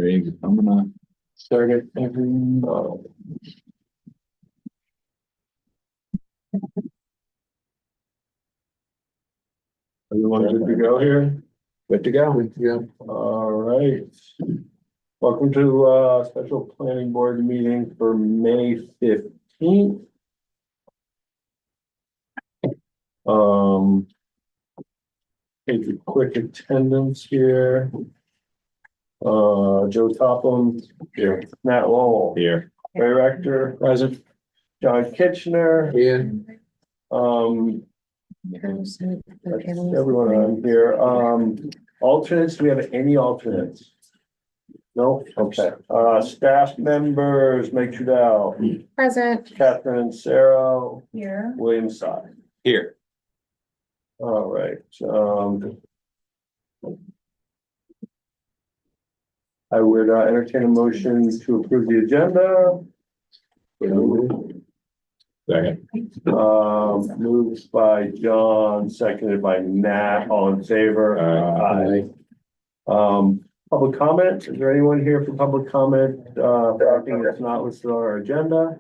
Great. I'm gonna start it every. Everyone good to go here? Good to go. Good to go. All right. Welcome to special planning board meeting for May 15th. Take a quick attendance here. Joe Topham here, Matt Lowell Here. Ray Rector present, John Kitchener. Yeah. That's everyone on here. Alternates, do we have any alternates? No, okay. Staff members, Meg Trudell, Present. Catherine and Sarah, Here. William Sy. Here. All right, I would entertain a motion to approve the agenda. Second. Moved by John, seconded by Nat, all in favor. Aye. Public comment, is there anyone here for public comment, anything that's not listed on our agenda?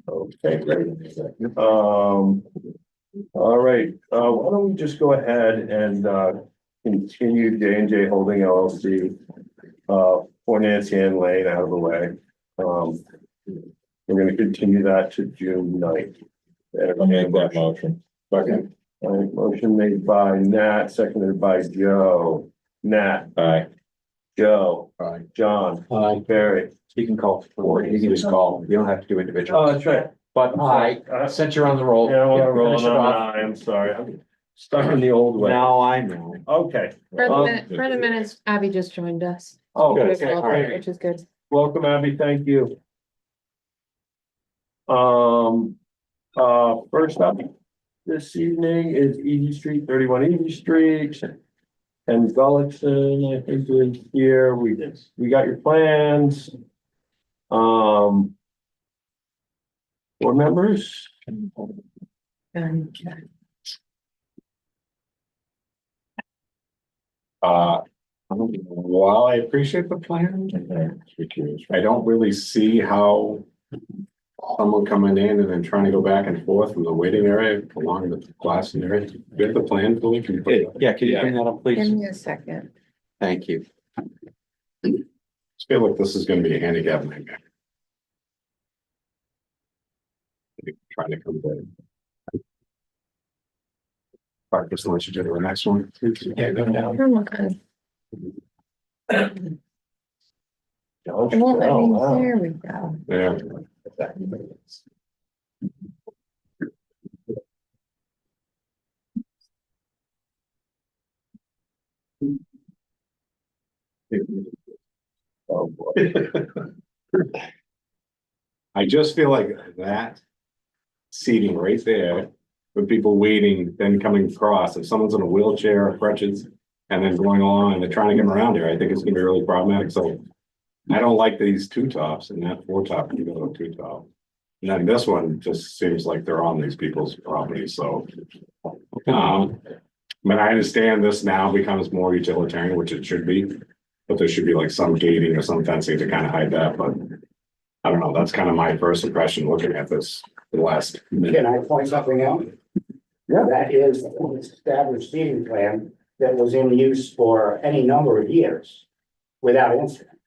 Okay, great. All right, why don't we just go ahead and continue J&J Holding LLC for Nancy Ann Lane out of the way. We're gonna continue that to June 9th. I'll make that motion. Second. All right, motion made by Nat, seconded by Joe. Nat, Aye. Joe, Aye. John, Aye. Barry. You can call for it. You can just call. You don't have to do individual. Oh, that's right. But since you're on the roll. Yeah, I wanna roll finish it on off. I'm sorry, I'm stuck in the old way. Now I know. Okay. For the minutes, Abby just joined us. Oh, Good. okay, All right. Which is good. welcome Abby, thank you. First up this evening is Easy Street, 31 Easy Street. And Gullickson, I think is here, we got your plans. Board members? While I appreciate the plan, I don't really see how someone coming in and then trying to go back and forth from the waiting area along the glass area. Get the plan, Billy? Can you put it up? Yeah, can you bring that up, Give please? me a second. Thank you. Just feel like this is gonna be a handicap nightmare. Trying to come back. All right, just let you do the next one. Yeah, go down. Oh, okay. It won't let me, there we go. Yeah. Oh, boy. I just feel like that seating right there with people waiting, then coming across, if someone's in a wheelchair or crutches and then going along and they're trying to get around here, I think it's gonna be really problematic. So I don't like these two tops and that four top, you go to two top. And then this one just seems like they're on these people's property, so. But I understand this now becomes more utilitarian, which it should be. But there should be like some gating or some fencing to kind of hide that, but. I don't know, that's kind of my first impression looking at this, the last minute. Can I point something out? Yeah. That is an established seating plan that was in use for any number of years without incident.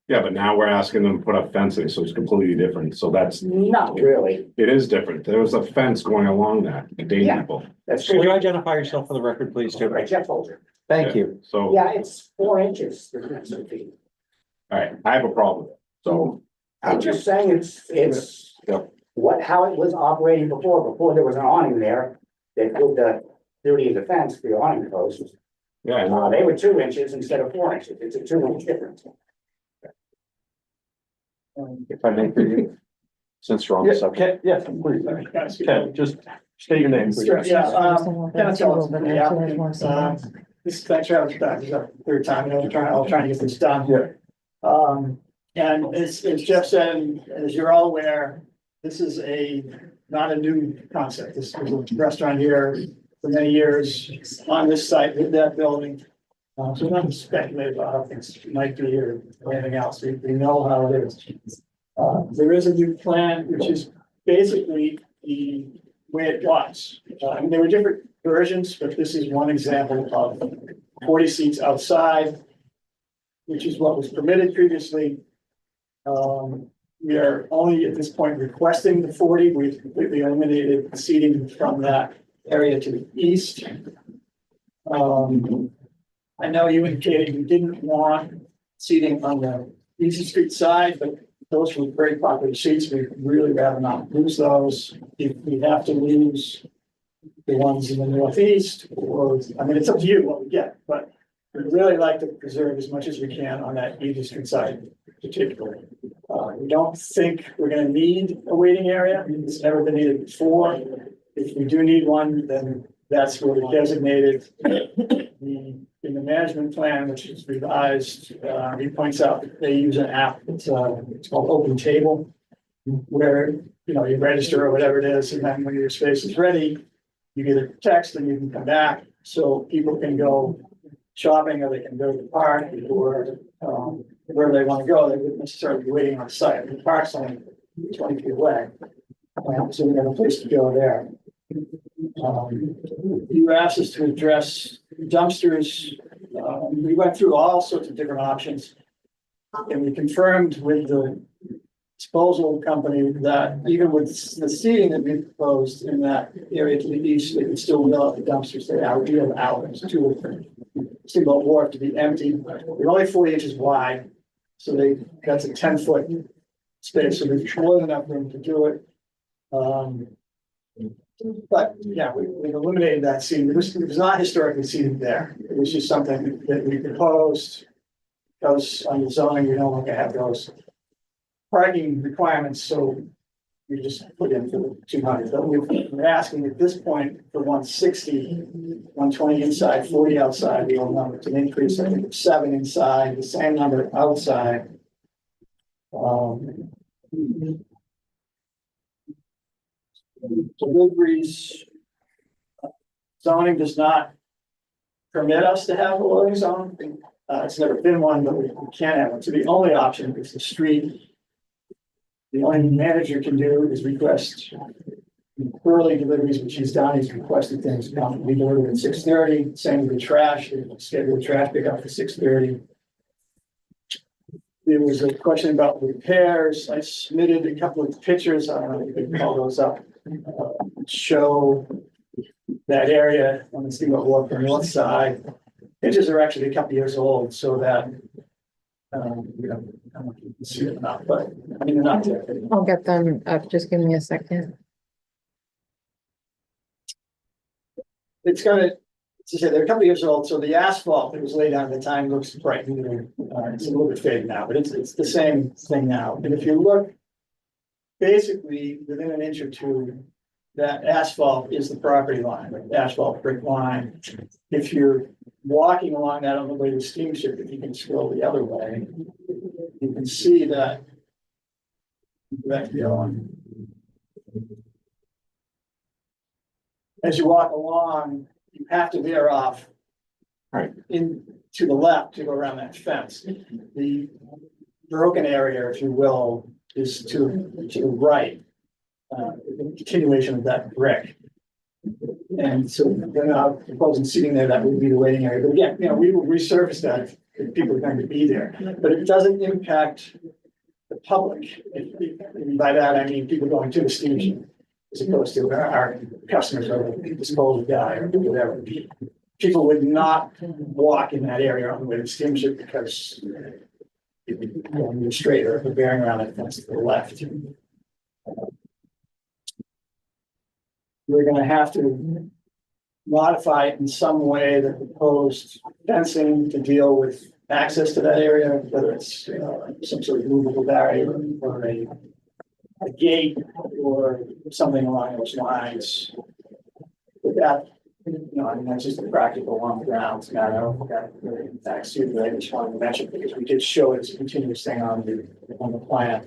Yeah, but now we're asking them to put up fencing, so it's completely different, so that's, Not really. it is different, there was a fence going along that, to date Yeah. people. That's Can you true. identify yourself for the record, please, too? Right, Jeff Folger. Thank you. So, all Yeah, it's 4 inches. The difference in feet. right, I have a problem, so. I'm just saying it's Yep. how it was operating before there was an awning there. They put the duty of defense for the awning posts. Yeah, I know. They were 2 inches instead of 4 inches. It's a 2-inch difference. If I may, for you, since you're on the Yeah, subject. Ken, yes, please. Ken, just state your name, please. Sure, yeah, That's this is actually, I was back, this is the third time, I was trying to get this done. Yeah. And as Jeff said, and as you're all aware, this is not a new concept. This was a restaurant here for many years on this site with that building. So we're not speculating about how things might be or anything else. We know how it is. There is a new plan, which is basically the way it was. I mean, there were different versions, but this is one example of 40 seats outside, which is what was permitted previously. We are only at this point requesting the 40. We've completely eliminated the seating from that area to the east. I know you indicated you didn't want seating on the Easy Street side, but those were very popular seats. We'd really rather not lose those. If we have to lose the ones in the northeast, or, I mean, it's up to you what we get, but we'd really like to preserve as much as we can on that Easy Street side particularly. We don't think we're gonna need a waiting area. It's never been needed before. If we do need one, then that's where we designated. In the management plan, which is revised, he points out that they use an app, it's called Open Table, where, you know, you register or whatever it is, and then when your space is ready, you get a text and you can come back, so people can go shopping, or they can go to the park, or wherever they want to go. They wouldn't necessarily be waiting on site. The park's only 20 feet away, so we have a place to go there. You asked us to address dumpsters. We went through all sorts of different options, and we confirmed with the disposal company that even with the seating that we proposed in that area to the east, they could still wheel out the dumpsters. They are real hours, 2 or 3. Steamboat Wharf to be empty. They're only 40 inches wide, so that's a 10-foot space, so there's more than enough room to do it. But yeah, we've eliminated that seating. It was not historically seated there. It was just something that we proposed. Because on the zoning, we no longer have those parking requirements, so we just put in for the 200. But we're asking at this point for 160, 120 inside, 40 outside. The old number to increase, I think, of 7 inside, the same number outside. Deliveries, zoning does not permit us to have a loading zone. It's never been one, but we can have one. So the only option is the street. The only manager can do is request early deliveries, which he's done. He's requested things to be delivered at 6:30. Same with the trash. Schedule the trash pickup for 6:30. There was a question about repairs. I submitted a couple of pictures. I don't know if you can call those up. Show that area on the Steamboat Wharf on the north side. Pictures are actually a couple years old, so that I don't know if you can see it or not, but I mean, they're not there. I'll get them up. Just give me a second. It's gonna, as I said, they're a couple years old, so the asphalt that was laid down at the time looks bright new. It's a little bit faded now, but it's the same thing now. And if you look, basically within an inch or two, that asphalt is the property line, like asphalt brick line. If you're walking along that on the way to the steamship, if you can scroll the other way, you can see that. As you walk along, you have to veer off. Right. In to the left to go around that fence. The broken area, if you will, is to the right. The continuation of that brick. And so then I'm proposing seating there, that would be the waiting area. But again, you know, we will resurface that if people are going to be there, but it doesn't impact the public. And by that, I mean people going to the station as opposed to our customers or the disposal guy or whatever. People would not walk in that area on the way to the steamship because you're straight or bearing around that fence to the left. We're gonna have to modify it in some way, the proposed fencing to deal with access to that area, whether it's some sort of movable barrier or a gate or something along those lines. But that, you know, I mean, that's just a practical on the ground matter. That really impacts you, but I just wanted to mention because we did show it as a continuous thing on the plan.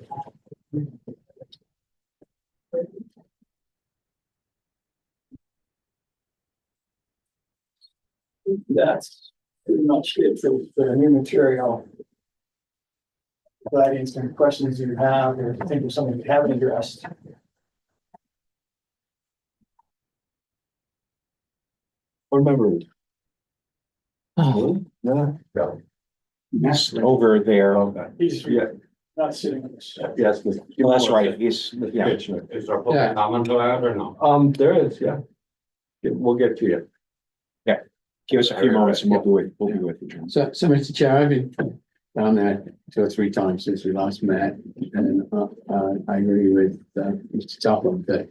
That's pretty much it for the new material. But answer any questions you have, or if you think of something you haven't addressed. Remember. Oh, No. he's over there. Okay. He's Yeah, not sitting in this. yes. Well, that's right. He's, yeah. Kitchener. Is there Yeah. public comment allowed or no? There is, yeah. We'll get to you. Give us a few moments and we'll be with you, John. So, Mr. Chair, I've been down there 2 or 3 times since we last met, and I agree with Mr. Topham that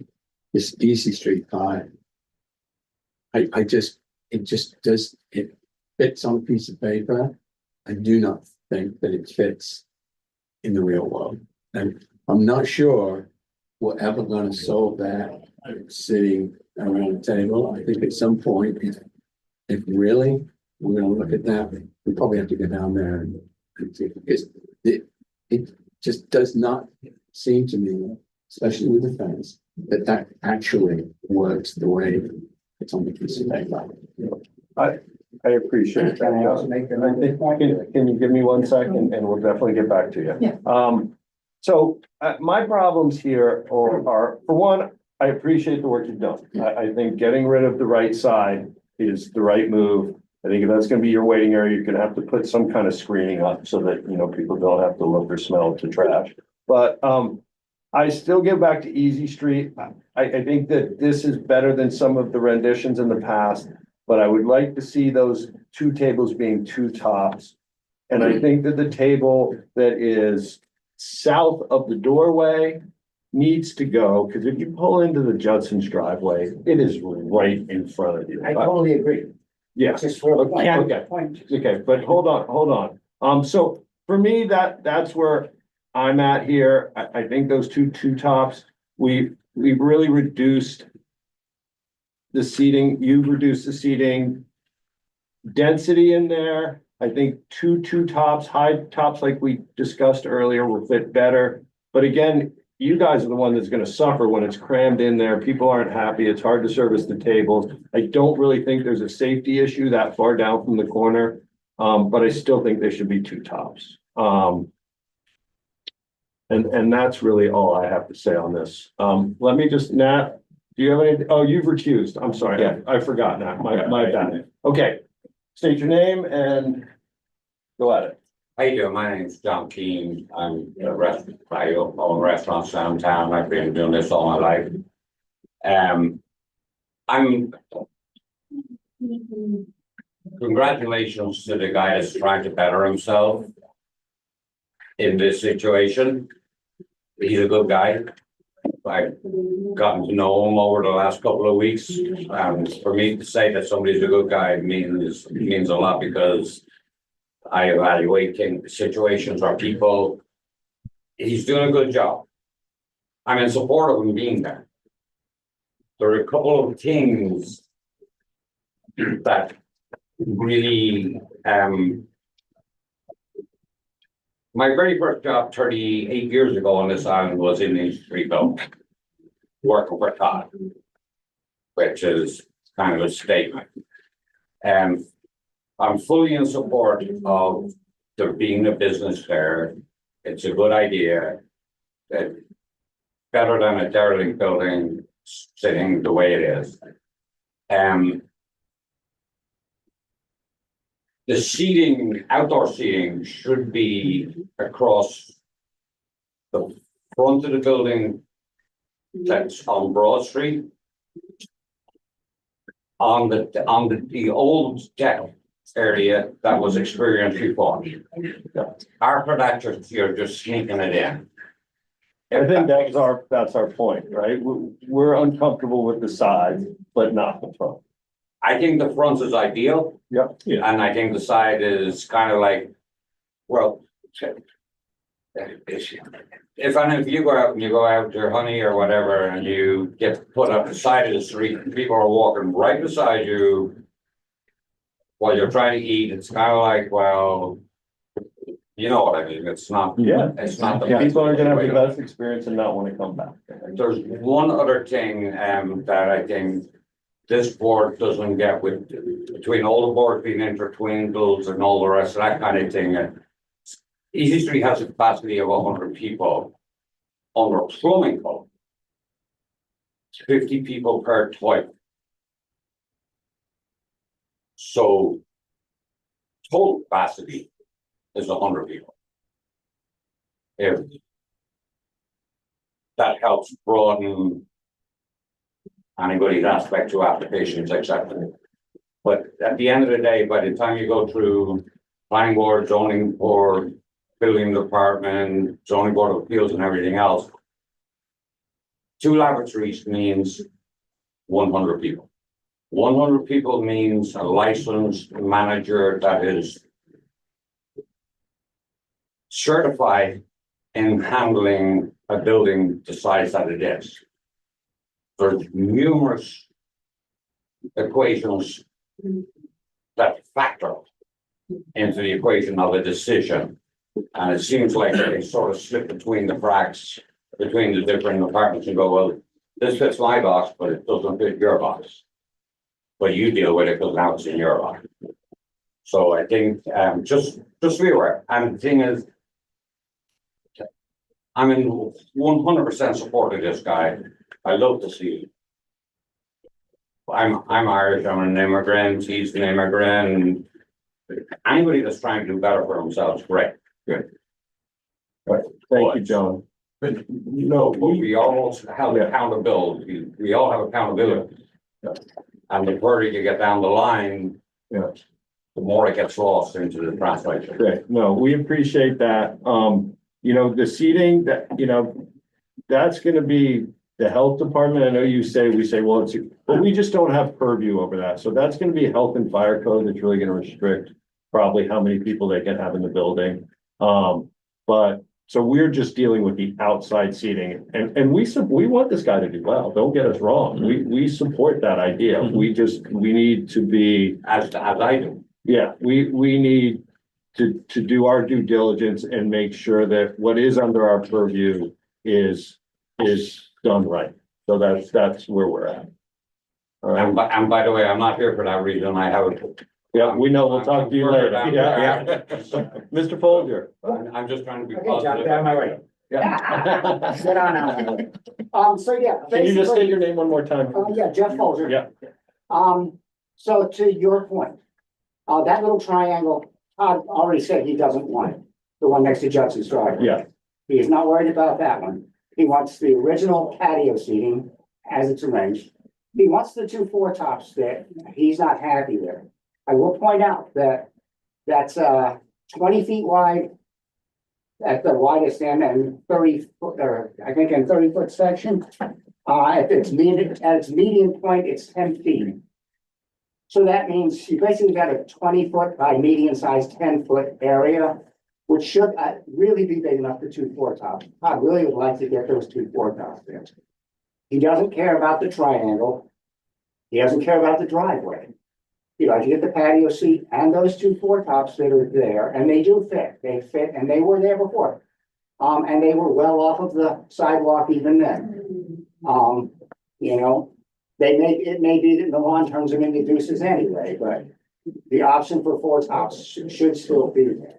this Easy Street part. I just, it just does, it fits on a piece of paper. I do not think that it fits in the real world, and I'm not sure we're ever gonna solve that sitting around the table. I think at some point, if really we're gonna look at that, we probably have to go down there and see, because it just does not seem to me, especially with the fence, that actually works the way it's on the piece of paper. I appreciate that. Can I also John. make another point? Can you give me 1 second and we'll definitely get back to you? Yeah. So my problems here are, for one, I appreciate the work you've done. I think getting rid of the right side is the right move. I think if that's gonna be your waiting area, you're gonna have to put some kind of screening up so that, people don't have to look or smell the trash. But I still get back to Easy Street. I think that this is better than some of the renditions in the past, but I would like to see those 2 tables being 2 tops. And I think that the table that is south of the doorway needs to go, because if you pull into the Judson's driveway, it is right in front of you. I totally agree. Yeah, Just for a point. Okay. Point. okay, but hold on. So for me, that's where I'm at here. I think those two tops, we've really reduced the seating. You've reduced the seating density in there. I think two tops, high tops like we discussed earlier will fit better. But again, you guys are the one that's gonna suffer when it's crammed in there. People aren't happy. It's hard to service the tables. I don't really think there's a safety issue that far down from the corner. But I still think there should be 2 tops. And that's really all I have to say on this. Let me just, Nat, do you have any, oh, you've recused. I'm sorry. Yeah. I forgot, Nat. My bad. Okay. State your name and go at it. How you doing? My name's John Keane. I'm a restaurant, I own restaurants downtown. I've been doing this all my life. I'm congratulations to the guy that's trying to better himself in this situation. He's a good guy. I've gotten to know him over the last couple of weeks. For me to say that somebody's a good guy means a lot, because I evaluate situations or people. He's doing a good job. I'm in support of him being there. There are a couple of things that really, my very first job 38 years ago on this island was in the street building, working for Todd, which is kind of a statement. I'm fully in support of there being a business there. It's a good idea. That better than a derelict building sitting the way it is. The seating, outdoor seating should be across the front of the building that's on Broad Street. On the old deck area that was experienced before. After that, you're just sneaking it in. I think that's our point, right? We're uncomfortable with the sides, but not the front. I think the front is ideal. Yep. And I think the side is kind of like, well, if you go out and you go out to Honey or whatever, and you get put up the side of the street, and people are walking right beside you while you're trying to eat, it's kind of like, well, you know what I mean? It's not. Yeah. It's not the. People are gonna have the best experience and not want to come back. There's one other thing that I think this board doesn't get with, between all the boards being intertwined and all the rest of that kind of thing. Easy Street has a capacity of 100 people under plumbing code. 50 people per toilet. So total capacity is 100 people. If that helps broaden anybody's aspect to applications, etc. But at the end of the day, by the time you go through planning board, zoning board, building department, zoning board of appeals and everything else, 2 laboratories means 100 people. 100 people means a licensed manager that is certified in handling a building the size that it is. There's numerous equations that factor into the equation of a decision. And it seems like they sort of slip between the cracks between the different departments and go, well, this fits my box, but it doesn't fit your box. But you deal with it because now it's in your box. So I think just be aware. And the thing is, I'm in 100% support of this guy. I love to see it. I'm Irish, I'm an immigrant, he's an immigrant. Anybody that's trying to do better for themselves, great. Good. Right, thank you, John. But you know, But we all have accountability, we all have accountability. Yeah. And the further you get down the line, Yeah. the more it gets lost into the translation. Great, no, we appreciate that. You know, the seating that, you know, that's gonna be the health department. I know you say, we say, well, it's, but we just don't have purview over that. So that's gonna be health and fire code that's really gonna restrict probably how many people they can have in the building. But so we're just dealing with the outside seating and we want this guy to do well. Don't get us wrong. We support that idea. We need to be, As I do. yeah, we need to do our due diligence and make sure that what is under our purview is done right. So that's where we're at. All right, And by the way, I'm not here for that reason. I have. yeah, we know, we'll talk to you later. Yeah, Mr. Folger. I'm just trying to be Okay, John, positive. down my way. Yeah. Sit on out. So yeah. Can you just basically- state your name one more time? Yeah, Jeff Folger. Yeah. So to your point, that little triangle, Todd already said he doesn't want it, the one next to Judson's driveway. Yeah, He is not worried about that one. He wants the original patio seating as it's arranged. He wants the 2 4-tops that he's not happy with. I will point out that that's 20 feet wide at the widest end and 30 foot, or I think in 30-foot section. At its median point, it's 10 feet. So that means you basically got a 20-foot by median size 10-foot area, which should really be big enough for 2 4-tops. I really would like to get those 2 4-tops there. He doesn't care about the triangle. He doesn't care about the driveway. He'd like to get the patio seat and those 2 4-tops that are there, and they do fit. They fit, and they were there before. And they were well off of the sidewalk even then. You know, it may be that in the long term are into deuces anyway, but the option for 4-tops should still be there.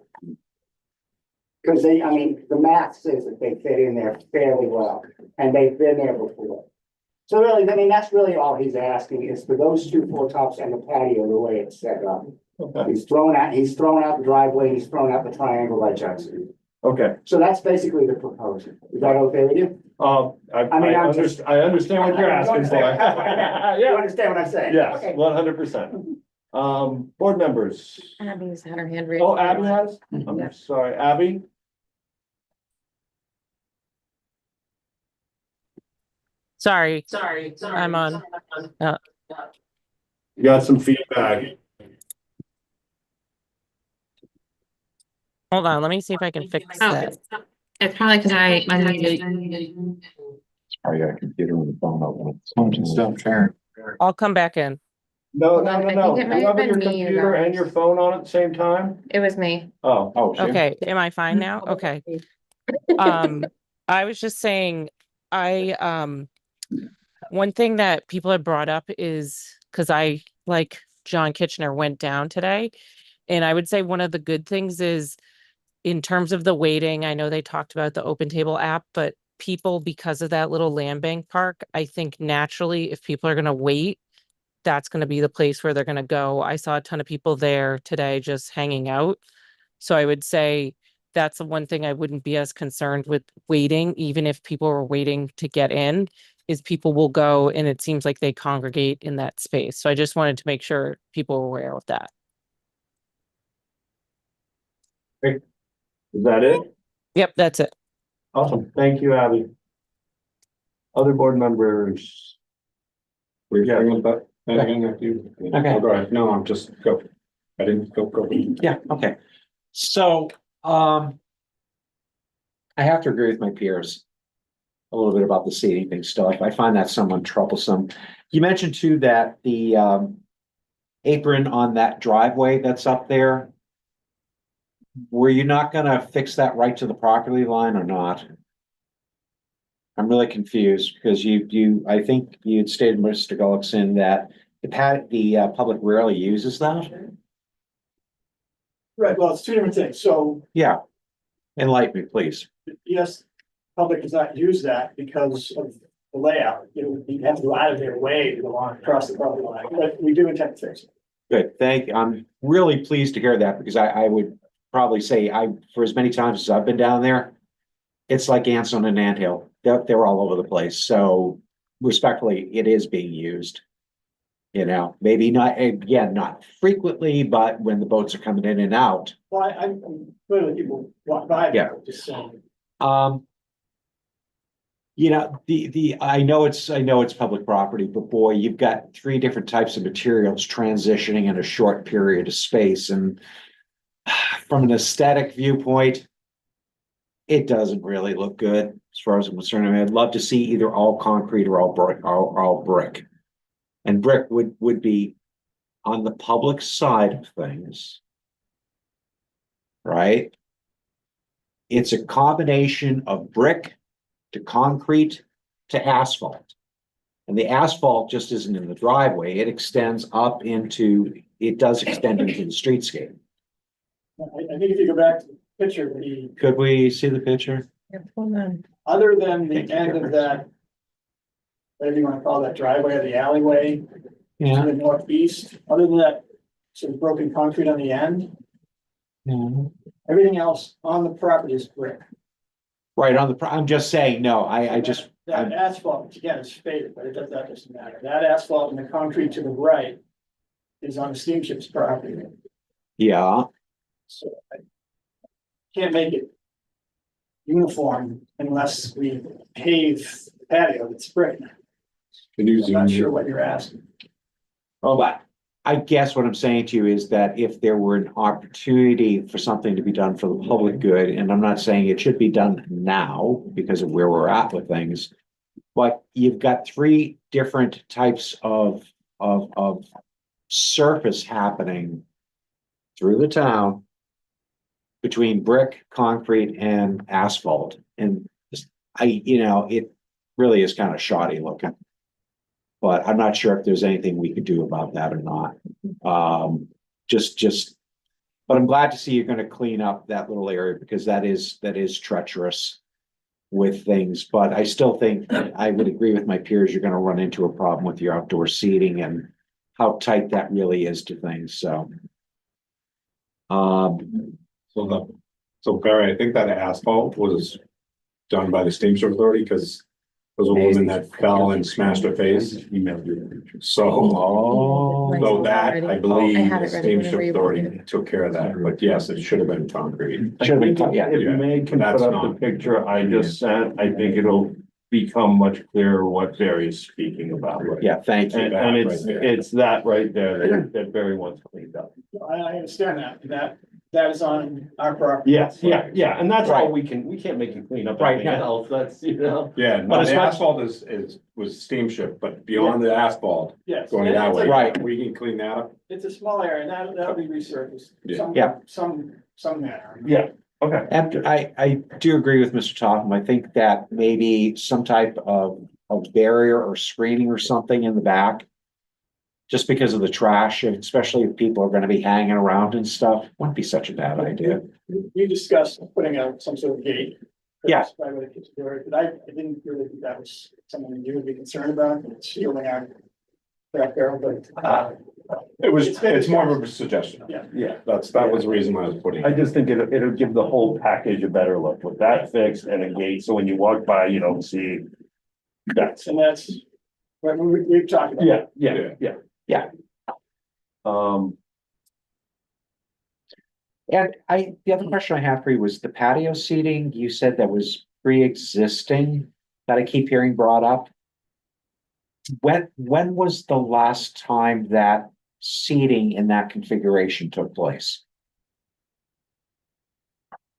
Because I mean, the math says that they fit in there fairly well, and they've been there before. So really, I mean, that's really all he's asking is for those 2 4-tops and the patio the way it's set up. okay, He's thrown out the driveway, he's thrown out the triangle by Judson. okay. So that's basically the proposal. Is that okay with you? I understand what you're asking for. You Yeah, understand what I'm saying? yes, Okay. 100%. Board members. Abby's had her hand raised. Oh, Abby has? Yeah. I'm sorry, Abby? Sorry, I'm on. You got some feedback. Hold on, let me see if I can fix Oh, that. it's probably because I muted. Oh, yeah, computer with the phone open. Stop sharing. I'll come back in. No. I think it might You have have your been me, you computer and guys. your phone on at the same time? It was me. Oh, Okay, am I fine now? Okay. I was just saying, one thing that people have brought up is because I, like John Kitchener, went down today. And I would say one of the good things is in terms of the waiting, I know they talked about the Open Table app, but people, because of that little land bank park, I think naturally, if people are gonna wait, that's gonna be the place where they're gonna go. I saw a ton of people there today just hanging out. So I would say that's the one thing I wouldn't be as concerned with waiting, even if people were waiting to get in, is people will go and it seems like they congregate in that space. So I just wanted to make sure people were aware of that. Is that it? Yep, that's it. Awesome. Thank you, Abby. Other board members? We're Yeah. bringing that again after you. Okay. Oh, go ahead. No, I'm just go. I didn't go. Yeah, okay. So, I have to agree with my peers. A little bit about the seating thing still. I find that somewhat troublesome. You mentioned too that the apron on that driveway that's up there. Were you not gonna fix that right to the property line or not? I'm really confused because I think you'd stated, Mr. Gullickson, that the public rarely uses that. Right, well, it's two different things. So Yeah. Enlighten me, please. yes, public does not use that because of the layout. You have to go out of their way to go on across the property line, but we do intend to fix it. Good, thank you. I'm really pleased to hear that because I would probably say for as many times as I've been down there, it's like ants on an anthill. They're all over the place. So respectfully, it is being used. You know, maybe not, again, not frequently, but when the boats are coming in and out. Well, I'm clearly people walk by. Yeah. there, just saying. You know, I know it's public property, but boy, you've got three different types of materials transitioning in a short period of space. And from an aesthetic viewpoint, it doesn't really look good as far as I'm concerned. I mean, I'd love to see either all concrete or all brick. And brick would be on the public side of things. Right? It's a combination of brick to concrete to asphalt. And the asphalt just isn't in the driveway. It extends up it does extend into the streetscape. I think if you go back to the picture, Could we see the picture? other than the end of that, whatever you want to call that driveway or the alleyway to Yeah. the northeast, other than that sort of broken concrete on the end, everything else on the property is brick. Right, I'm just saying, no, I just, That asphalt, again, is faded, but that doesn't matter. That asphalt and the concrete to the right is on the steamship's property. yeah, So I can't make it uniform unless we pave the patio that's brick. Can you I'm zoom not sure in? what you're asking. but I guess what I'm saying to you is that if there were an opportunity for something to be done for the public good, and I'm not saying it should be done now because of where we're at with things, but you've got three different types of surface happening through the town between brick, concrete, and asphalt. And it really is kind of shoddy looking. But I'm not sure if there's anything we could do about that or not. But I'm glad to see you're gonna clean up that little area because that is treacherous with things. But I still think I would agree with my peers, you're gonna run into a problem with your outdoor seating and how tight that really is to things, so. So Barry, I think that asphalt was done by the Steamship Authority because there was a woman that fell and smashed her face. So that, I believe, I have the it ready Steamship whenever you Authority want took care of that, but yes, it should have been concrete. Should have been, yeah. If May can That's put up the not- picture I just sent, I think it'll become much clearer what Barry's speaking about. Yeah, thank you. And Right there. it's that right there that Barry wants cleaned up. I understand that is on our property. Yes, yeah, and that's all Right. we can't make you clean up Right, anything no. else, that's, Yeah, But no, it's the not- asphalt was steamship, but beyond the asphalt, Yes. going that way. Right. We can clean that up. It's a small area and that'll be resurfaced. Yeah. Some manner. Yeah, okay. After, I do agree with Mr. Topham. I think that maybe some type of barrier or screening or something in the back just because of the trash, and especially if people are gonna be hanging around and stuff, wouldn't be such a bad idea. You discussed putting out some sort of gate. Yeah. Right where the kitchen door, but I didn't really think that was something you would be concerned about, it's shielding our. Back there, but, It's more of a suggestion. yeah. That was the reason why I was putting. I just think it'll give the whole package a better look with that fixed and a gate, so when you walk by, you don't see. That's, And that's, what we've talked about. yeah. Um, And the other question I have for you was the patio seating, you said that was pre-existing, that I keep hearing brought up. When was the last time that seating in that configuration took place?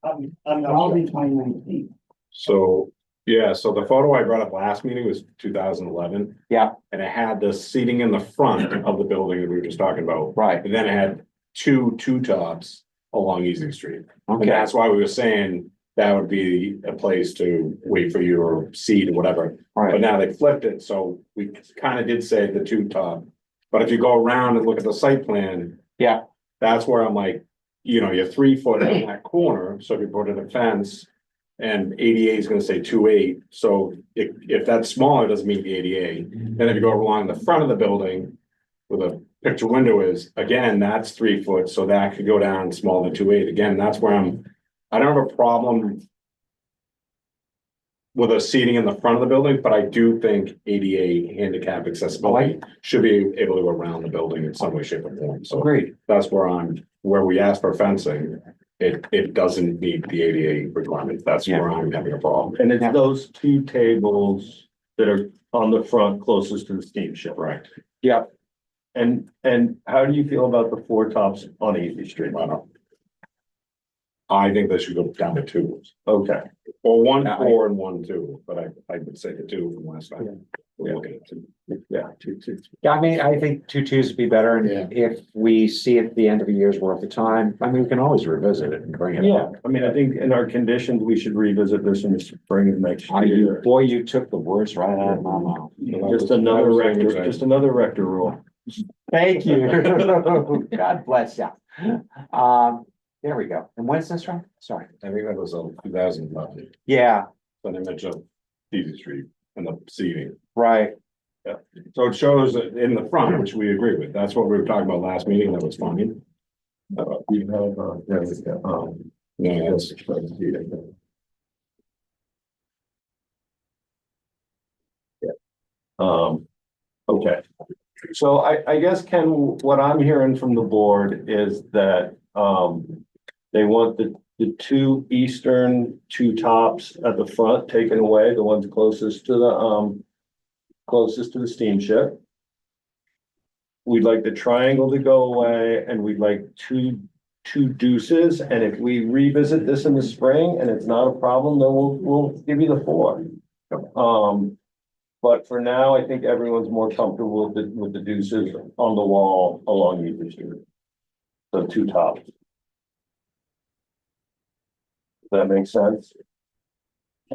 I'm not Probably sure. 2019. So, yeah, so the photo I brought up last meeting was 2011. Yeah. And it had the seating in the front of the building that we were just talking about. Right, And then it had two tops along Easy Street. And okay, that's why we were saying that would be a place to wait for you or seat or whatever. But right, now they flipped it, so we kind of did say the two top. But if you go around and look at the site plan. Yeah. That's where I'm like, you're 3 foot in that corner, so if you put in a fence. And ADA is gonna say 2.8, so if that's smaller, it doesn't meet the ADA. Then if you go along the front of the building. Where the picture window is, again, that's 3 foot, so that could go down smaller than 2.8, again, that's where I don't have a problem. With a seating in the front of the building, but I do think ADA handicap accessibility should be able to go around the building in some way, shape or form, so. agreed, That's where we ask for fencing, it doesn't meet the ADA requirements, that's where I'm having a problem. and it's those two tables that are on the front closest to the steamship. Right. yeah, And how do you feel about the 4 tops on Easy Street? I think they should go down to 2, Okay, or 1, Yeah, 4 and 1, 2, but I would say the 2 from last time. We're looking at 2. yeah, 2. yeah, I mean, I think 2.2s would be better, Yeah. and if we see it at the end of a year's worth of time, I mean, we can always revisit it and bring it Yeah, up. I mean, I think in our conditions, we should revisit this in the spring of next year. Boy, you took the words right out of my mouth. Just another rector rule. Thank you. God bless you. There we go. And when's this from? Sorry. I think that was 2011, Yeah, an image of Easy Street and the seating. right. So it shows it in the front, which we agree with. That's what we were talking about last meeting. That was fine. You have, Yeah, that's. okay. So I guess, Ken, what I'm hearing from the board is that, they want the 2 eastern 2 tops at the front taken away, the ones closest to the steamship. We'd like the triangle to go away, and we'd like two deuces, and if we revisit this in the spring and it's not a problem, then we'll give you the 4. But for now, I think everyone's more comfortable with the deuces on the wall along Easy Street. The 2 tops. Does that make sense?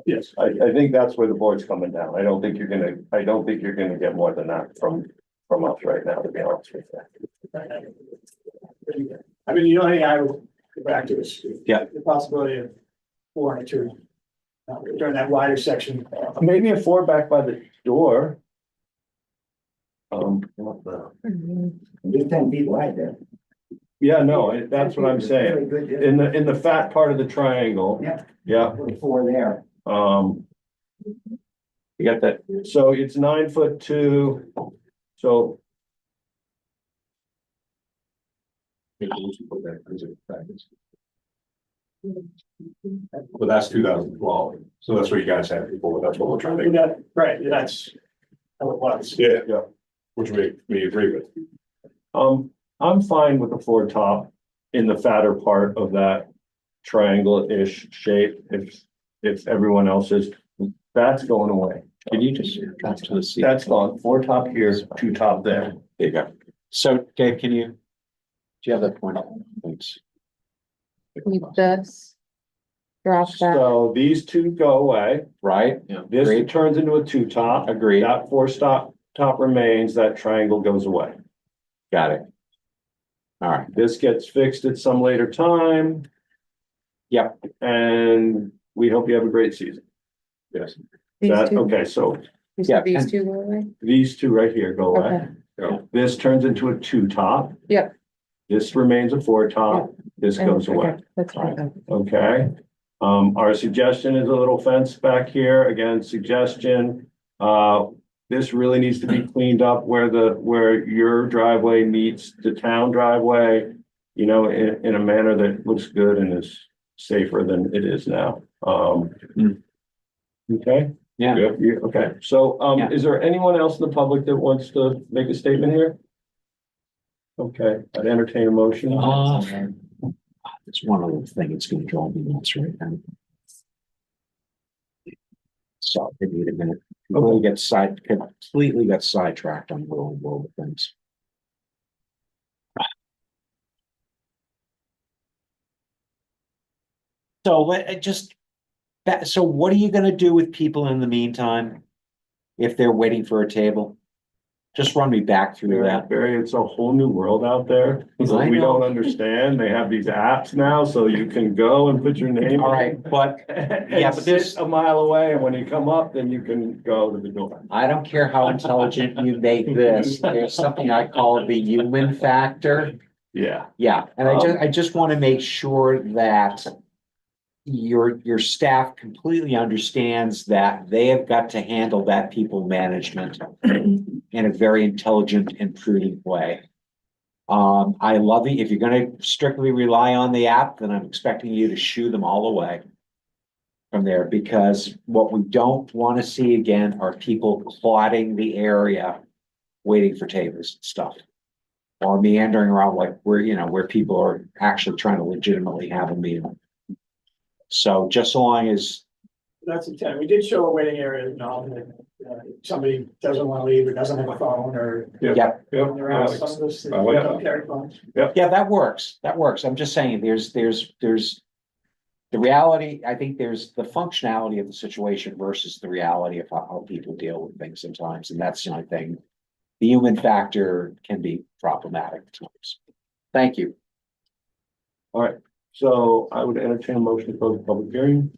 Yes. I think that's where the board's coming down. I don't think you're gonna get more than that from us right now, to be honest with you. I mean, the only thing I would go back to is. Yeah. The possibility of 4 and 2. During that wider section. Maybe a 4 back by the door. What the- Just 10 feet wide there. Yeah, no, that's what I'm saying. Very good distance. In the fat part of the triangle. Yeah. Yeah, Put 4 there. You got that? so it's 9'2", so. But that's 2012, so that's what you guys had before, that's what we're trying to do. That, right, that's. How it was. Yeah, which we agree with. I'm fine with the 4 top in the fatter part of that triangle-ish shape, if everyone else is, that's going away. Can you just cut to the seat? That's gone, 4 top here, 2 top there. There you go. So Dave, do you have that point? Thanks. Keep this. Drop that. So these 2 go away, Right? this Agreed. turns into a 2 top. Agreed. That 4 top remains, that triangle goes away. Got it. All right, This gets fixed at some later time. Yep. And we hope you have a great season. yes, These That, two, okay, so you yeah, said these and- two go away? these two right here go away. Okay. This turns into a two top. Yep. This remains a four top. This goes away. Okay, that's fine. Okay, our suggestion is a little fence back here, again, suggestion. This really needs to be cleaned up where your driveway meets the town driveway. You know, in a manner that looks good and is safer than it is now. Okay? yeah. Okay, so, Yeah. is there anyone else in the public that wants to make a statement here? Okay, I'd entertain a motion. It's one other thing, it's gonna draw me nuts right now. So, give me a minute. Completely got sidetracked on little world things. So so what are you gonna do with people in the meantime? If they're waiting for a table? Just run me back through that. Barry, it's a whole new world out there. that I We know. don't understand. They have these apps now, so you can go and put your name. All right, but Yeah, but there's- a mile away, and when you come up, then you can go to the door. I don't care how intelligent you make this, there's something I call the human factor. Yeah, Yeah, and I just want to make sure that your staff completely understands that they have got to handle that people management in a very intelligent and prudent way. I love it. If you're gonna strictly rely on the app, then I'm expecting you to shoo them all away from there, because what we don't want to see again are people clotting the area waiting for tables and stuff. Or meandering around like where people are actually trying to legitimately have a meeting. So just so long as, That's intent. We did show a waiting area, somebody doesn't want to leave or doesn't have a phone or. yeah, They're out, some of this, they I like don't carry phones. yeah, that works. I'm just saying, there's the reality, I think there's the functionality of the situation versus the reality of how people deal with things sometimes, and that's the only thing. The human factor can be problematic at times. Thank you. all right, so I would entertain a motion to close the public hearing.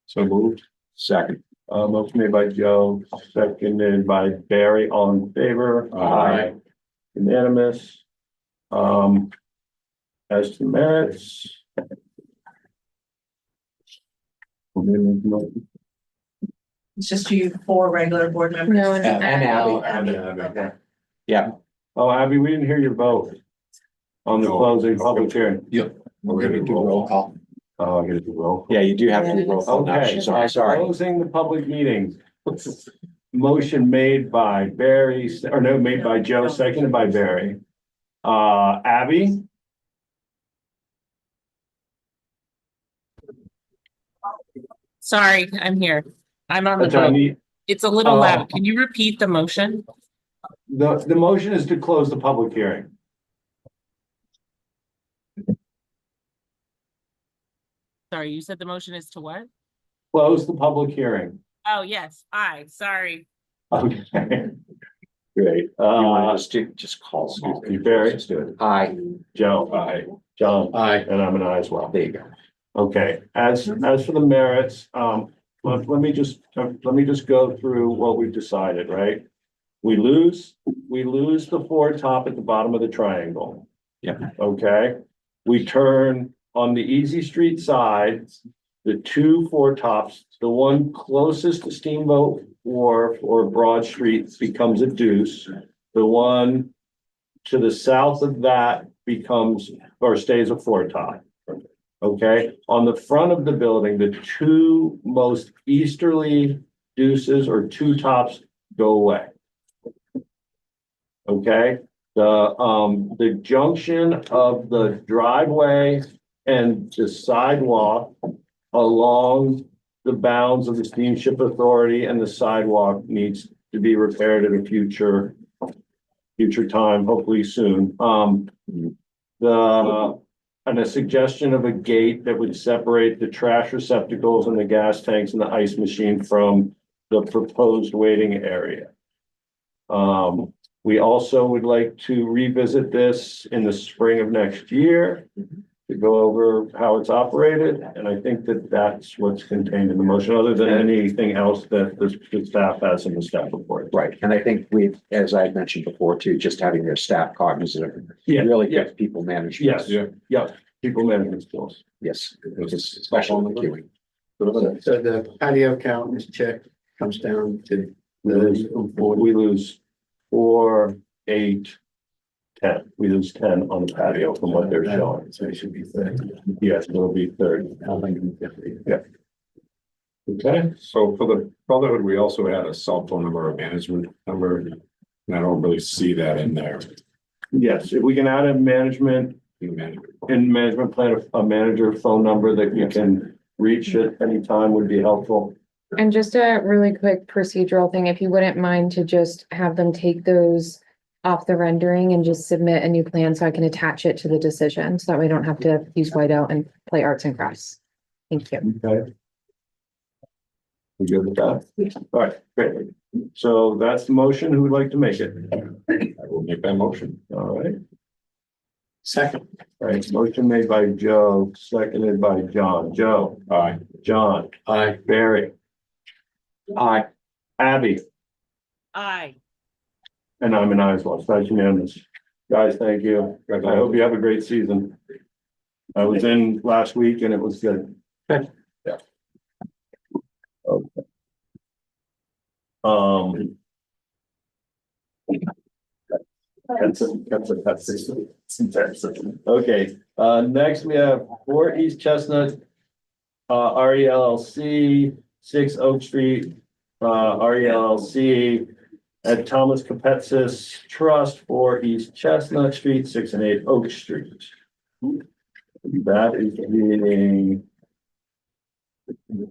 So moved. Second. Motion made by Joe, seconded by Barry, all in favor? Aye. Unanimous. As to merits. It's just you four regular board members. No, and And Abby. Okay. Yeah, Oh, Abby, we didn't hear your vote on the No. closing public hearing. We're gonna do roll call. Oh, I gotta do roll. yeah, you do have to do roll call now. Okay, Sorry. closing the public meeting. Motion made by Barry, or no, made by Joe, seconded by Barry. Abby? Sorry, I'm here. I'm on the That's all I phone. need. It's a little Oh. loud. Can you repeat the motion? The motion is to close the public hearing. Sorry, you said the motion is to what? Close the public hearing. Oh, yes, aye, sorry. Okay. Great. You want to just call. You, Barry? Let's do it. Aye. Joe? Aye. John? Aye. And I'm an aye as well. There you go. Okay, as for the merits, let me just go through what we've decided, right? We lose the four top at the bottom of the triangle. Yeah. Okay, we turn on the Easy Street side, the two four tops, the one closest to Steamboat Wharf or Broad Street becomes a deuce. The one to the south of that becomes or stays a four top. Okay, on the front of the building, the two most easterly deuces or two tops go away. Okay, the junction of the driveway and the sidewalk along the bounds of the steamship authority and the sidewalk needs to be repaired at a future time, hopefully soon. And a suggestion of a gate that would separate the trash receptacles and the gas tanks and the ice machine from the proposed waiting area. We also would like to revisit this in the spring of next year to go over how it's operated, and I think that that's what's contained in the motion, other than anything else that the staff has in the staff report. Right, and I think we've, as I mentioned before too, just having their staff cognizant of Yeah, really yeah. good people management. Yes, Yeah. yeah, people management skills. Yes, especially in the queuing. So the patio count is checked, comes down to We lose 4, 8, 10. We lose 10 on the patio from what they're showing. So it should be 30. Yes, it'll be 30. Okay, so for the Brotherhood, we also had a cell phone number, a management number, and I don't really see that in there. Yes, if we can add a management In the management. in management plan, a manager phone number that you can reach at any time would be helpful. And just a really quick procedural thing, if you wouldn't mind to just have them take those off the rendering and just submit a new plan so I can attach it to the decision. So that we don't have to use whiteout and play arts and crafts. Thank you. Okay. We good with that? All right, great. So that's the motion. Who would like to make it? I will make that motion. All right. Second. All right, motion made by Joe, seconded by John. Joe, Aye. John, Aye. Barry, Aye. Abby, Aye. and I'm an aye as well. So that's unanimous. Guys, thank you. I hope you have a great season. I was in last week and it was good. Good. Yeah. Okay. Um. Okay, next we have 4 East Chestnut. RE LLC, 6 Oak Street, RE LLC. At Thomas Capetsis Trust, 4 East Chestnut Street, 6 and 8 Oak Street. That is being. Is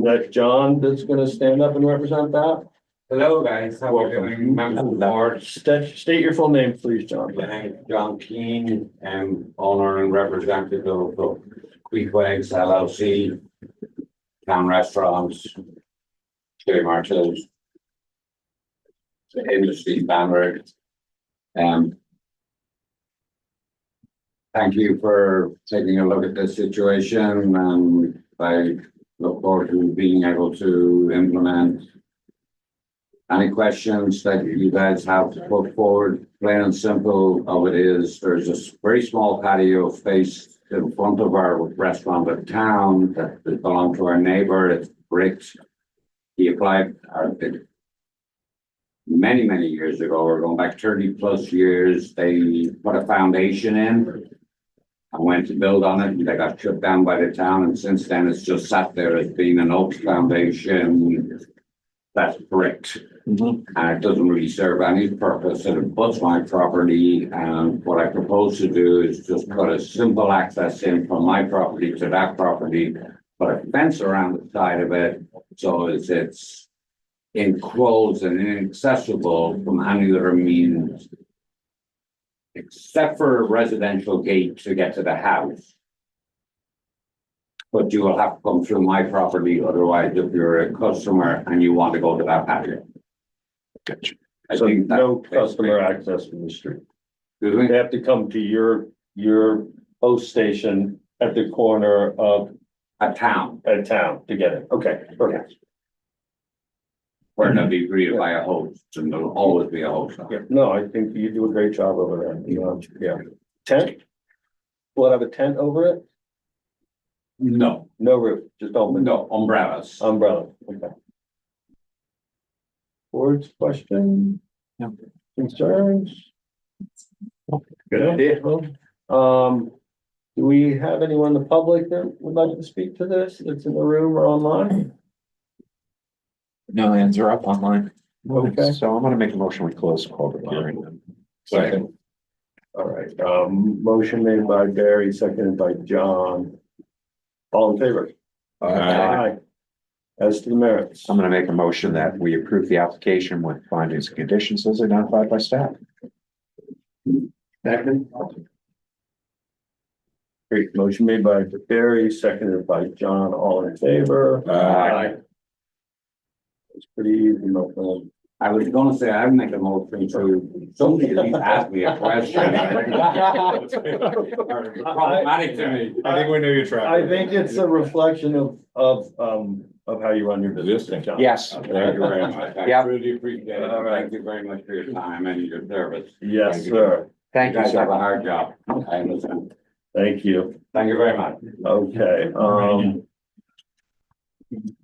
that John that's gonna stand up and represent that? Hello, guys. How are you Welcome. doing? Members of the board. State your full name, please, John. My name is John Keane, owner and representative of Queequegs LLC, town restaurants, Cherry Marshall's, industry standard. Thank you for taking a look at this situation, and I look forward to being able to implement any questions that you guys have to put forward. Plain and simple of it is, there's a very small patio space in front of our restaurant at town that belongs to our neighbor. It's bricked. He applied many years ago. We're going back 30+ years. They put a foundation in. I went to build on it and they got shut down by the town, and since then it's just sat there as being an oak foundation that's bricked. And it doesn't really serve any purpose. It abuts my property, and what I propose to do is just put a simple access in from my property to that property, put a fence around the side of it, so it's enclosed and inaccessible from any other means, except for a residential gate to get to the house. But you will have to come through my property, otherwise if you're a customer and you want to go to that patio. Gotcha. I So think no that- customer access from the street. Excuse me? They have to come to your post station at the corner of A town, a town to get it. Okay, perfect. where they'll be greeted by a host, and there'll always be a host. Yeah, no, I think you do a great job over there. Yeah. Tent? Will it have a tent over it? No, No roof, just open. no umbrellas. Umbrella, okay. Board's question? No. Concerns? Good idea. Do we have anyone in the public that would like to speak to this, that's in the room or online? No hands are up online. Okay. So I'm gonna make a motion, we close the public hearing then. Second. All right, motion made by Barry, seconded by John. All in favor? Aye. As to the merits. I'm gonna make a motion that we approve the application with findings and conditions as identified by staff. Second. Great, motion made by Barry, seconded by John, all in favor? Aye. It's pretty easy, my friend. I was gonna say, I'd make a motion to, somebody at least ask me a question. Problematic to me. I think we knew you tried. I think it's a reflection of how you run your business. John. Yes. Thank you very much. I Yeah. really appreciate it. Thank you very much for your time and your service. Yes, Thank you. sir. Thank You you, guys have a sir. hard job. I understand. Thank you. Thank you very much. Okay,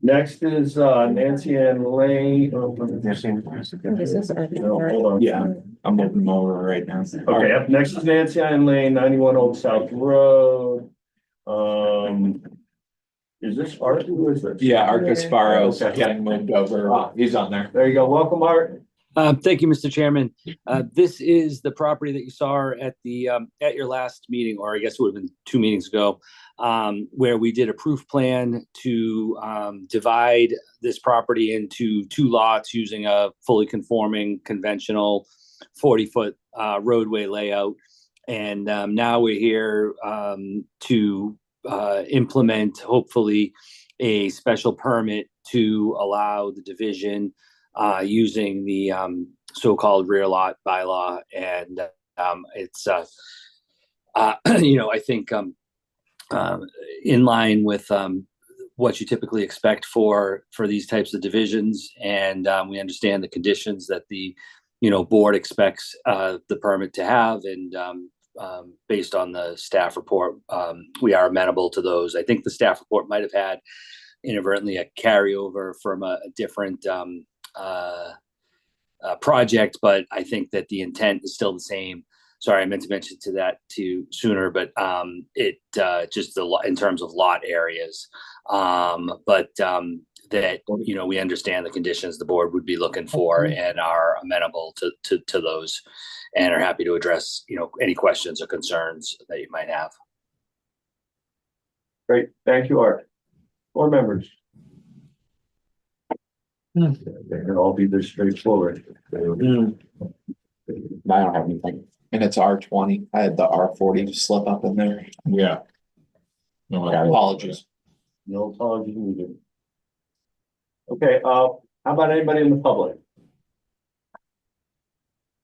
next is Nancy Ann Lane. This is our. No, hold on. Yeah. I'm moving them over right now. Okay, up next is Nancy Ann Lane, 91 Old South Road. Is this Art? Who is this? Yeah, Art Gasparo's Okay. getting moved over. He's on there. There you go. Welcome, Art. Thank you, Mr. Chairman. This is the property that you saw at at your last meeting, or I guess it would have been 2 meetings ago, where we did a proof plan to divide this property into 2 lots using a fully conforming conventional 40-foot roadway layout. And now we're here to implement, hopefully, a special permit to allow the division using the so-called rear lot bylaw. And it's, I think in line with what you typically expect for these types of divisions. And we understand the conditions that the, board expects the permit to have. And based on the staff report, we are amenable to those. I think the staff report might have had inadvertently a carryover from a different project, but I think that the intent is still the same. Sorry, I meant to mention that to you sooner, but it just in terms of lot areas, but that we understand the conditions the board would be looking for and are amenable to those, and are happy to address any questions or concerns that you might have. Great. Thank you, Art. Board members. They can all be this straightforward. I don't have anything. And it's R20. I had the R40 slip up in there. Yeah. No, Apologies. No apology needed. Okay, how about anybody in the public?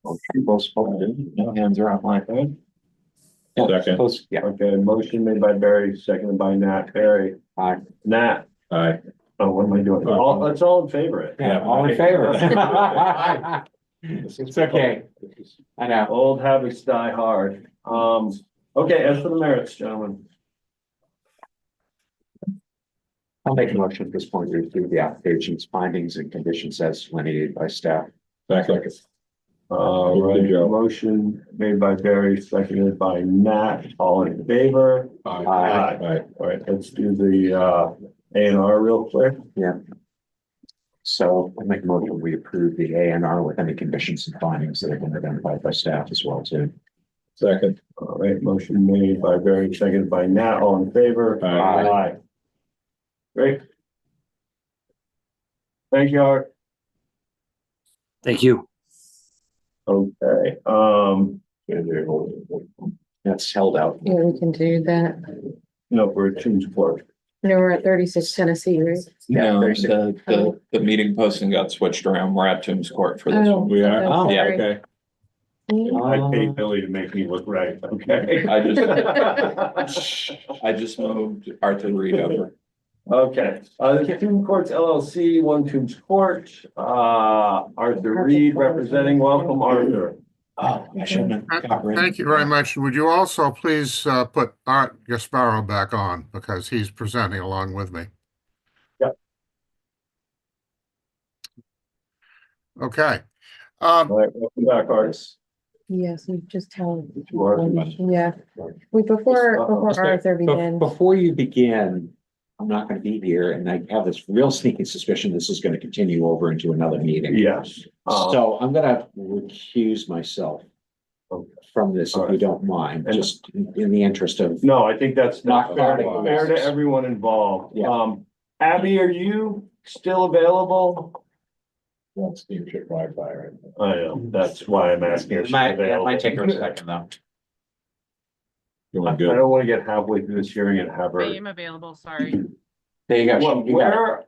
No hands are on my phone. Second. Yeah. Okay, motion made by Barry, seconded by Nat. Barry. Aye. Nat. Aye. Oh, what am I doing? It's all in favor. Yeah, all in favor. It's okay. I know. Old habits die hard. Okay, as for the merits, gentlemen. I'll make a motion at this point to approve the application's findings and conditions as delineated by staff. Second. Right, Joe. motion made by Barry, seconded by Nat, all in favor. Aye. Aye. All right, let's do the A&R real quick. So I'll make a motion, we approve the A&R with any conditions and findings that have been identified by staff as well too. Second. All right, motion made by Barry, seconded by Nat, all in favor. Aye. Great. Thank you, Art. Thank you. Okay, That's held out. Yeah, we can do that. no, we're at Tombs Court. No, we're at 36 Tennessee, right? No, there's the meeting posting got switched around. We're at Tombs Court for this Oh, one. We are. okay, Yeah, sorry. Okay. I paid Billy to make me look right, okay? I just moved Arthur Reed over. Okay, the Tombs Courts LLC, One Tombs Court, Arthur Reed representing, welcome, Arthur. Oh, I shouldn't have got rid of. Thank you very much. Would you also please put Art Gasparo back on because he's presenting along with me? Yep. Okay. All right, welcome back, Art. Yes, you just tell. You are. Yeah, before Arthur began. Before you begin, I'm not gonna be here, and I have this real sneaking suspicion this is gonna continue over into another meeting. Yes. So I'm gonna recuse myself from this, if you don't mind, just in the interest of. No, I think that's Not fair fair. fair to everyone involved. Yeah. Abby, are you still available? One steamship Wi-Fi, right? I know, that's why I'm asking if she's available. take her a second though. You I want good? don't want to get halfway through this hearing and have her. I am available, sorry. There you go. Well, You got it. where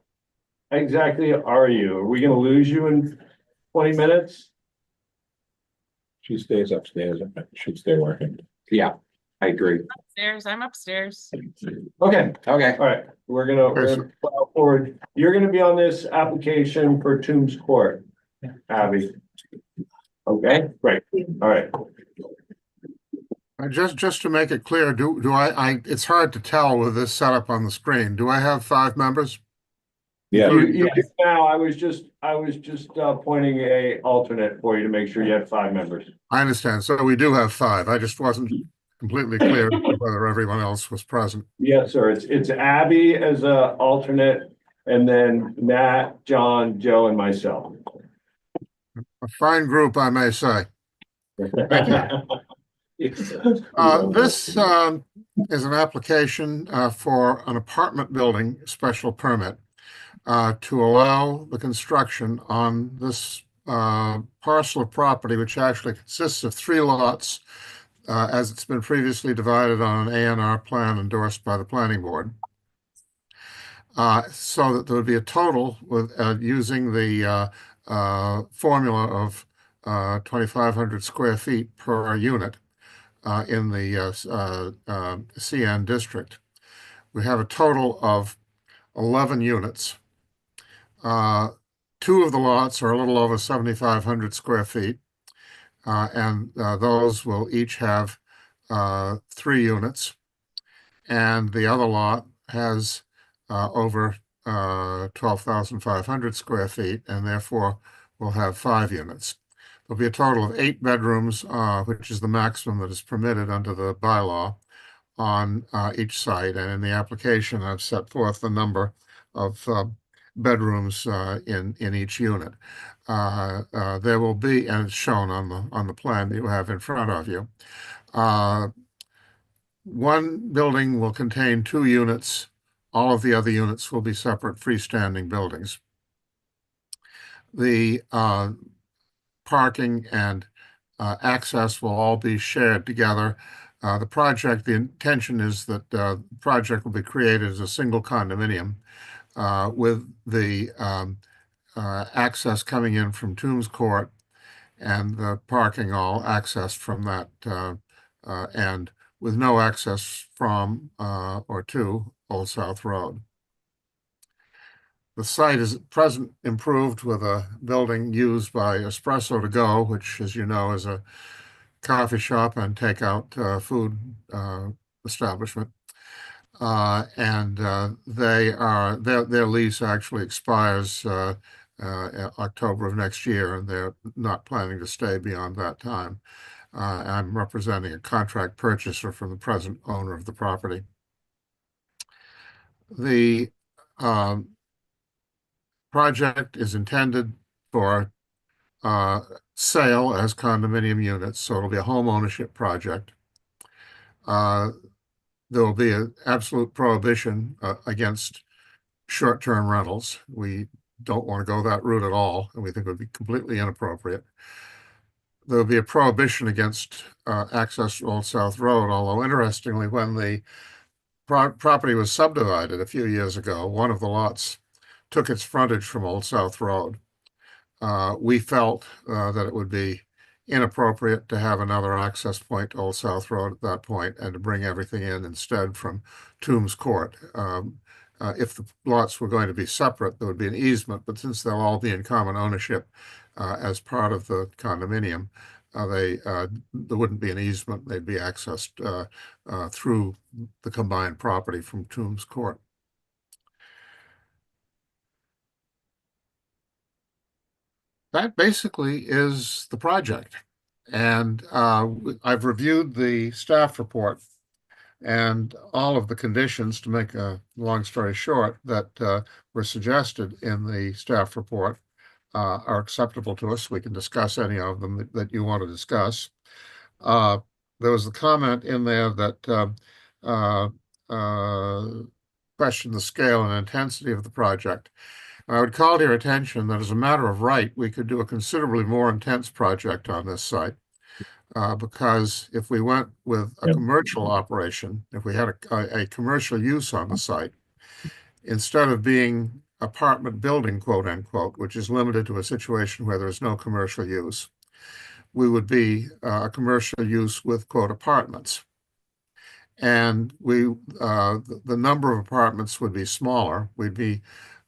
exactly are you? Are we gonna lose you in 20 minutes? She stays upstairs, I should stay working. Yeah, I agree. Upstairs, I'm upstairs. Okay, Okay. all right, we're gonna plow forward. You're gonna be on this application for Toombs Court, Abby. Okay, great, all right. Just to make it clear, it's hard to tell with this setup on the screen. Do I have 5 members? Yeah, You do now, I was just pointing a alternate for you to make sure you had 5 members. I understand. So we do have 5. I just wasn't completely clear whether everyone else was present. Yes, sir, it's Abby as a alternate, and then Matt, John, Joe, and myself. A fine group, I may say. This is an application for an apartment building special permit to allow the construction on this parcel of property, which actually consists of 3 lots, as it's been previously divided on an A&R plan endorsed by the planning board. So that there would be a total with using the formula of 2,500 square feet per unit in the CN district. We have a total of 11 units. 2 of the lots are a little over 7,500 square feet, and those will each have 3 units. And the other lot has over 12,500 square feet, and therefore will have 5 units. There'll be a total of 8 bedrooms, which is the maximum that is permitted under the bylaw on each site. And in the application, I've set forth the number of bedrooms in each unit. There will be, and it's shown on the plan that you have in front of you. One building will contain 2 units. All of the other units will be separate freestanding buildings. The parking and access will all be shared together. The intention is that the project will be created as a single condominium with the access coming in from Toombs Court and the parking all accessed from that end, with no access from or to Old South Road. The site is at present improved with a building used by Espresso to Go, which, as you know, is a coffee shop and takeout food establishment. And their lease actually expires October of next year, and they're not planning to stay beyond that time. I'm representing a contract purchaser from the present owner of the property. The project is intended for sale as condominium units, so it'll be a home ownership project. There will be an absolute prohibition against short-term rentals. We don't want to go that route at all, and we think it would be completely inappropriate. There will be a prohibition against access to Old South Road, although interestingly, when the property was subdivided a few years ago, one of the lots took its frontage from Old South Road. We felt that it would be inappropriate to have another access point to Old South Road at that point and to bring everything in instead from Toombs Court. If the lots were going to be separate, there would be an easement, but since they'll all be in common ownership as part of the condominium, there wouldn't be an easement. They'd be accessed through the combined property from Toombs Court. That basically is the project. And I've reviewed the staff report and all of the conditions, to make a long story short, that were suggested in the staff report are acceptable to us. We can discuss any of them that you want to discuss. There was the comment in there that questioned the scale and intensity of the project. I would call to your attention that as a matter of right, we could do a considerably more intense project on this site. Because if we went with a commercial operation, if we had a commercial use on the site, instead of being apartment building, quote unquote, which is limited to a situation where there is no commercial use. We would be a commercial use with quote apartments. And the number of apartments would be smaller. We'd be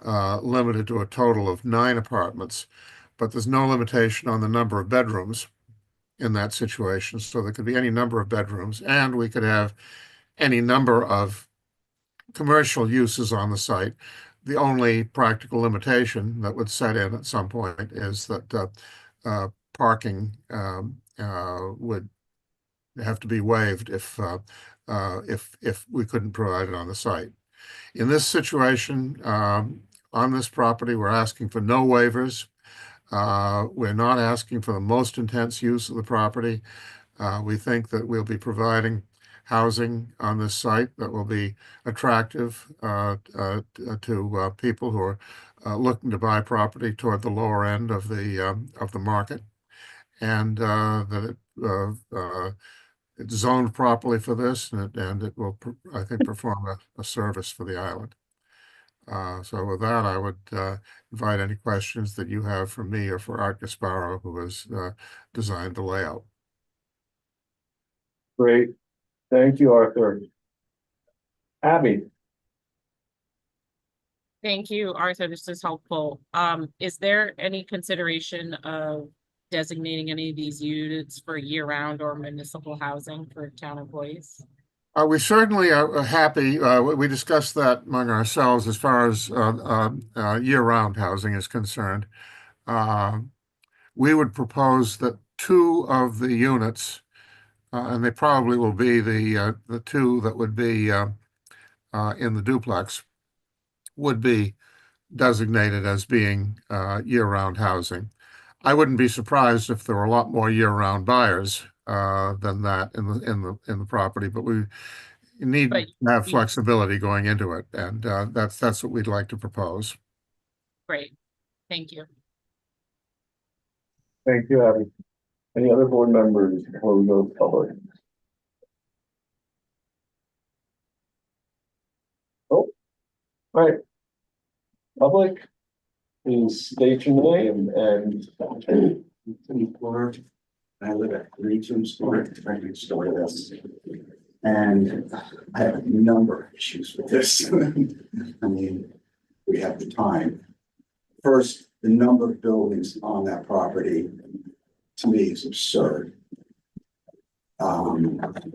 limited to a total of 9 apartments, but there's no limitation on the number of bedrooms in that situation. So there could be any number of bedrooms, and we could have any number of commercial uses on the site. The only practical limitation that would set in at some point is that parking would have to be waived if we couldn't provide it on the site. In this situation, on this property, we're asking for no waivers. We're not asking for the most intense use of the property. We think that we'll be providing housing on this site that will be attractive to people who are looking to buy property toward the lower end of the market, and that it's zoned properly for this, and it will, I think, perform a service for the island. So with that, I would invite any questions that you have for me or for Art Gasparo, who has designed the layout. Great. Thank you, Arthur. Abby? Thank you, Arthur. This is helpful. Is there any consideration of designating any of these units for year-round or municipal housing for town employees? We certainly are happy. We discussed that among ourselves as far as year-round housing is concerned. We would propose that 2 of the units, and they probably will be the 2 that would be in the duplex, would be designated as being year-round housing. I wouldn't be surprised if there were a lot more year-round buyers than that in the property, but we need to have flexibility going into it, and that's what we'd like to propose. Great, thank you. Thank you, Abby. Any other board members before we go to public? Oh, all right. Public, please state your name and I live at 3 Tombs Court, right next door to this. And I have a number of issues with this. I mean, we have the time. First, the number of buildings on that property, to me, is absurd.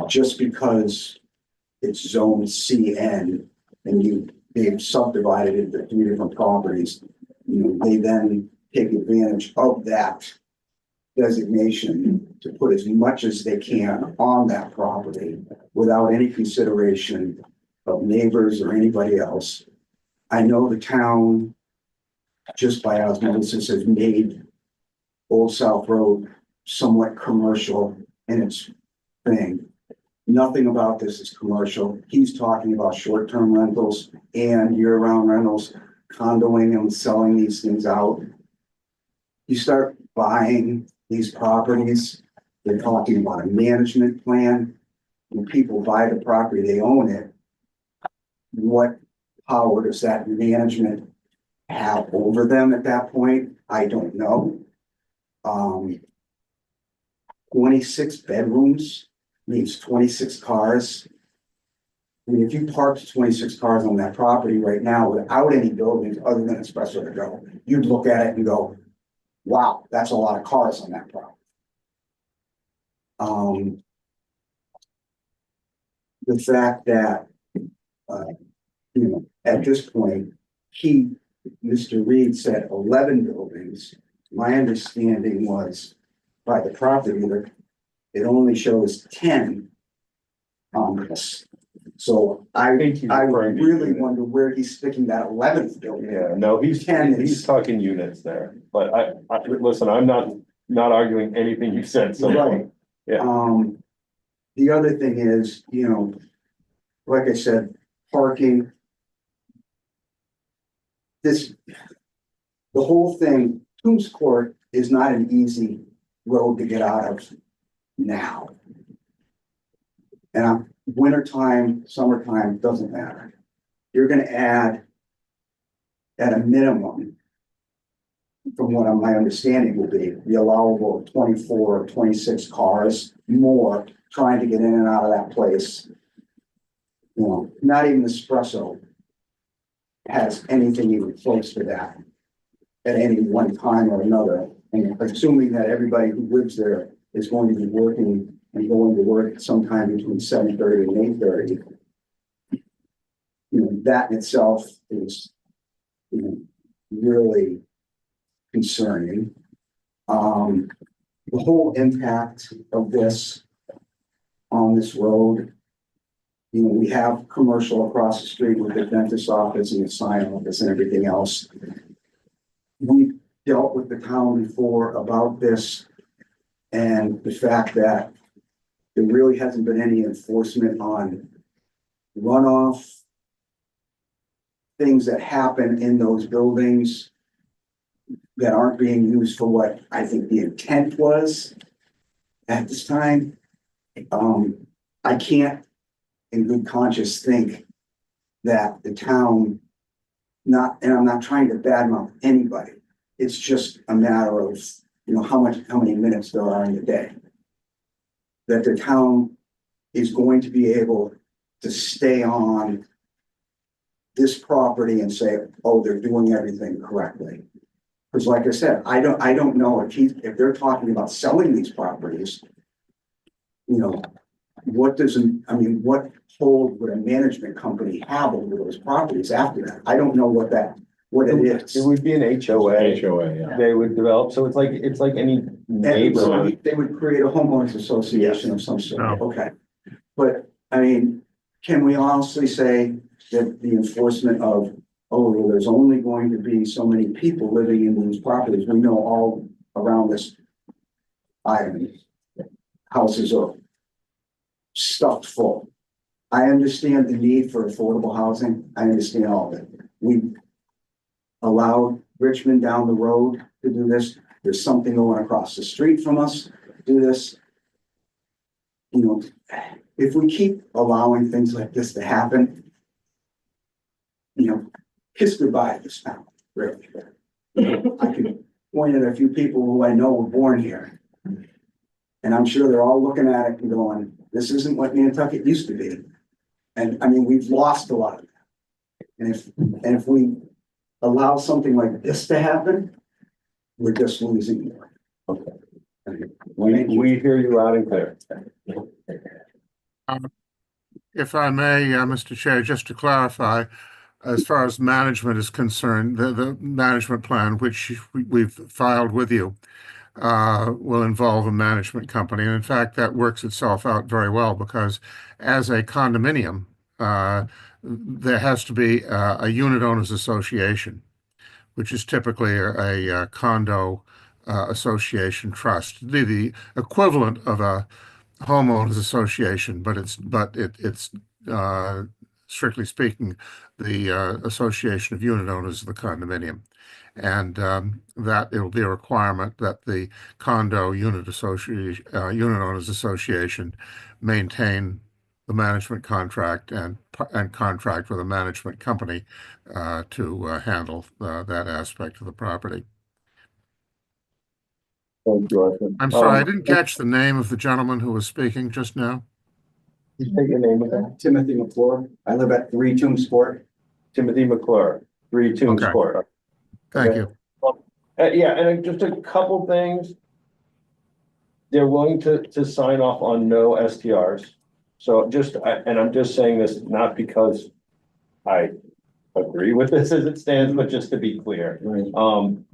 Just because it's zone CN and they've subdivided it into 3 different properties, they then take advantage of that designation to put as much as they can on that property without any consideration of neighbors or anybody else. I know the town, just by osmosis, has made Old South Road somewhat commercial in its thing. Nothing about this is commercial. He's talking about short-term rentals and year-round rentals, condoing and selling these things out. You start buying these properties, they're talking about a management plan. When people buy the property, they own it. What power does that management have over them at that point? I don't know. 26 bedrooms means 26 cars. I mean, if you parked 26 cars on that property right now without any buildings other than espresso to go, you'd look at it and go, wow, that's a lot of cars on that property. The fact that, at this point, Mr. Reed said 11 buildings. My understanding was by the property that it only shows 10 on this. So I really wonder where he's sticking that 11th building. yeah, no, he's talking units there, but I listen, I'm not arguing anything you said, so. Right. Yeah. The other thing is, like I said, parking. The whole thing, Tombs Court is not an easy road to get out of now. And wintertime, summertime, doesn't matter. You're gonna add at a minimum, from what my understanding will be, the allowable 24 or 26 cars more trying to get in and out of that place. You know, not even espresso has anything even close to that at any one time or another. And assuming that everybody who lives there is going to be working and going to work sometime between 7:30 and 8:30. You know, that in itself is, you know, really concerning. The whole impact of this on this road. You know, we have commercial across the street with the dentist's office and the sign office and everything else. We dealt with the town before about this and the fact that there really hasn't been any enforcement on runoff, things that happen in those buildings that aren't being used for what I think the intent was at this time. I can't in good conscience think that the town and I'm not trying to badmouth anybody. It's just a matter of, you know, how many minutes there are in the day. That the town is going to be able to stay on this property and say, oh, they're doing everything correctly. Because like I said, I don't know if they're talking about selling these properties, you know, what hold would a management company have over those properties after that? I don't know what it is. It would be an HOA. HOA, yeah. They would develop, so it's like any neighborhood. They would create a homeowners association of some sort, No. okay. But, I mean, can we honestly say that the enforcement of, oh, well, there's only going to be so many people living in these properties, we know all around this island, houses are stuffed full. I understand the need for affordable housing, I understand all of it. We allowed Richmond down the road to do this. There's something going across the street from us to do this. You know, if we keep allowing things like this to happen, you know, kiss goodbye to this town, really. I can point at a few people who I know were born here. And I'm sure they're all looking at it and going, this isn't what Nantucket used to be. And I mean, we've lost a lot of that. And if we allow something like this to happen, we're just losing more. Okay. We hear you loud and clear. If I may, Mr. Chair, just to clarify, as far as management is concerned, the management plan, which we've filed with you, will involve a management company. And in fact, that works itself out very well because as a condominium, there has to be a unit owners association, which is typically a condo association trust, the equivalent of a homeowners association, but it's strictly speaking the association of unit owners of the condominium, and that it will be a requirement that the condo unit owners association maintain the management contract and contract with a management company to handle that aspect of the property. Thank you, Arthur. I'm sorry, I didn't catch the name of the gentleman who was speaking just now. You take your name again? Timothy McClure, I live at 3 Tombs Court. Timothy McClure, 3 Tombs Okay. Court. Thank you. Yeah, and just a couple things. They're willing to sign off on no STRs. So and I'm just saying this not because I agree with this as it stands, but just to be clear. Right.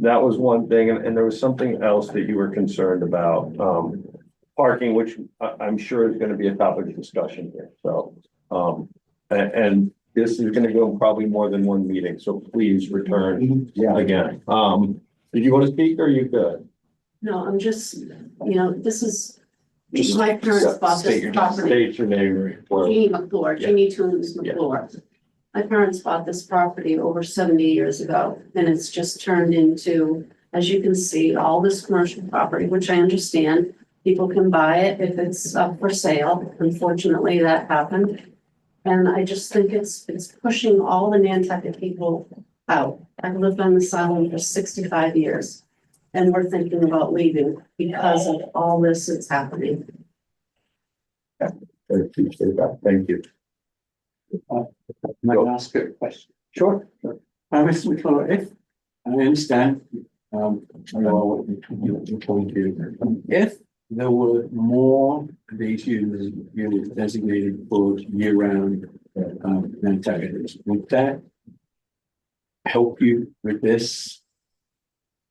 That was one thing, and there was something else that you were concerned about, parking, which I'm sure is gonna be a topic of discussion here, so. And this is gonna go in probably more than one meeting, so please return again. Did you want to speak or are you good? No, I'm just, this is, my parents bought State this your- property. State your name. Jeannie McClure, Yeah. Jeannie Toombs Yeah. McClure. My parents bought this property over 70 years ago, and it's just turned into, as you can see, all this commercial property, which I understand. People can buy it if it's up for sale. Unfortunately, that happened. And I just think it's pushing all the Nantucket people out. I've lived on this island for 65 years. And we're thinking about leaving because of all this that's happening. I appreciate that. Thank you. Might I ask a question? Sure. Mr. McClure, if I understand, I know what you're point to. If there were more of these units designated for year-round, Nantucket, would that help you with this?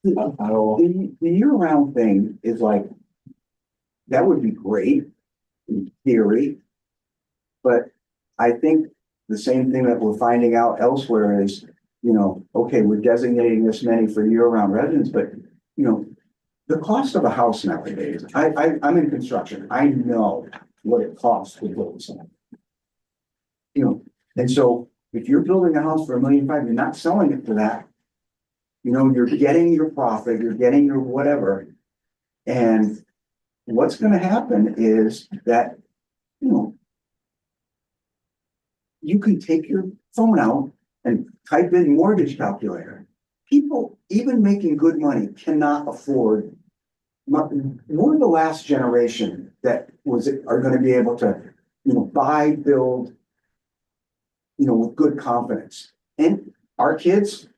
At all? The year-round thing is like, that would be great in theory. But I think the same thing that we're finding out elsewhere is, you know, okay, we're designating this many for year-round residents, but, you know, the cost of a house nowadays, I'm in construction. I know what it costs to build something. You know, and so if you're building a house for $1.5 million, you're not selling it for that. You know, you're getting your profit, you're getting your whatever. And what's gonna happen is that, you know, you can take your phone out and type in mortgage calculator. People, even making good money, cannot afford. We're the last generation that are gonna be able to, you know, buy, build, you know, with good confidence. And our kids,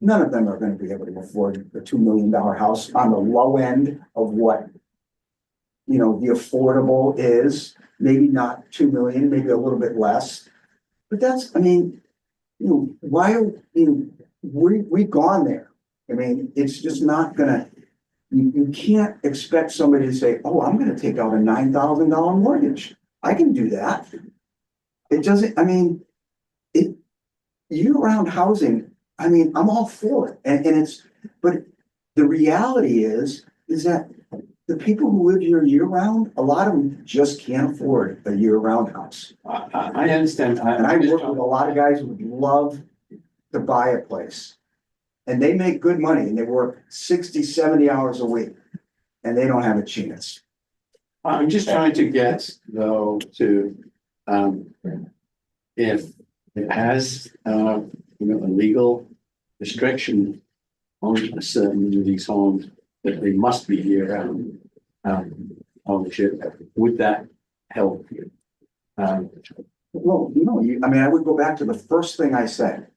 none of them are going to be able to afford a $2 million house on the low end of what, you know, the affordable is. Maybe not 2 million, maybe a little bit less. But that's, I mean, you know, why are, you know, we've gone there. I mean, it's just not gonna, you can't expect somebody to say, oh, I'm gonna take out a $9,000 mortgage. I can do that. It doesn't, I mean, year-round housing, I mean, I'm all for it, and it's, but the reality is that the people who live here year-round, a lot of them just can't afford a year-round house. I understand. And I work with a lot of guys who would love to buy a place. And they make good money, and they work 60, 70 hours a week, and they don't have a chance. I'm just trying to get though to, if it has, you know, a legal restriction on a certain of these homes that they must be year-round ownership, would that help you? Well, you know, I mean, I would go back to the first thing I said.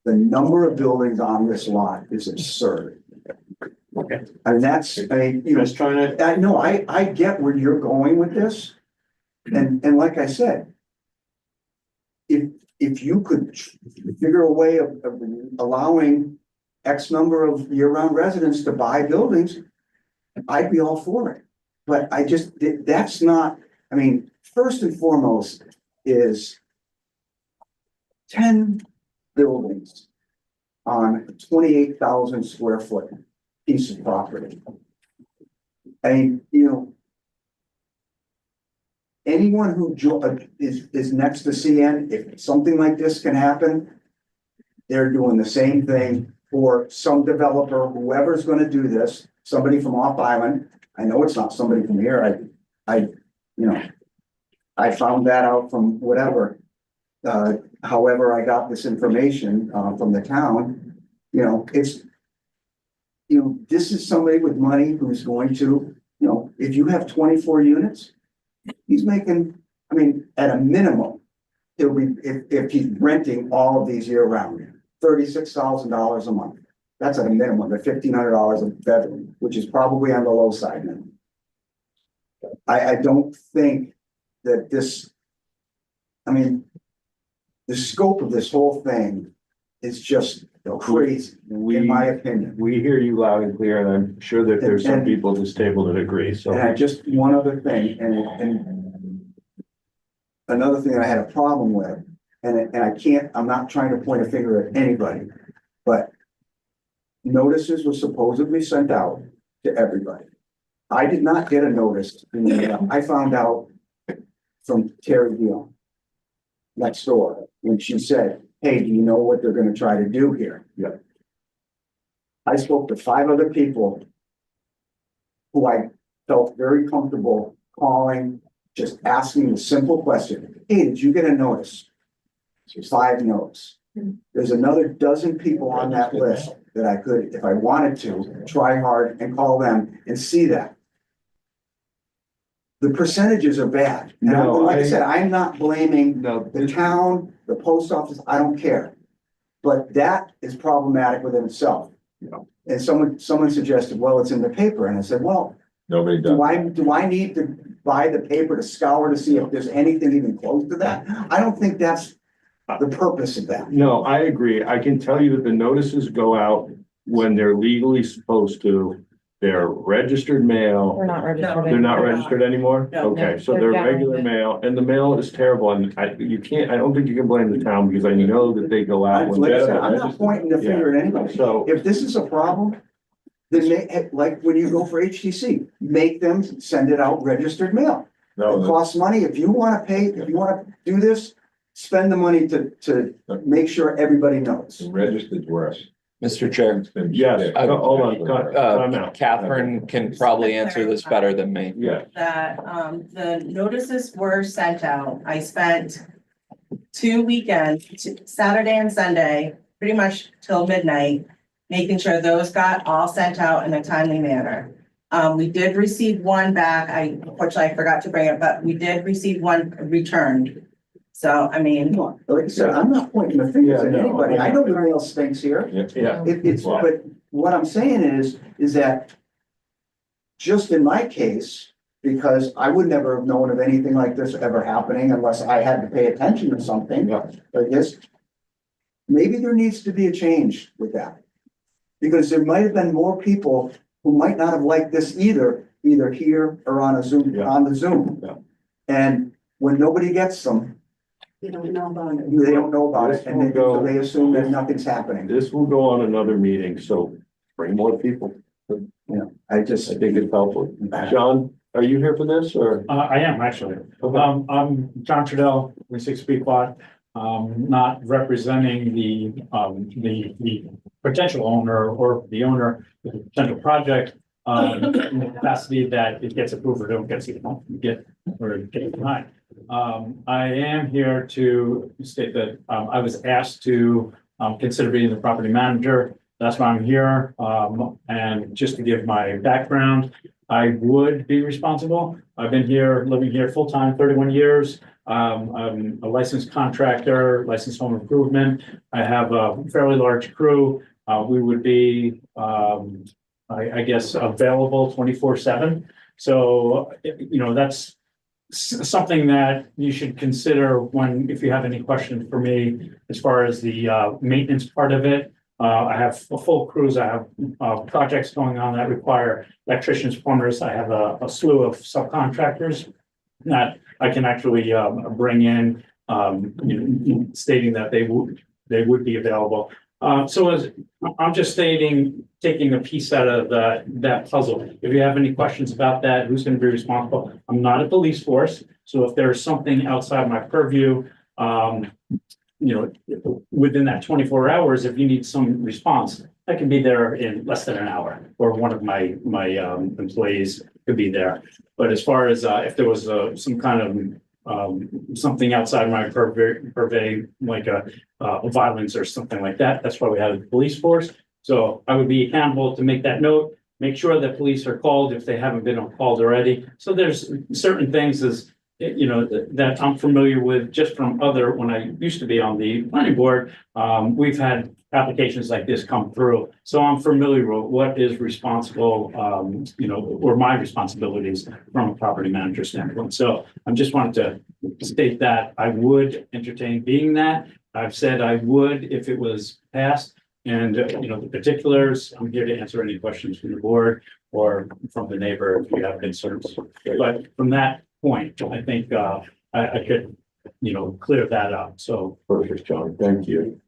The number of buildings on this lot is absurd. Okay. I mean, that's, I mean, you know, Just trying to. I get where you're going with this. And like I said, if you could figure a way of allowing X number of year-round residents to buy buildings, I'd be all for it. But I just, that's not, I mean, first and foremost is 10 buildings on a 28,000 square foot piece of property. I mean, you know, anyone who is next to CN, if something like this can happen, they're doing the same thing for some developer, whoever's gonna do this, somebody from off island. I know it's not somebody from here. You know, I found that out from whatever. However, I got this information, from the town, you know, it's, you know, this is somebody with money who's going to, you know, if you have 24 units, he's making, I mean, at a minimum, it'll be, if he's renting all of these year round, $36,000 a month. That's at a minimum, at $1,500 a bedroom, which is probably on the low side now. I don't think that this, I mean, the scope of this whole thing is just crazy, in my opinion. We hear you loud and clear, and I'm sure that there's some people at this table that agree, so. And I just, one other thing, and another thing that I had a problem with, and I can't, I'm not trying to point a finger at anybody, but notices were supposedly sent out to everybody. I did not get a notice in the mail. I found out from Terry Deal next door, when she said, hey, do you know what they're gonna try to do here? Yep. I spoke to 5 other people who I felt very comfortable calling, just asking a simple question. Hey, did you get a notice? 5 no's. There's another dozen people on that list that I could, if I wanted to, try hard and call them and see that. The percentages are bad. And No, like I I- said, I'm not blaming No, the town, the post office, I don't care. But that is problematic within itself. Yeah. And someone suggested, well, it's in the paper, and I said, well, Nobody does. do I need to buy the paper to scour to see if there's anything even close to that? I don't think that's the purpose of that. No, I agree. I can tell you that the notices go out when they're legally supposed to. They're registered mail. We're not registered. They're not registered anymore? No. Okay, so They're they're down. regular mail, and the mail is terrible, and I don't think you can blame the town, because I know that they go out when Like I they're said, I'm not pointing the finger at anybody. So, If this is a problem, then like when you go for HTC, make them send it out registered mail. It No, costs money. If you wanna pay, if you wanna do this, spend the money to make sure everybody knows. the registered's worse. Mr. Chair, It's been- yes, hold on, time out. Catherine can probably answer this better than me. Yeah, That, the notices were sent out. I spent 2 weekends, Saturday and Sunday, pretty much till midnight, making sure those got all sent out in a timely manner. We did receive one back. Unfortunately, I forgot to bring it, but we did receive one returned. So, I mean, Like I said, I'm not pointing the fingers Yeah, at no, anybody. I know the mail stinks here. yeah, But what I'm saying is that just in my case, because I would never have known of anything like this ever happening unless I had to pay attention to something like this. Maybe there needs to be a change with that. Because there might have been more people who might not have liked this either here or on a Zoom, Yeah. on the Zoom. Yeah. And when nobody gets them, You don't know about it. they don't know about it, This and will go- they assume that nothing's happening. this will go on another meeting, so bring more people. I just. I think it's helpful. John, are you here for this, or? I am actually. I'm John Trudell, 26 B plot, not representing the potential owner or the owner of the potential project. In the capacity that it gets approved or don't get denied. I am here to state that, I was asked to, consider being the property manager. That's why I'm here. And just to give my background, I would be responsible. I've been here, living here full-time, 31 years. I'm a licensed contractor, licensed home improvement. I have a fairly large crew. We would be, I guess, available 24/7. So, that's something that you should consider if you have any questions for me as far as the maintenance part of it. I have a full crews. I have projects going on that require electricians, plumbers. I have a slew of subcontractors that I can actually bring in, stating that they would be available. So I'm just taking a piece out of that puzzle. If you have any questions about that, who's going to be responsible? I'm not a police force, so if there's something outside my purview, within that 24 hours, if you need some response, I can be there in less than an hour, or one of my employees could be there. But as far as if there was some kind of something outside my purvey, like a violence or something like that, that's why we have the police force. So I would be accountable to make that note, make sure that police are called if they haven't been called already. So there's certain things that I'm familiar with just from when I used to be on the planning board. We've had applications like this come through. So I'm familiar with what is responsible, or my responsibilities from a property manager standpoint. So I just wanted to state that I would entertain being that. I've said I would if it was passed. And, the particulars, I'm here to answer any questions from the board or from the neighbor if you have concerns. But from that point, I think I could, clear that up. So. Perfect, John, thank you.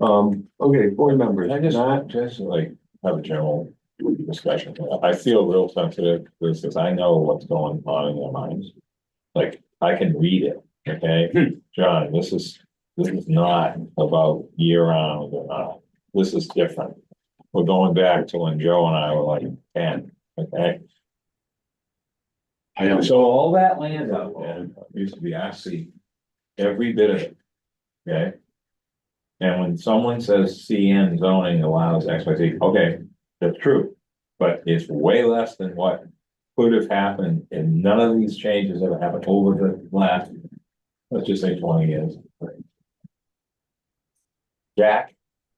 Okay, board members, I just, Matt, just like have a general discussion. I feel real sensitive to this because I know what's going on in their minds. Like, I can read it, okay? John, this is not about year round or not. This is different. We're going back to when Joe and I were like 10, okay? So all that land out there used to be, I see every bit of it, okay? And when someone says CN zoning allows X, Y, Z, okay, that's true. But it's way less than what could have happened, and none of these changes ever happened over the last, let's just say 20 years. Jack,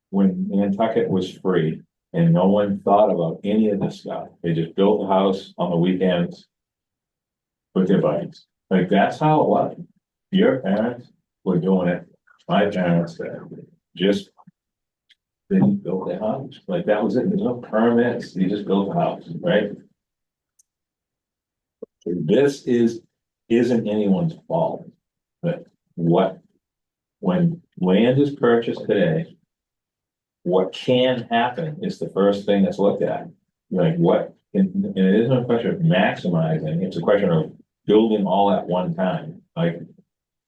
when Nantucket was free and no one thought about any of this stuff, they just built a house on the weekends with their bikes. Like, that's how it was. Your parents were doing it. My parents just didn't build their house. Like, that was it. There's no permits. You just built a house, right? This isn't anyone's fault. But when land is purchased today, what can happen is the first thing that's looked at. Like, and it isn't a question of maximizing, it's a question of building all at one time. Like,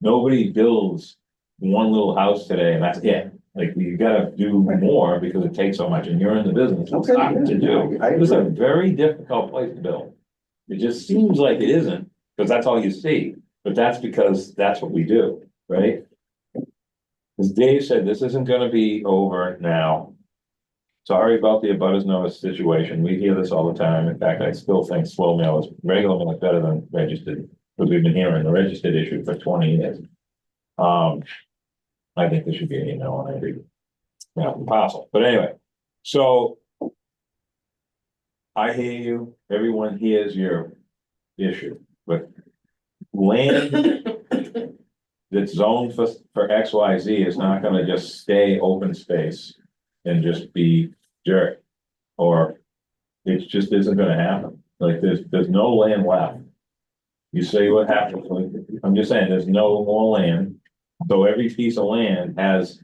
nobody builds one little house today and that's it. Like, you gotta do more because it takes so much, and you're in the business. It's hard to do. It's a very difficult place to build. It just seems like it isn't, because that's all you see, but that's because that's what we do, right? As Dave said, this isn't gonna be over now. Sorry about the abutters notice situation. We hear this all the time. In fact, I still think slow mail is regular mail is better than registered, because we've been hearing the registered issue for 20 years. I think there should be an email on every parcel, but anyway, so I hear you, everyone hears your issue, but land that's zoned for XYZ is not gonna just stay open space and just be dirt, or it just isn't gonna happen. Like, there's no land left. You say what happens, I'm just saying, there's no more land, so every piece of land has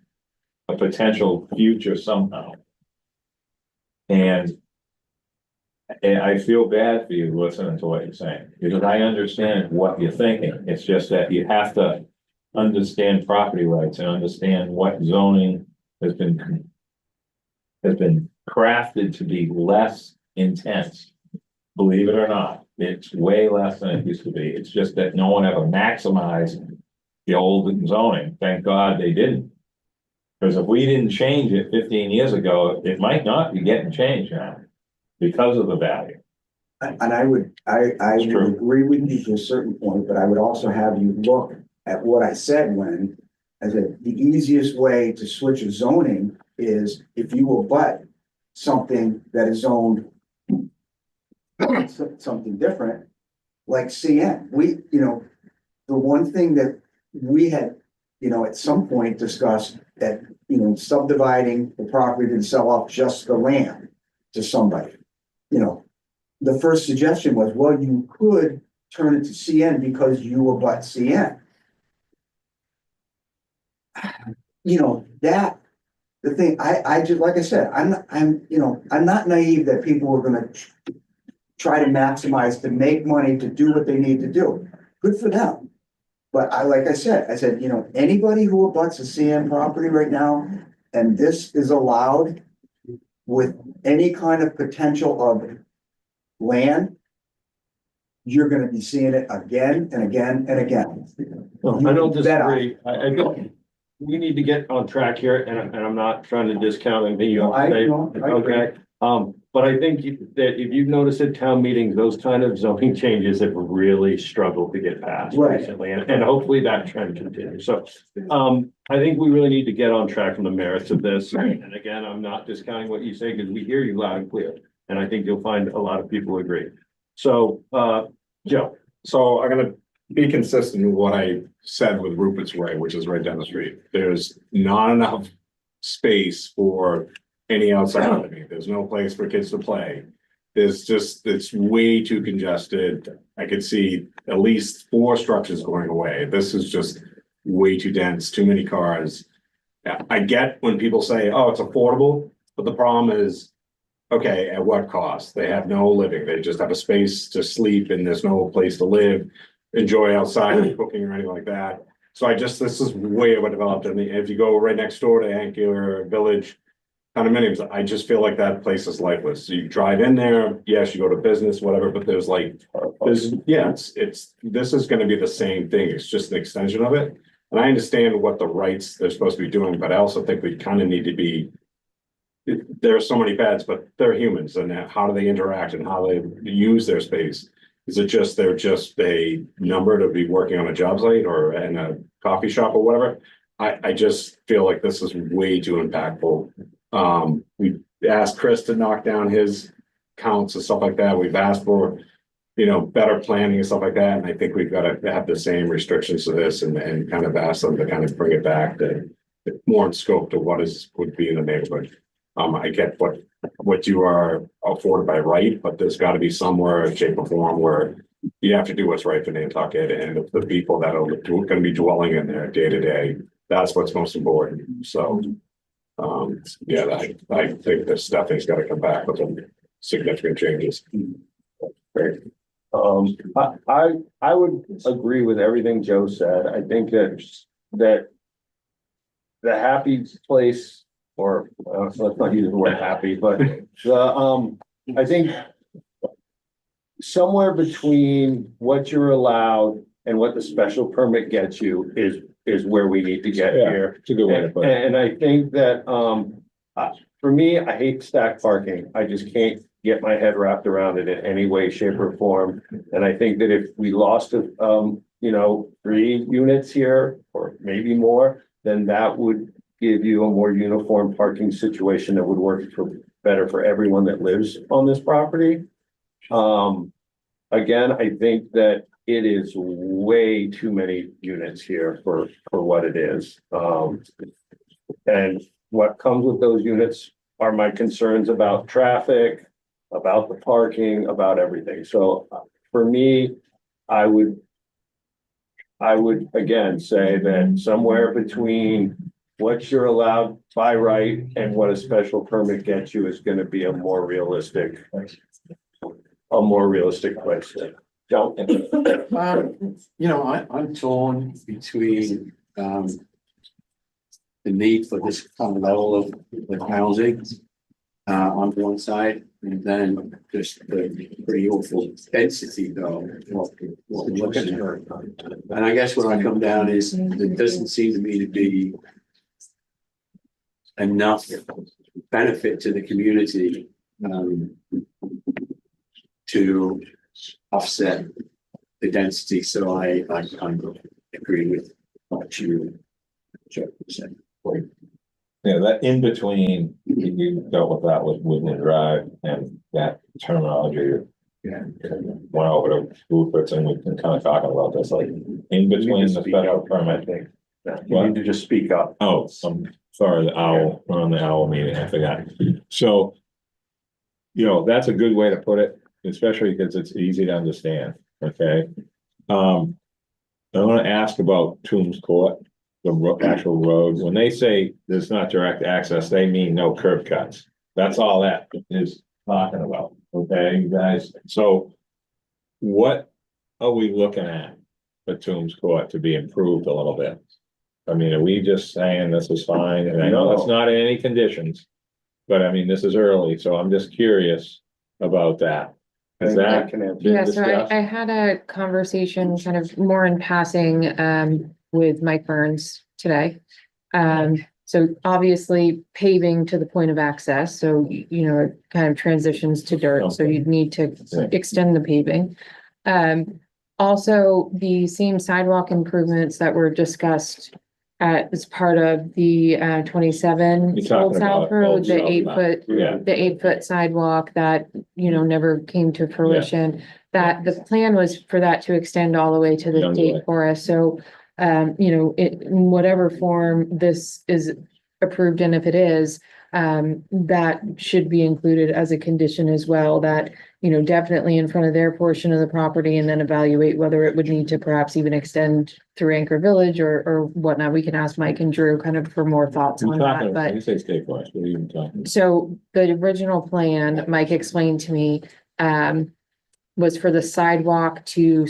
a potential future somehow. And I feel bad for you listening to what you're saying, because I understand what you're thinking. It's just that you have to understand property rights and understand what zoning has been crafted to be less intense. Believe it or not, it's way less than it used to be. It's just that no one ever maximized the old zoning. Thank God they didn't. Because if we didn't change it 15 years ago, it might not be getting changed now because of the value. And I would agree with you to a certain point, but I would also have you look at what I said when I said the easiest way to switch a zoning is if you abut something that is zoned something different, like CN. The one thing that we had, at some point discussed that, subdividing the property to sell off just the land to somebody. The first suggestion was, well, you could turn it to CN because you abut CN. The thing, I just, like I said, I'm not naive that people are gonna try to maximize, to make money, to do what they need to do. Good for them. But like I said, anybody who abuts a CN property right now, and this is allowed with any kind of potential of land, you're gonna be seeing it again and again and again. I don't disagree. I think we need to get on track here, and I'm not trying to discount anything you have to say. Okay, but I think that if you've noticed at town meetings, those kind of zoning changes have really struggled to get passed recently, and hopefully that trend continues. So, I think we really need to get on track from the merits of this. And again, I'm not discounting what you say, because we hear you loud and clear, and I think you'll find a lot of people agree. So, Joe. So I'm gonna be consistent with what I said with Rupert's Way, which is right down the street. There's not enough space for any outside living. There's no place for kids to play. It's way too congested. I could see at least 4 structures going away. This is just way too dense, too many cars. I get when people say, oh, it's affordable, but the problem is, okay, at what cost? They have no living. They just have a space to sleep, and there's no place to live, enjoy outside cooking or anything like that. So this is way overdeveloped. And if you go right next door to Anchor Village condominiums, I just feel like that place is lifeless. So you drive in there, yes, you go to business, whatever, but this is gonna be the same thing. It's just an extension of it. And I understand what the rights they're supposed to be doing, but I also think we kind of need to be. There are so many pets, but they're humans, and how do they interact and how they use their space? Is it just they're just a number to be working on a job site or in a coffee shop or whatever? I just feel like this is way too impactful. We asked Chris to knock down his counts and stuff like that. We've asked for, better planning and stuff like that. And I think we've got to have the same restrictions to this and kind of ask them to kind of bring it back to more in scope to would be in the neighborhood. I get what you are afforded by right, but there's got to be somewhere, shape or form where you have to do what's right for Nantucket and the people that are going to be dwelling in there day to day. That's what's most important. So, I think that Stephanie's got to come back with some significant changes. Great. I would agree with everything Joe said. I think that the happy place, or let's not use the word happy, but I think somewhere between what you're allowed and what the special permit gets you is where we need to get here. It's a good way to put it. And I think that for me, I hate stack parking. I just can't get my head wrapped around it in any way, shape, or form. And I think that if we lost 3 units here, or maybe more, then that would give you a more uniform parking situation that would work better for everyone that lives on this property. Again, I think that it is way too many units here for what it is. And what comes with those units are my concerns about traffic, about the parking, about everything. So for me, I would again say that somewhere between what you're allowed by right and what a special permit gets you is going to be a more realistic place. Joe? I'm torn between, the need for this kind of level of housing, on one side, and then just the pretty awful density though. What we're looking at. And I guess what I come down is, it doesn't seem to me to be enough benefit to the community, to offset the density. So I kind of agree with what you said. Yeah, that in between, you dealt with that with Woodland Drive and that terminology. Yeah. Went over to Rupert's and we've been kind of talking about this, like in between the special permit. You need to just speak up. Oh, I'm sorry, we're on the owl meeting, I forgot. So, that's a good way to put it, especially because it's easy to understand, okay? I want to ask about Toombs Court, the actual road. When they say there's not direct access, they mean no curb cuts. That's all that is talking about, okay, you guys? So what are we looking at for Toombs Court to be improved a little bit? I mean, are we just saying this is fine? And I know that's not in any conditions, but I mean, this is early, so I'm just curious about that. Is that been Yeah, so discussed? I had a conversation kind of more in passing with Mike Burns today. So obviously paving to the point of access, so it kind of transitions to dirt, so you'd need to extend the paving. Also, the same sidewalk improvements that were discussed as part of the 27 You're talking Old South about Road, Old the South 8-foot, Yeah. the 8-foot sidewalk that, never came to fruition. That the plan was for that to extend all the way to the Young state way. forest. So, in whatever form this is approved, and if it is, that should be included as a condition as well, that, definitely in front of their portion of the property, and then evaluate whether it would need to perhaps even extend through Anchor Village or whatnot. We can ask Mike and Drew kind of for more thoughts on that, but. When you say state forest, what are you even talking? So the original plan, Mike explained to me, was for the sidewalk to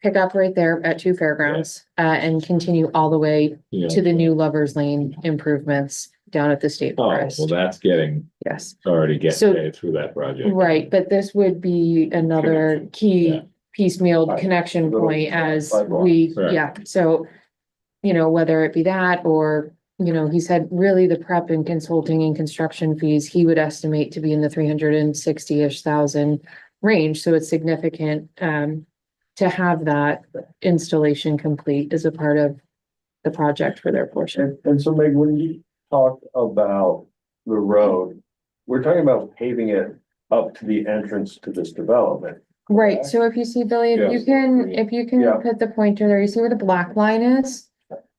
pick up right there at Two Fairgrounds, and continue all the way Yeah. to the new Lovers Lane improvements down at the state Oh, forest. well, that's Yes, already So- getting through that project. right, but this would be another Yeah. key piecemeal connection point as we, Correct. yeah, so you know, whether it be that or, you know, he said really the prep and consulting and construction fees, he would estimate to be in the 360-ish thousand range. So it's significant to have that installation complete as a part of the project for their portion. And so Meg, when you talk about the road, we're talking about paving it up to the entrance to this development. Right, so if you see, Billy, if you Yes. can, if you can Yeah. put the pointer there, you see where the black line is?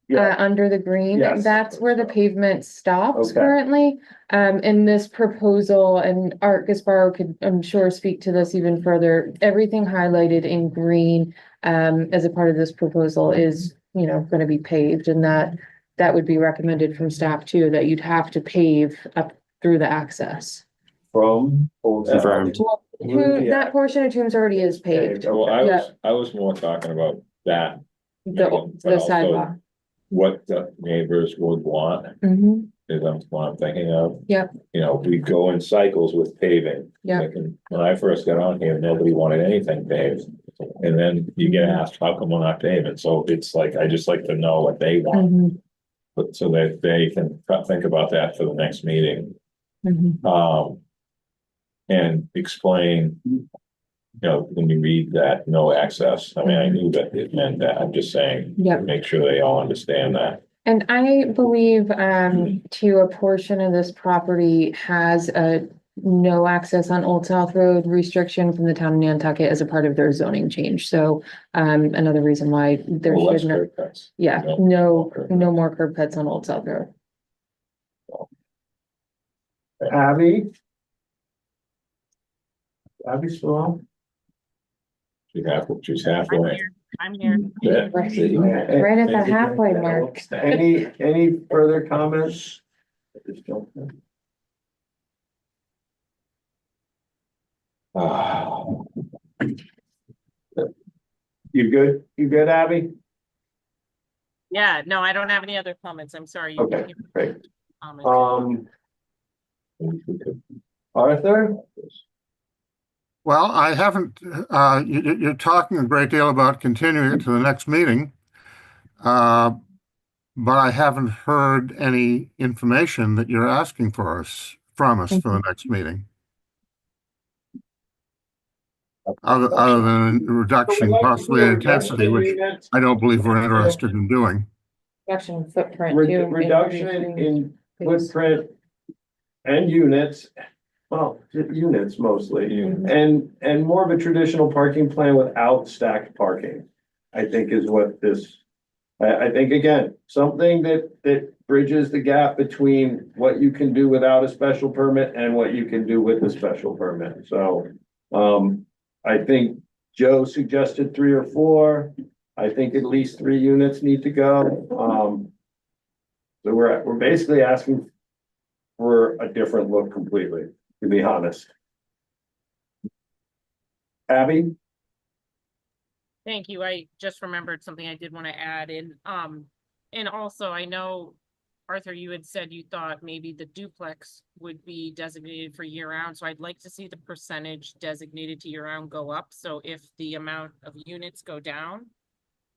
Yeah. Under the green, Yes. that's where the pavement stops Okay. currently. In this proposal, and Art Gasparo could, I'm sure, speak to this even further, everything highlighted in green as a part of this proposal is, you know, gonna be paved, and that would be recommended from staff too, that you'd have to pave up through the access. From. Confirmed. That portion of Toombs already is paved, Well, I was more talking about that. the but also sidewalk. What the neighbors would want Mhm. is what I'm thinking of. Yep. You know, we go in cycles with paving. Yep. Like, when I first got on here, nobody wanted anything paved. And then you get asked, how come we're not paving? So it's like, I just like to know what they want, Mhm. but so that they can think about that for the next meeting. Mhm. And explain, you know, when you read that, no access, I mean, I knew that it meant that, I'm just saying. Yep. Make sure they all understand that. And I believe, to a portion of this property has a no access on Old South Road restriction from the town of Nantucket as a part of their zoning change. So, another reason why there Well, less should not, curb cuts. yeah, no more curb cuts on Old South Road. Abby? Abby still on? She's halfway. I'm here. Yeah. Right at the halfway mark. Any further comments? You good? You good, Abby? Yeah, no, I don't have any other comments. I'm sorry. Okay, great. Comments. Arthur? Well, I haven't, you're talking a great deal about continuing it to the next meeting. But I haven't heard any information that you're asking from us for the next meeting. Other than reduction, possibly in intensity, which I don't believe we're interested in doing. Reduction in footprint too. Reduction in footprint and units, well, units mostly, and more of a traditional parking plan without stacked parking. I think is what this, I think, again, something that bridges the gap between what you can do without a special permit and what you can do with a special permit. So, I think Joe suggested 3 or 4. I think at least 3 units need to go. So we're basically asking for a different look completely, to be honest. Abby? Thank you. I just remembered something I did want to add in. And also I know, Arthur, you had said you thought maybe the duplex would be designated for year round. So I'd like to see the percentage designated to year round go up. So if the amount of units go down,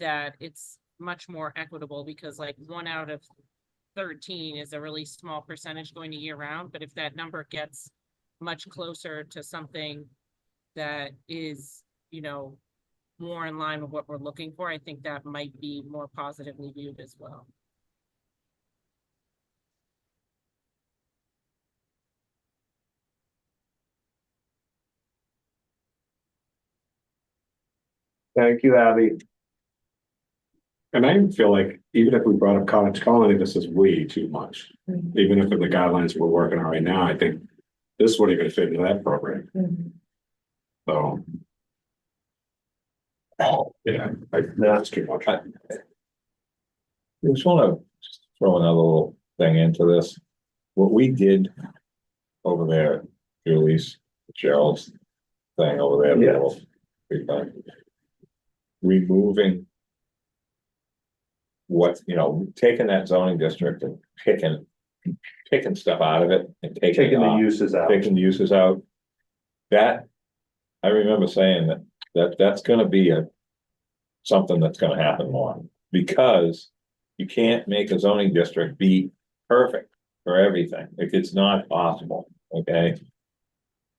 that it's much more equitable, because like 1 out of 13 is a really small percentage going to year round. But if that number gets much closer to something that is, you know, more in line with what we're looking for, I think that might be more positively viewed as well. Thank you, Abby. And I feel like even if we brought up cottage colony, this is way too much. Even if the guidelines we're working on right now, I think this wouldn't even fit into that program. So. Yeah, that's too much. I just want to throw another little thing into this. What we did over there, Julie's, Cheryl's thing over there. Yes. Removing what, you know, taking that zoning district and picking stuff out of it and taking the uses out. Taking the uses out. That, I remember saying that's gonna be something that's gonna happen more, because You can't make a zoning district be perfect for everything. It's not possible, okay?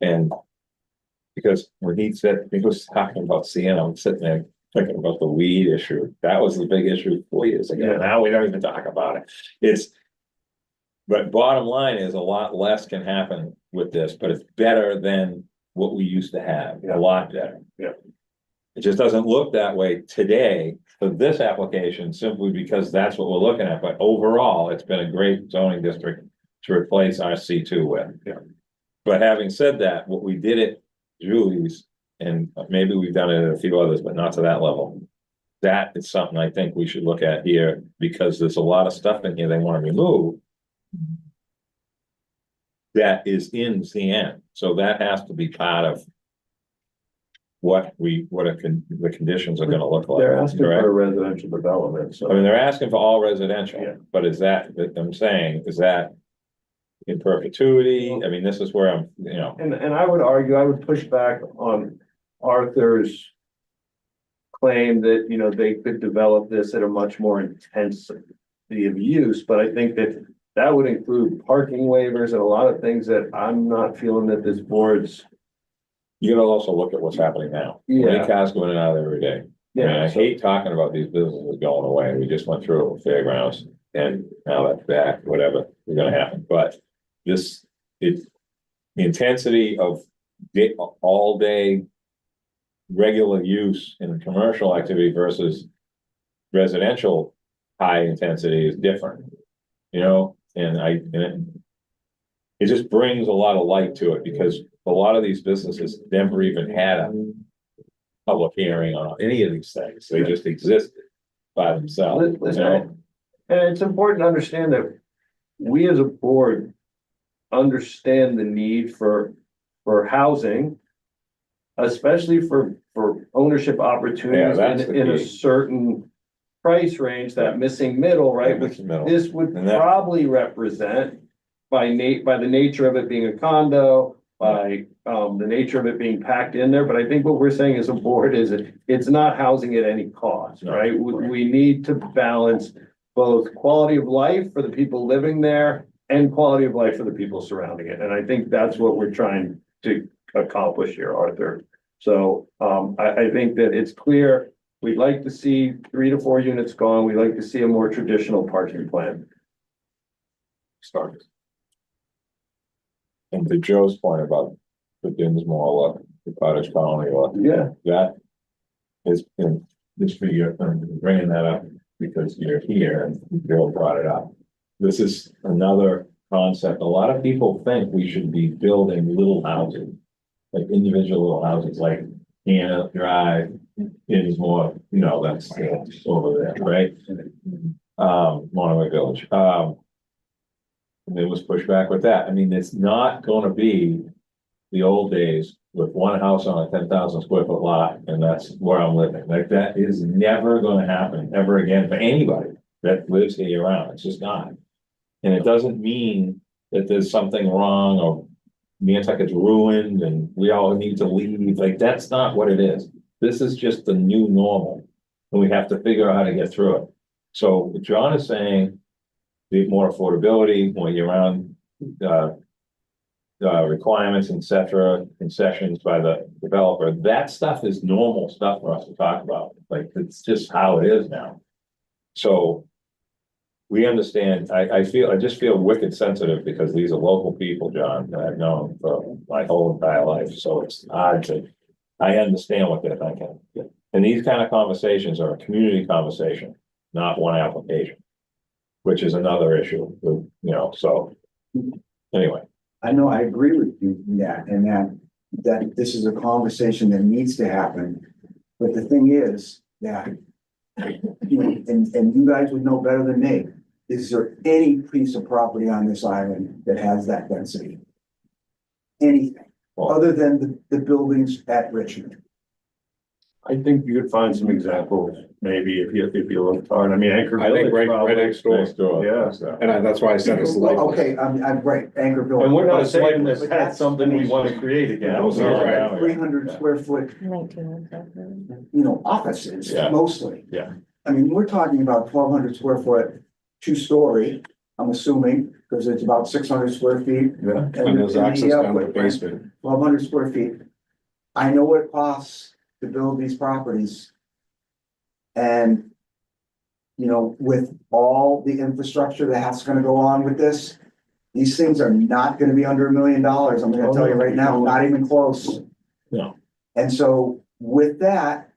And because when he was talking about Sienna, I'm sitting there thinking about the weed issue. That was the big issue 4 years ago. Yeah. Now we don't even talk about it. But bottom line is a lot less can happen with this, but it's better than what we used to have, a lot better. Yeah. It just doesn't look that way today for this application simply because that's what we're looking at. But overall, it's been a great zoning district to replace our C2 with. Yeah. But having said that, what we did at Julie's, and maybe we've done it at a few others, but not to that level. That is something I think we should look at here because there's a lot of stuff in here they want to remove. That is in CN, so that has to be part of the conditions are gonna look like. They're asking correct? for a residential development, so. I mean, they're asking for all residential, Yeah. but is that, I'm saying, is that in perpetuity? I mean, this is where I'm, And I would argue, I would push back on Arthur's claim that, they could develop this at a much more intensity of use, but I think that would include parking waivers and a lot of things that I'm not feeling that this board's. you gotta also look at what's happening now. How many Yeah. cars going in and out every day? I mean, I So- hate talking about these businesses going away. We just went through it with fairgrounds and now that's back, whatever is gonna happen. But the intensity of all day regular use in commercial activity versus residential high intensity is different, and it just brings a lot of light to it because a lot of these businesses never even had a public hearing on any of these things. They just existed by themselves, Listen, and it's important to understand that we as a board understand the need for housing, especially for ownership opportunities Yeah, that's the in a key. certain price range, that missing middle, right? Missing Which middle. this would And that- probably represent by the nature of it being a condo, by the nature of it being packed in there. But I think what we're saying as a board is it's not housing at any cost, No. right? We need to balance both quality of life for the people living there and quality of life for the people surrounding it. And I think that's what we're trying to accomplish here, Arthur. So I think that it's clear, we'd like to see 3 to 4 units gone. We'd like to see a more traditional parking plan. Start. And to Joe's point about the Dinsmore look, the cottage colony look, Yeah, that is, just for you, bringing that up because you're here and Joe brought it up. This is another concept. A lot of people think we should be building little houses, like individual little houses, like Hannah Drive, Dinsmore, that's over there, right? Monterey Village. And it was pushed back with that. I mean, it's not gonna be the old days with one house on a 10,000 square foot lot, and that's where I'm living. Like, that is never gonna happen ever again for anybody that lives here year round. It's just not. And it doesn't mean that there's something wrong or Nantucket's ruined and we all need to leave. Like, that's not what it is. This is just the new normal. And we have to figure out how to get through it. So what John is saying, the more affordability, more year-round requirements, et cetera, concessions by the developer, that stuff is normal stuff for us to talk about. Like, it's just how it is now. So we understand, I just feel wicked sensitive because these are local people, John, that I've known for my whole entire life. So it's hard I understand what they're thinking. And these kind of conversations are a community conversation, not one application. Which is another issue, so, anyway. I know, I agree with you, and that this is a conversation that needs to happen. But the thing is that, and you guys would know better than me, is there any piece of property on this island that has that density? Anything, other than the buildings at Richmond? I think you could find some examples, maybe if you look hard. I mean, Anchor I think Village right probably. next door. Next door. Yeah. So. And that's why I said it's like. Okay, I'm right, Anchor Village. And we're But not saying it's that that's something we want to create again. Yeah, we'll see what happens. 300 square foot, 19. offices Yeah. mostly. Yeah. I mean, we're talking about 1,200 square foot, 2-story, I'm assuming, because it's about 600 square feet. Yeah, and there's access down to the basement. 1,200 square feet. I know what it costs to build these properties. And, you know, with all the infrastructure that's gonna go on with this, these things are not gonna be under $1 million. I'm gonna tell you right now, not even close. No. And so with that,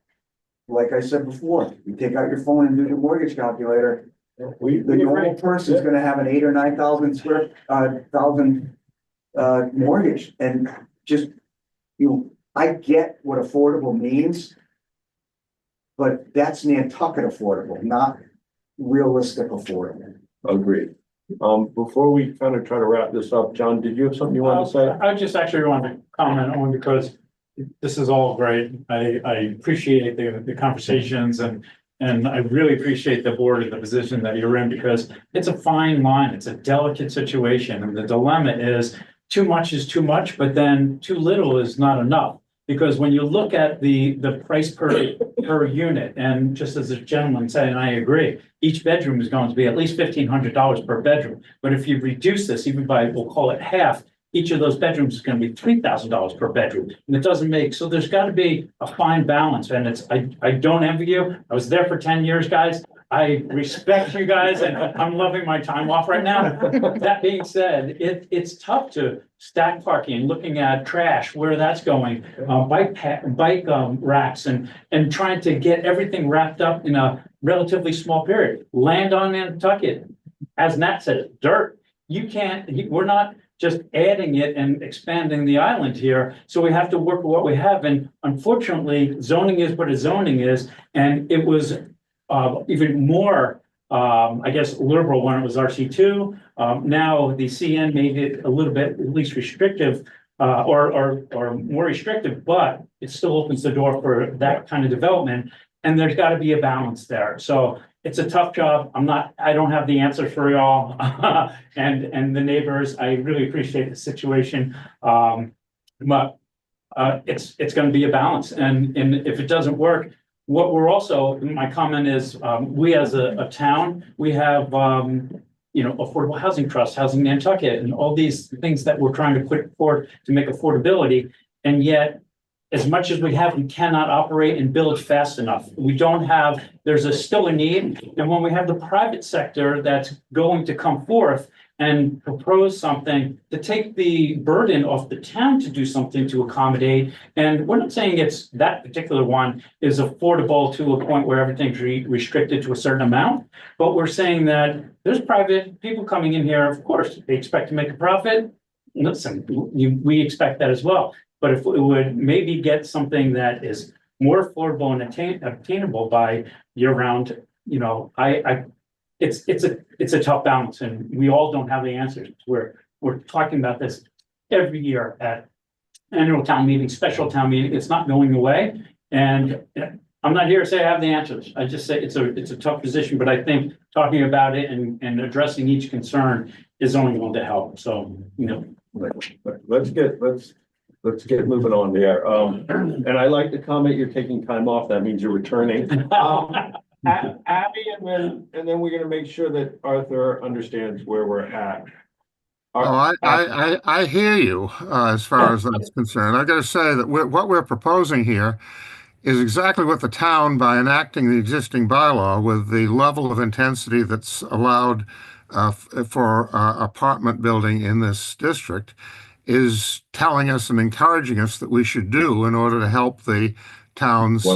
like I said before, you take out your phone and do your mortgage calculator. The normal person's gonna have an 8,000 or 9,000 square, mortgage, and just, you know, I get what affordable means. But that's Nantucket affordable, not realistic affordable. Agreed. Before we kind of try to wrap this up, John, did you have something you wanted to say? I just actually wanted to comment on, because this is all great. I appreciate the conversations, and I really appreciate the board and the position that you're in, because it's a fine line. It's a delicate situation. And the dilemma is too much is too much, but then too little is not enough. Because when you look at the price per unit, and just as the gentleman said, and I agree, each bedroom is going to be at least $1,500 per bedroom. But if you reduce this even by, we'll call it half, each of those bedrooms is going to be $3,000 per bedroom. And it doesn't make, so there's got to be a fine balance. And I don't envy you. I was there for 10 years, guys. I respect you guys, and I'm loving my time off right now. That being said, it's tough to stack parking, looking at trash, where that's going, bike racks, and trying to get everything wrapped up in a relatively small period. Land on Nantucket, as Nat said, dirt. You can't, we're not just adding it and expanding the island here. So we have to work with what we have. And unfortunately, zoning is what a zoning is. And it was even more, I guess, liberal when it was RC2. Now the CN made it a little bit at least restrictive, or more restrictive, but it still opens the door for that kind of development. And there's got to be a balance there. So it's a tough job. I don't have the answer for y'all and the neighbors. I really appreciate the situation. But it's going to be a balance. And if it doesn't work, what we're also, my comment is, we as a town, we have, affordable housing trust, Housing Nantucket, and all these things that we're trying to put forward to make affordability. And yet, as much as we have, we cannot operate and build fast enough. We don't have, still a need. And when we have the private sector that's going to come forth and propose something to take the burden off the town to do something to accommodate. And we're not saying it's that particular one is affordable to a point where everything's restricted to a certain amount. But we're saying that there's private people coming in here, of course, they expect to make a profit. Listen, we expect that as well. But if we would maybe get something that is more affordable and obtainable by year-round, it's a tough balance, and we all don't have the answers. We're talking about this every year at annual town meeting, special town meeting. It's not going away, and I'm not here to say I have the answers. I just say it's a tough position, but I think talking about it and addressing each concern is only going to help. So Let's get moving on there. And I like the comment, you're taking time off. That means you're returning. Abby, and then we're gonna make sure that Arthur understands where we're at. Oh, I hear you, as far as that's concerned. I gotta say that what we're proposing here is exactly what the town, by enacting the existing bylaw with the level of intensity that's allowed for apartment building in this district, is telling us and encouraging us that we should do in order to help the town's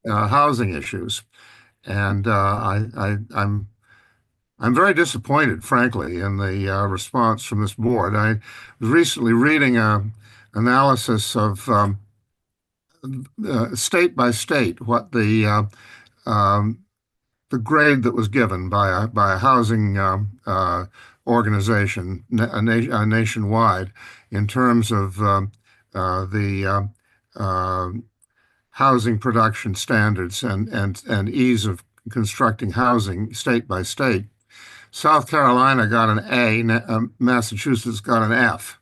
housing issues. And I'm very disappointed, frankly, in the response from this board. I was recently reading an analysis of state by state what the grade that was given by a housing organization nationwide in terms of the housing production standards and ease of constructing housing state by state. South Carolina got an A, Massachusetts got an F.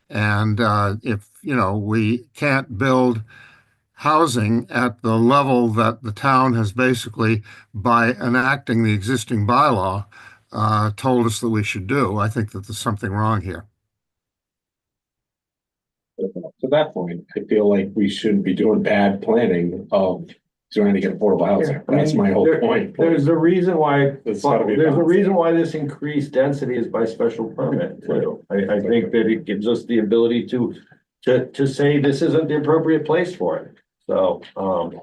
And if we can't build housing at the level that the town has basically, by enacting the existing bylaw, told us that we should do. I think that there's something wrong here. To that point, I feel like we shouldn't be doing bad planning of trying to get affordable housing. That's my whole point. There's a reason why, It's gotta be there's a balanced. reason why this increased density is by special permit too. I think that it gives us the ability to say this isn't the appropriate place for it. So, I'm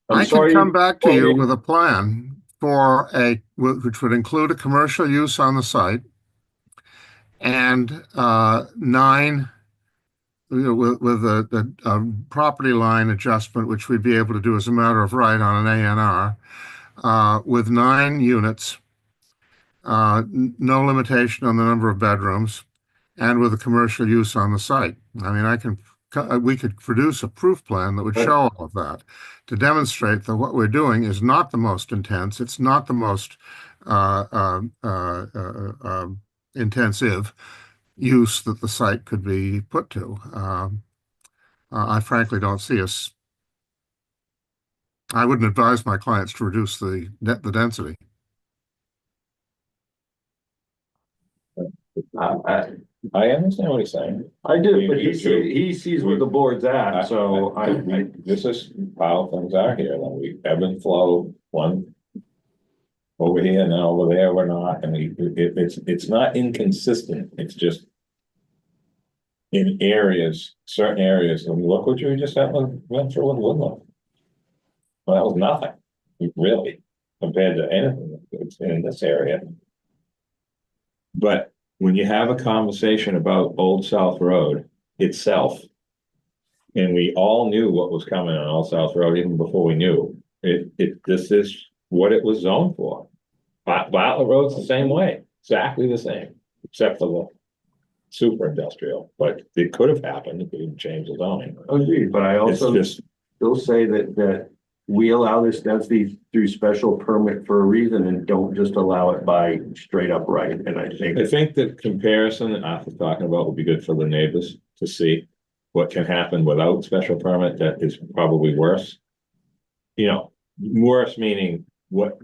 I sorry. can come back to you with a plan for which would include a commercial use on the site and 9, with a property line adjustment, which we'd be able to do as a matter of right on an A&R, with 9 units, no limitation on the number of bedrooms, and with a commercial use on the site. I mean, we could produce a proof plan that would show all of that to demonstrate that what we're doing is not the most intense, it's not the most intensive use that the site could be put to. I frankly don't see us. I wouldn't advise my clients to reduce the density. I understand what he's saying. I do, but he sees where the board's at, so This is how things are here, when we ebb and flow, one over here and then over there, we're not, and it's not inconsistent, it's just in areas, certain areas, and look what you just went through with Woodlawn. Well, that was nothing, really, compared to anything that's in this area. But when you have a conversation about Old South Road itself, and we all knew what was coming on Old South Road even before we knew, this is what it was zoned for. Bartlett Road's the same way, exactly the same, except for the super industrial, but it could have happened if we didn't change the zoning. agreed, but I also still say that we allow this density through special permit for a reason and don't just allow it by straight up right. And I think the comparison that Arthur's talking about would be good for the neighbors to see what can happen without special permit that is probably worse. You know, worse meaning what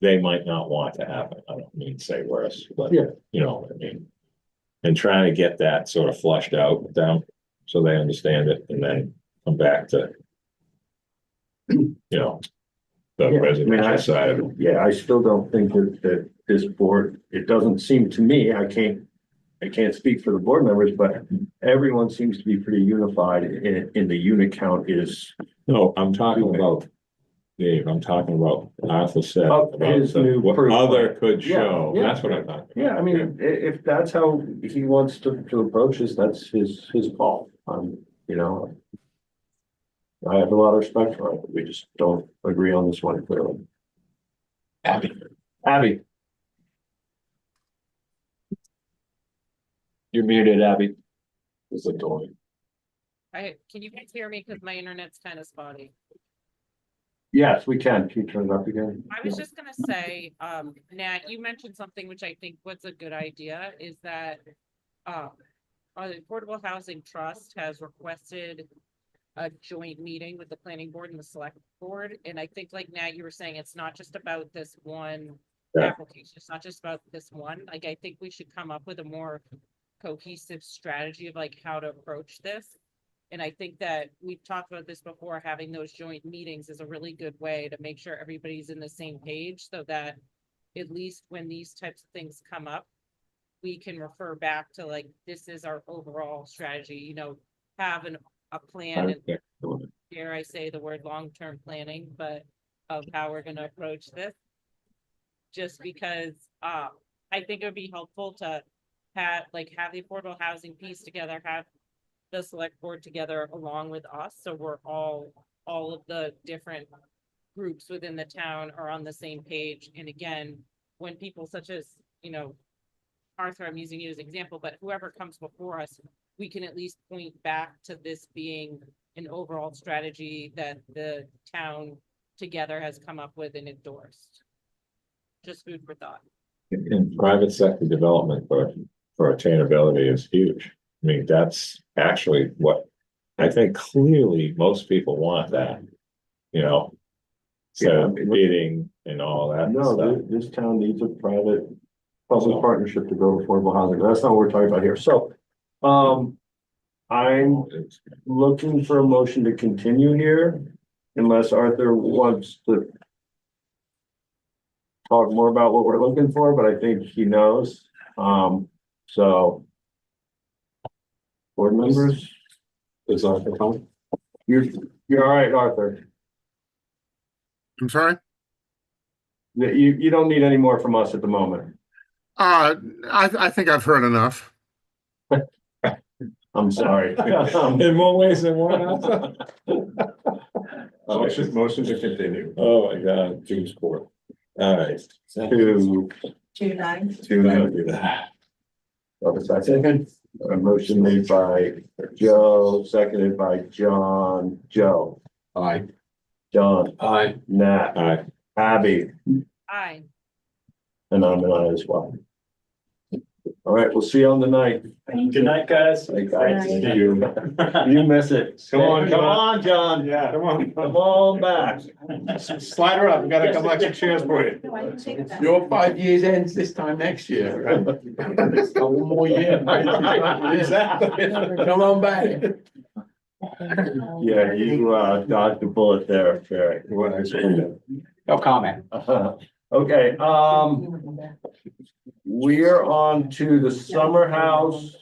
they might not want to happen. I don't mean to say worse, but yeah, you know what I mean. And trying to get that sort of flushed out with them so they understand it and then come back to, you know, the residential side of it. Yeah, I still don't think that this board, it doesn't seem to me, I can't speak for the board members, but everyone seems to be pretty unified in the unit count is. No, I'm talking about, Dave, I'm talking about Arthur said. Up his new what proof other plan. could Yeah, show, yeah. that's what I thought. Yeah, I mean, if that's how he wants to approach this, that's his call. You know. I have a lot of respect for it, but we just don't agree on this one clearly. Abby. You're muted, Abby. Is it going? Can you guys hear me? Cause my internet's kind of spotty. Yes, we can. Can you turn it up again? I was just gonna say, Nat, you mentioned something which I think was a good idea, is that the Affordable Housing Trust has requested a joint meeting with the planning board and the select board, and I think like Nat, you were saying, it's not just about this one application, it's not just about this one, like, I think we should come up with a more cohesive strategy of like how to approach this. And I think that we've talked about this before, having those joint meetings is a really good way to make sure everybody's in the same page, so that at least when these types of things come up, we can refer back to like, this is our overall strategy, you know, have a plan, and dare I say the word long-term planning, but of how we're gonna approach this. Just because I think it would be helpful to have the affordable housing piece together, have the select board together along with us, so we're all of the different groups within the town are on the same page. And again, when people such as, you know, Arthur, I'm using you as an example, but whoever comes before us, we can at least point back to this being an overall strategy that the town together has come up with and endorsed. Just food for thought. In private sector development for attainability is huge. I mean, that's actually what I think clearly most people want that, you know. Yeah, I So mean, bidding and all that No, stuff. this town needs a private public partnership to build affordable housing. That's not what we're talking about here. So, I'm looking for a motion to continue here unless Arthur wants to talk more about what we're looking for, but I think he knows. So board members, Is Arthur fine? you're all right, Arthur. I'm sorry? You don't need any more from us at the moment. I think I've heard enough. I'm sorry. In more ways than one. Motion to continue. Oh, my God, June's court. All right. To 2-9. do that. Second, a motion made by Joe, seconded by John. Joe, Aye. John, Aye. Nat, All right. Abby, Aye. and I'm an aye as well. All right, we'll see you on the night. Good night, guys. You miss it. Come on, John. Yeah, come on. Come on back. Slide her up. We got a couple extra chairs for you. Your 5 years ends this time next year, right? One more year. Exactly. Come on back. Yeah, you dodged the bullet there, Barry. No comment. Okay, we're on to the summer house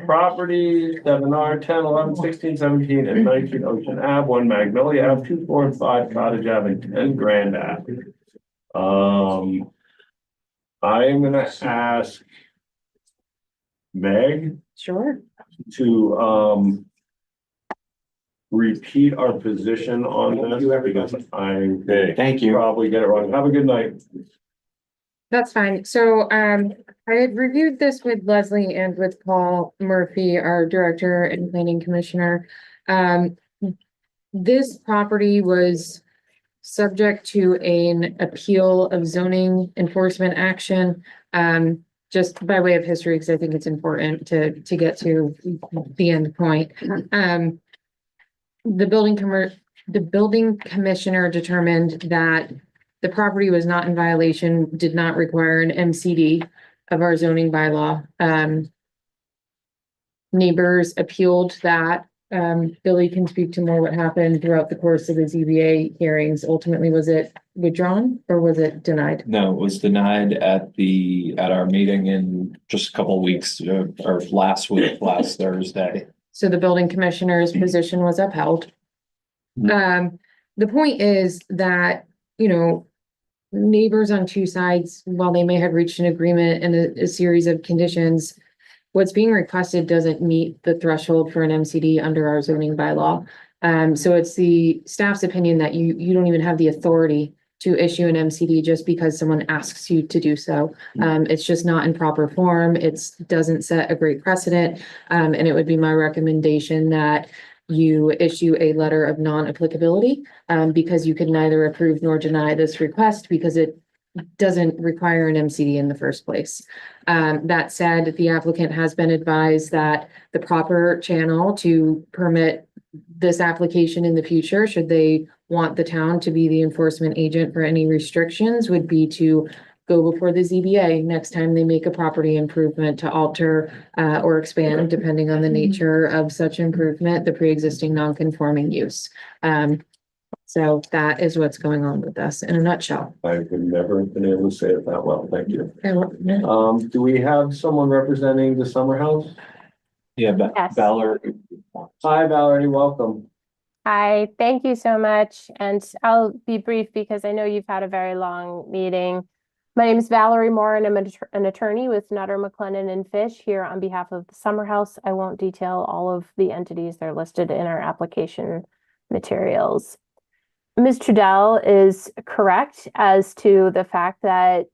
property, 7R, 10, 11, 16, 17, and 19 Ocean Ave, 1 Magnolia Ave, 2, 4, and 5 Cottage Ave, and 10 Grand Ave. I am gonna ask Meg Sure. to repeat our position on this because I Thank you. probably get it wrong. Have a good night. That's fine. So, I had reviewed this with Leslie and with Paul Murphy, our director and planning commissioner. This property was subject to an appeal of zoning enforcement action. Just by way of history, because I think it's important to get to the end point. The building commissioner determined that the property was not in violation, did not require an MCD of our zoning bylaw. Neighbors appealed that. Billy can speak to more what happened throughout the course of the ZBA hearings. Ultimately, was it withdrawn or was it denied? No, it was denied at our meeting in just a couple of weeks, or last week, last Thursday. So the building commissioner's position was upheld. The point is that, neighbors on two sides, while they may have reached an agreement and a series of conditions, what's being requested doesn't meet the threshold for an MCD under our zoning bylaw. So it's the staff's opinion that you don't even have the authority to issue an MCD just because someone asks you to do so. It's just not in proper form. It doesn't set a great precedent. And it would be my recommendation that you issue a letter of non-applicability, because you could neither approve nor deny this request because it doesn't require an MCD in the first place. That said, the applicant has been advised that the proper channel to permit this application in the future, should they want the town to be the enforcement agent for any restrictions, would be to go before the ZBA next time they make a property improvement to alter or expand, depending on the nature of such improvement, the pre-existing non-conforming use. So that is what's going on with this in a nutshell. I would never have been able to say it that well. Thank you. Okay. Do we have someone representing the summer house? Yeah, Yes. Valerie. Hi, Valerie, welcome. Hi, thank you so much. And I'll be brief because I know you've had a very long meeting. My name is Valerie Moore and I'm an attorney with Nutter, McLennan and Fish here on behalf of the Summer House. I won't detail all of the entities that are listed in our application materials. Ms. Trudell is correct as to the fact that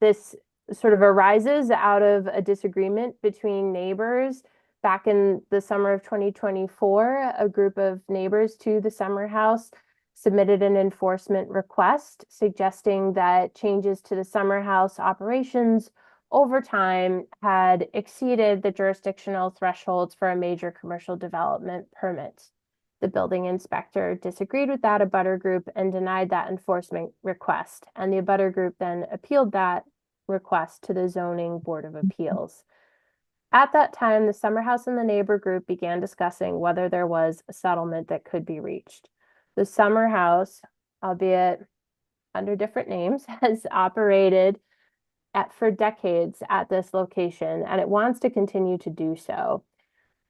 this sort of arises out of a disagreement between neighbors. Back in the summer of 2024, a group of neighbors to the Summer House submitted an enforcement request suggesting that changes to the Summer House operations over time had exceeded the jurisdictional thresholds for a major commercial development permit. The building inspector disagreed with that abutter group and denied that enforcement request, and the abutter group then appealed that request to the Zoning Board of Appeals. At that time, the Summer House and the neighbor group began discussing whether there was a settlement that could be reached. The Summer House, albeit under different names, has operated for decades at this location, and it wants to continue to do so.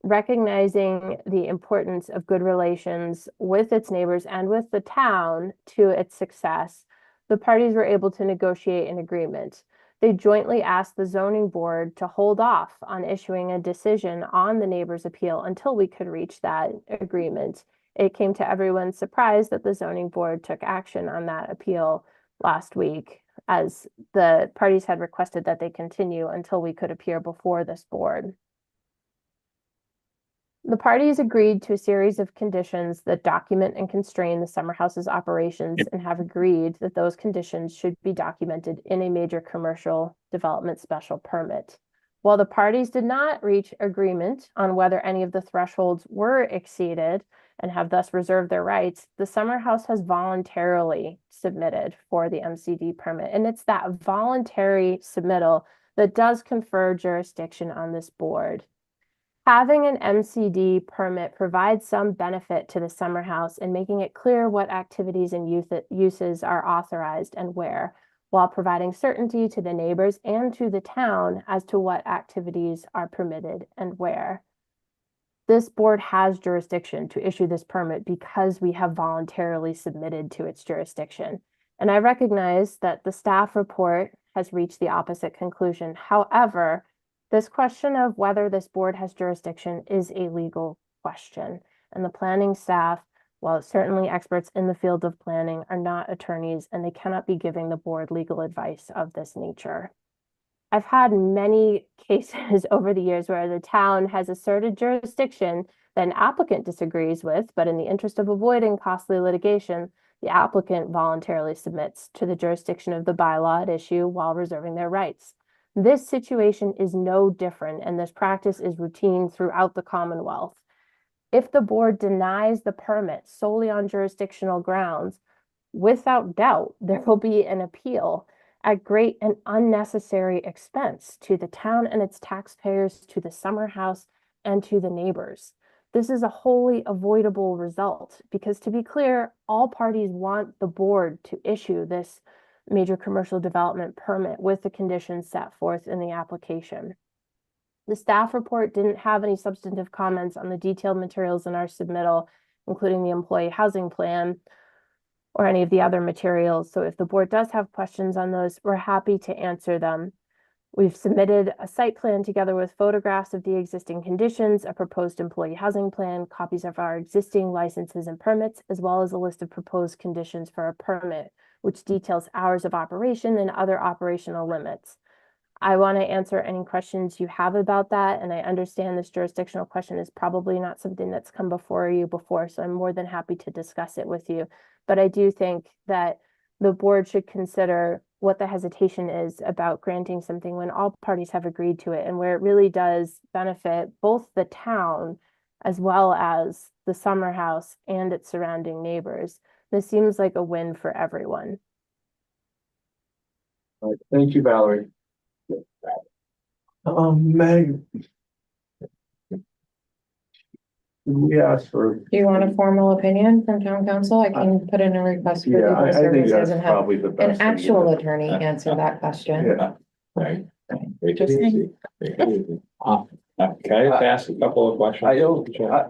Recognizing the importance of good relations with its neighbors and with the town to its success, the parties were able to negotiate an agreement. They jointly asked the zoning board to hold off on issuing a decision on the neighbor's appeal until we could reach that agreement. It came to everyone's surprise that the zoning board took action on that appeal last week, as the parties had requested that they continue until we could appear before this board. The parties agreed to a series of conditions that document and constrain the Summer House's operations and have agreed that those conditions should be documented in a major commercial development special permit. While the parties did not reach agreement on whether any of the thresholds were exceeded and have thus reserved their rights, the Summer House has voluntarily submitted for the MCD permit. And it's that voluntary submittal that does confer jurisdiction on this board. Having an MCD permit provides some benefit to the Summer House in making it clear what activities and uses are authorized and where, while providing certainty to the neighbors and to the town as to what activities are permitted and where. This board has jurisdiction to issue this permit because we have voluntarily submitted to its jurisdiction. And I recognize that the staff report has reached the opposite conclusion. However, this question of whether this board has jurisdiction is a legal question, and the planning staff, while certainly experts in the field of planning, are not attorneys, and they cannot be giving the board legal advice of this nature. I've had many cases over the years where the town has asserted jurisdiction that an applicant disagrees with, but in the interest of avoiding costly litigation, the applicant voluntarily submits to the jurisdiction of the bylaw at issue while reserving their rights. This situation is no different, and this practice is routine throughout the Commonwealth. If the board denies the permit solely on jurisdictional grounds, without doubt, there will be an appeal at great and unnecessary expense to the town and its taxpayers, to the Summer House, and to the neighbors. This is a wholly avoidable result because, to be clear, all parties want the board to issue this major commercial development permit with the conditions set forth in the application. The staff report didn't have any substantive comments on the detailed materials in our submittal, including the employee housing plan or any of the other materials. So if the board does have questions on those, we're happy to answer them. We've submitted a site plan together with photographs of the existing conditions, a proposed employee housing plan, copies of our existing licenses and permits, as well as a list of proposed conditions for a permit, which details hours of operation and other operational limits. I want to answer any questions you have about that, and I understand this jurisdictional question is probably not something that's come before you before, so I'm more than happy to discuss it with you. But I do think that the board should consider what the hesitation is about granting something when all parties have agreed to it, and where it really does benefit both the town as well as the Summer House and its surrounding neighbors. This seems like a win for everyone. All right, thank you, Valerie. Meg. We asked for. Do you want a formal opinion from town council? I can put in a request for Yeah, legal I think services that's and have probably the best. an thing to actual do. attorney answer that question. Yeah. Right. Just saying. Can I ask a couple of questions?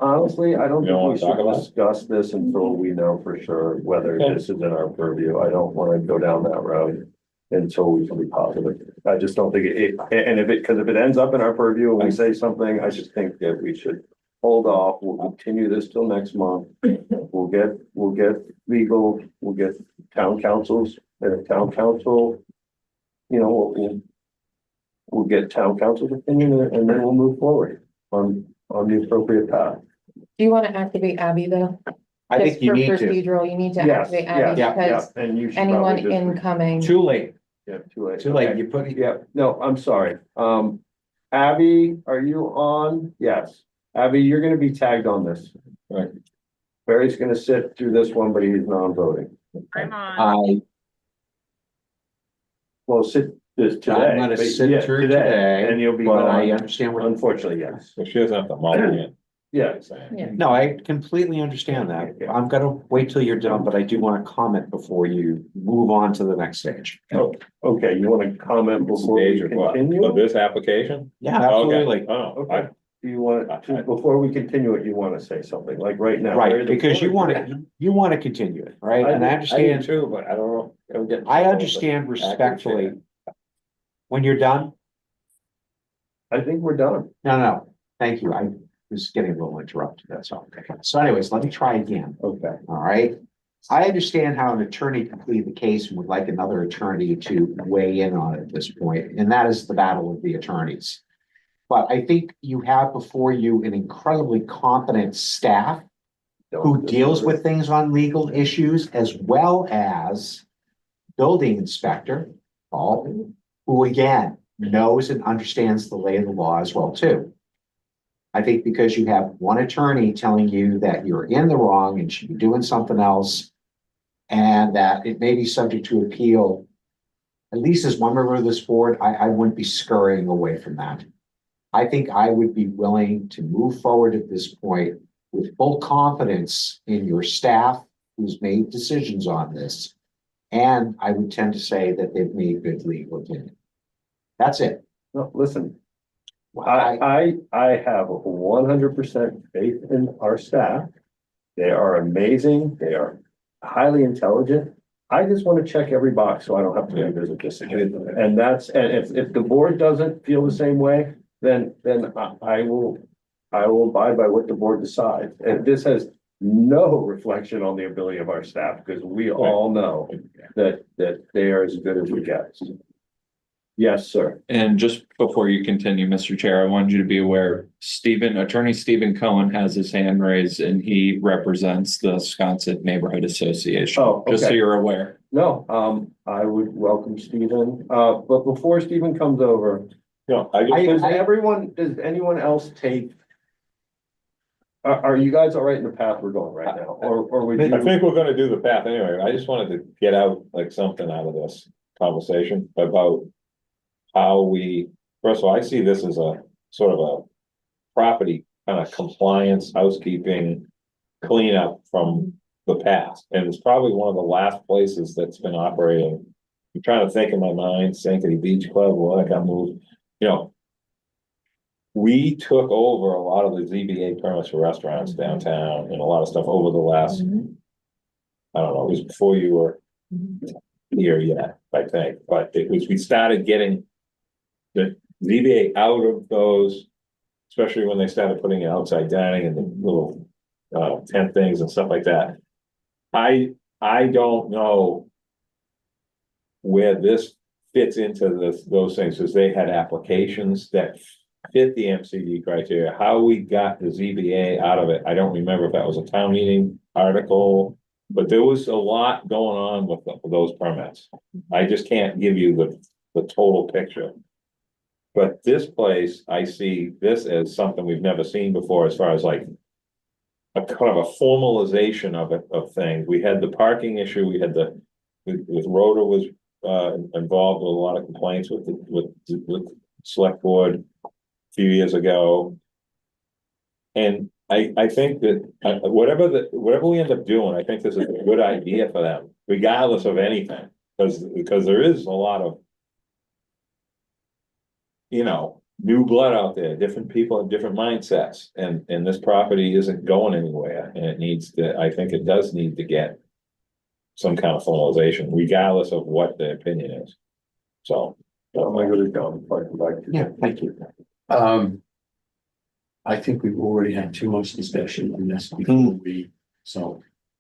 Honestly, I don't You don't think we wanna talk should about it? discuss this until we know for sure whether Okay. this is in our purview. I don't wanna go down that road until we can be positive. I just don't think and because if it ends up in our purview and we say something, I just think that we should hold off. We'll continue this till next month. We'll get legal, we'll get town councils, town council, we'll get town council's opinion and then we'll move forward on the appropriate path. Do you want to activate Abby though? I think you need to. Procedural, you need to Yes, activate Abby yes, because yeah, and you should anyone probably just. incoming. Too late. Yeah, too late. Too late, Okay. you put it. Yeah, no, I'm sorry. Abby, are you on? Yes. Abby, you're gonna be tagged on this. Right. Barry's gonna sit through this one, but he's non-voting. I'm on. Well, sit this today. I'm gonna but sit yeah, through today, And you'll be but I gone. understand what. Unfortunately, yes. So she doesn't have to mull it in. Yeah. Yeah. No, I completely understand that. I'm gonna wait till you're done, but I do want to comment before you move on to the next stage. Oh, okay, you wanna comment before we Stage of what? continue? Of this application? Yeah, Okay. absolutely. Oh, Okay. Do you want, before we continue it, you wanna say something, like right now? Right, because you want to continue it, right? And I understand, too, but I don't know. I'm getting- I understand respectfully. When you're done, I think we're done. no, thank you. I was getting a little interrupted, that's all. Okay. So anyways, let me try again. Okay. All right. I understand how an attorney can plead the case and would like another attorney to weigh in on it at this point, and that is the battle of the attorneys. But I think you have before you an incredibly competent staff who deals with things on legal issues, as well as building inspector, Paul, who again knows and understands the lay of the law as well too. I think because you have one attorney telling you that you're in the wrong and should be doing something else, and that it may be subject to appeal, at least as one member of this board, I wouldn't be scurrying away from that. I think I would be willing to move forward at this point with full confidence in your staff who's made decisions on this. And I would tend to say that they've made good legal opinion. That's it. No, listen. I have 100% faith in our staff. They are amazing. They are highly intelligent. I just want to check every box so I don't have to revisit this again. And if the board doesn't feel the same way, then I will abide by what the board decides. And this has no reflection on the ability of our staff, because we all know that they are as good as we get. Yes, sir. And just before you continue, Mr. Chair, I wanted you to be aware, Attorney Stephen Cohen has his hand raised and he represents the Sconset Neighborhood Association. Oh, Just so okay. you're aware. No, I would welcome Stephen, but before Stephen comes over, No, does anyone else take? Are you guys all right in the path we're going right now, or would you? I think we're gonna do the path anyway. I just wanted to get out like something out of this conversation about how first of all, I see this as a sort of a property kind of compliance, housekeeping cleanup from the past. And it's probably one of the last places that's been operating. I'm trying to think in my mind, Sanctity Beach Club, well, that got moved, we took over a lot of the ZBA permits for restaurants downtown and a lot of stuff over the last, I don't know, it was before you were here yet, I think, but we started getting the ZBA out of those, especially when they started putting in outside dining and the little tent things and stuff like that. I don't know where this fits into those things, because they had applications that fit the MCD criteria. How we got the ZBA out of it, I don't remember if that was a town meeting article, but there was a lot going on with those permits. I just can't give you the total picture. But this place, I see this as something we've never seen before, as far as like a kind of a formalization of things. We had the parking issue, we had with Rhoda was involved with a lot of complaints with the select board a few years ago. And I think that whatever we end up doing, I think this is a good idea for them, regardless of anything, because there is a lot of new blood out there, different people have different mindsets, and this property isn't going anywhere, and I think it does need to get some kind of formalization, regardless of what the opinion is. So. I'm gonna go back. Yeah, thank you. I think we've already had too much discussion on this before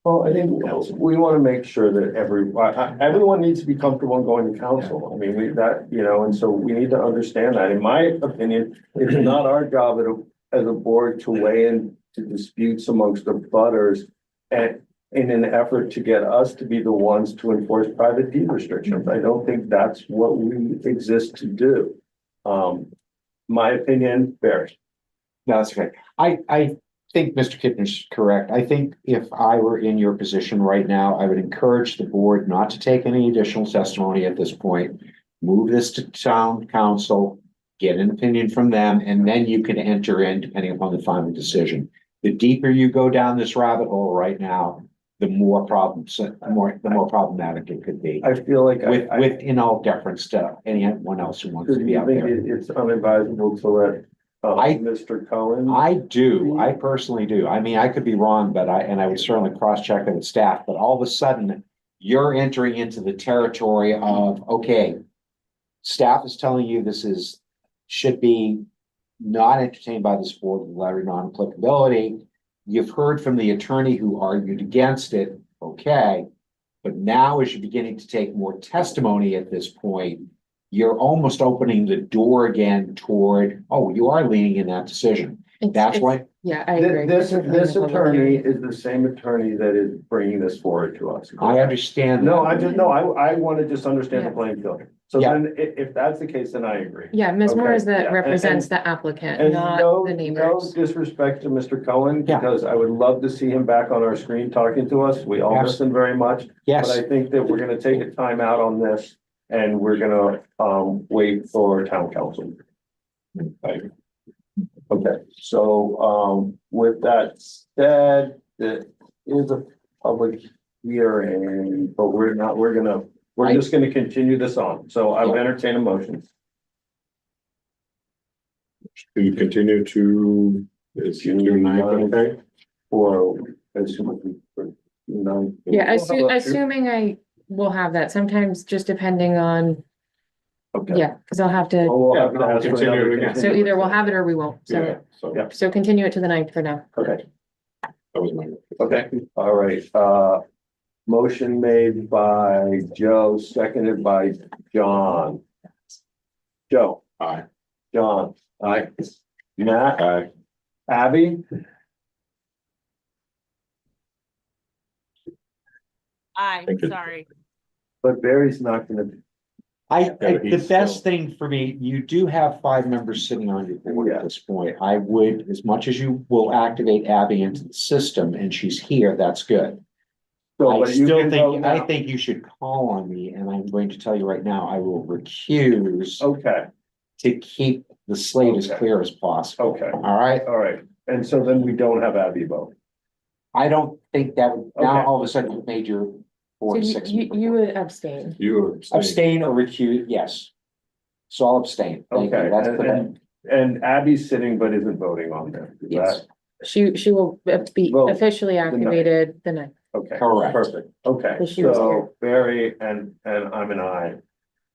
Well, I think we want to make sure that everyone needs to be comfortable in going to council. I mean, and so we need to understand that. In my opinion, it's not our job as a board to weigh in to disputes amongst the butters. And in an effort to get us to be the ones to enforce private deed restrictions. I don't think that's what we exist to do. My opinion, Barry. No, that's okay. I think Mr. Kipner's correct. I think if I were in your position right now, I would encourage the board not to take any additional testimony at this point. Move this to town council, get an opinion from them, and then you can enter in depending upon the final decision. The deeper you go down this rabbit hole right now, the more problems, the more problematic it could be. I feel like With in all deference to anyone else who wants to be I out think there. it's unadvisable to let I- Mr. Cohen. I do, I personally do. I mean, I could be wrong, but I would certainly cross-check it with staff, but all of a sudden, you're entering into the territory of, okay, staff is telling you should be not entertained by this board with letter of non-applicability. You've heard from the attorney who argued against it, okay. But now as you're beginning to take more testimony at this point, you're almost opening the door again toward, oh, you are leaning in that decision. That's why. Yeah, I agree. This attorney is the same attorney that is bringing this forward to us. I understand. No, that. I want to just understand the Yeah. playing field. So Yeah. then if that's the case, then I agree. Yeah, Ms. Moore is Okay, that yeah, represents the applicant, And not no, the no neighbors. disrespect to Mr. Cohen, Yeah. because I would love to see him back on our screen talking to us. We all miss him very much. But Yes, I think that we're gonna take a time out on this and we're gonna wait for town council. Okay, so with that said, it is a public hearing, but we're just gonna continue this on. So I would entertain a motion. To continue to, is June 9th, okay? Or assuming. No. Yeah, assuming I will have that, sometimes just depending on, Okay. yeah, because I'll have to, We'll Yeah, have to no, ask for continue another it again. so either we'll have it or we won't, Yeah, so, so so continue it to the 9th for now. Okay, that was my. okay, all right, motion made by Joe, seconded by John. Joe. Aye. John. Aye. Matt. Aye. Abby. I'm sorry. But Barry's not gonna. the he's best still- thing for me, you do have 5 members sitting on your board Yeah. at this point. I would, as much as you will activate Abby into the system and she's here, that's good. So, I but you still can vote think, I now. think you should call on me, and I'm going to tell you right now, I will recuse Okay, to keep the slate as Okay. clear as possible. okay, All right, all right, and so then we don't have Abby vote. I don't think that, now Okay. all of a sudden you made your So 4 to 6. you would abstain. You Abstain or recuse, yes. So I'll abstain. Thank you. Okay, That's the. and Abby's sitting but isn't voting on there. Is Yes. She will be Well, officially activated the 9th. that- Okay. Correct. Perfect, okay, But she was here. so Barry and I'm an I.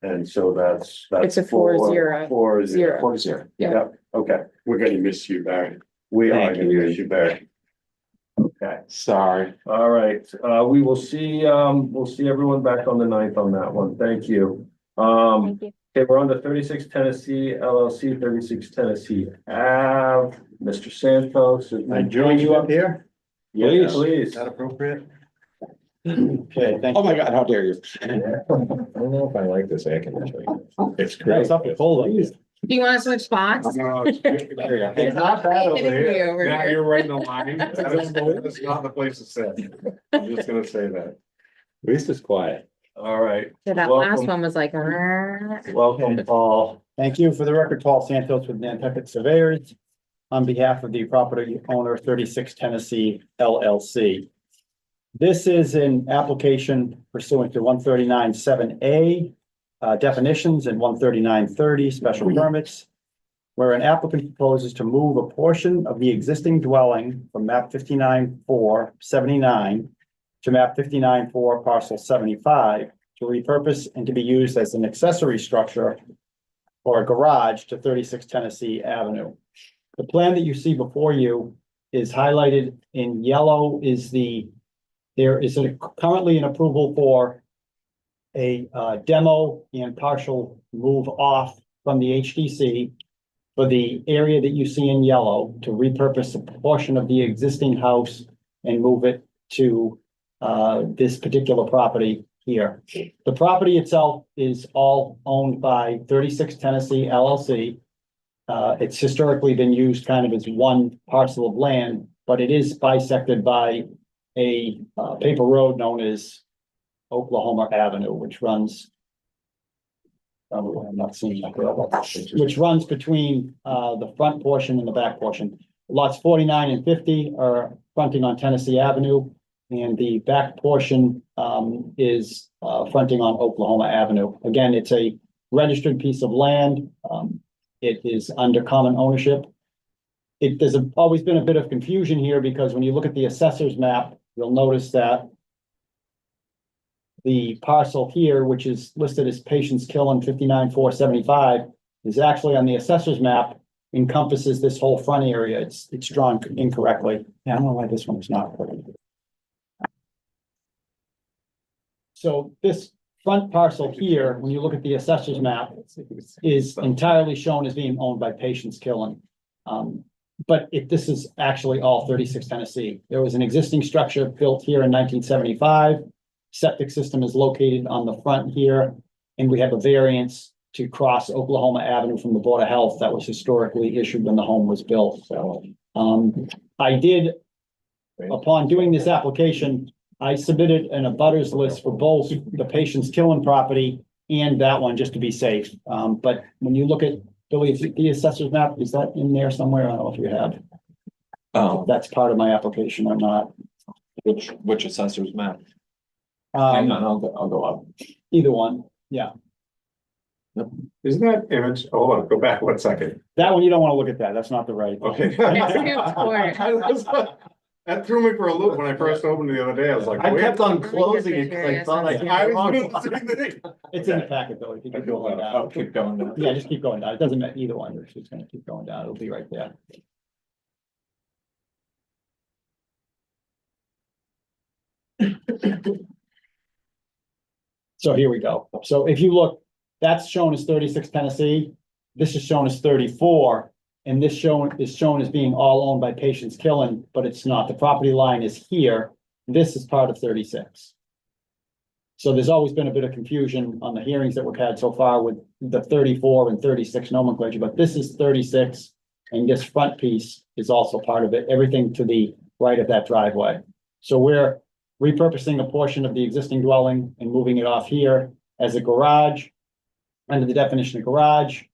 And so that's. It's a 4-0. 4-0. 4-0. Yeah. Yep, okay, We're gonna miss you, Barry. we are Thank gonna you. miss you, Barry. Okay, Sorry. all right, we will see, we'll see everyone back on the 9th on that one, thank you. Thank you. Okay, we're on to 36 Tennessee LLC, 36 Tennessee Ave, Mr. Santos. I join you up here? Yes, Please. please. Is that appropriate? Okay, thank Oh you. my God, how dare you? I don't know if I like this air conditioning. It's Yeah, great. It's awful cold up here. Do you want to switch spots? No, There you go. It's not bad over here. Over now here. you're right in the line. That's not the place to sit. I'm just gonna say that. At least it's quiet. All right, So that last Welcome. one was like. welcome, Paul. Thank you. For the record, Paul Santos with Nantucket Surveyors on behalf of the property owner 36 Tennessee LLC. This is an application pursuant to 139.7A definitions and 139.30 special permits, where an applicant proposes to move a portion of the existing dwelling from map 59-479 to map 59-4 parcel 75 to repurpose and to be used as an accessory structure or a garage to 36 Tennessee Avenue. The plan that you see before you is highlighted in yellow there is currently an approval for a demo and partial move off from the HDC for the area that you see in yellow to repurpose a portion of the existing house and move it to this particular property here. The property itself is all owned by 36 Tennessee LLC. It's historically been used kind of as one parcel of land, but it is bisected by a paper road known as Oklahoma Avenue, which runs. I'm not seeing that, which runs between the front portion and the back portion. Lots 49 and 50 are fronting on Tennessee Avenue, and the back portion is fronting on Oklahoma Avenue. Again, it's a registered piece of land. It is under common ownership. There's always been a bit of confusion here because when you look at the assessor's map, you'll notice that the parcel here, which is listed as Patience Killen 59,475, is actually on the assessor's map, encompasses this whole front area. It's drawn incorrectly. Yeah, I don't know why this one is not. So this front parcel here, when you look at the assessor's map, is entirely shown as being owned by Patience Killen. But this is actually all 36 Tennessee. There was an existing structure built here in 1975. Septic system is located on the front here, and we have a variance to cross Oklahoma Avenue from the Board of Health that was historically issued when the home was built. So I did, upon doing this application, I submitted an abutters list for both the Patience Killen property and that one, just to be safe. But when you look at Billy, the assessor's map, is that in there somewhere? I don't know if you have. That's part of my application or not. Which assessor's map? Hang on, I'll go up. Either one, yeah. Isn't that image, hold on, go back 1 second. That one, you don't want to look at that. That's not the right. Okay. That threw me for a loop when I first opened it the other day. I was like. I kept on closing it because I thought I was doing the same thing. It's in the packet, Billy. If you keep going down. I'll keep going down. Yeah, just keep going down. It doesn't matter either one. It's just gonna keep going down. It'll be right there. So here we go. So if you look, that's shown as 36 Tennessee. This is shown as 34, and this is shown as being all owned by Patience Killen, but it's not. The property line is here. This is part of 36. So there's always been a bit of confusion on the hearings that we've had so far with the 34 and 36 nomenclature, but this is 36, and this front piece is also part of it, everything to the right of that driveway. So we're repurposing a portion of the existing dwelling and moving it off here as a garage. Under the definition of garage,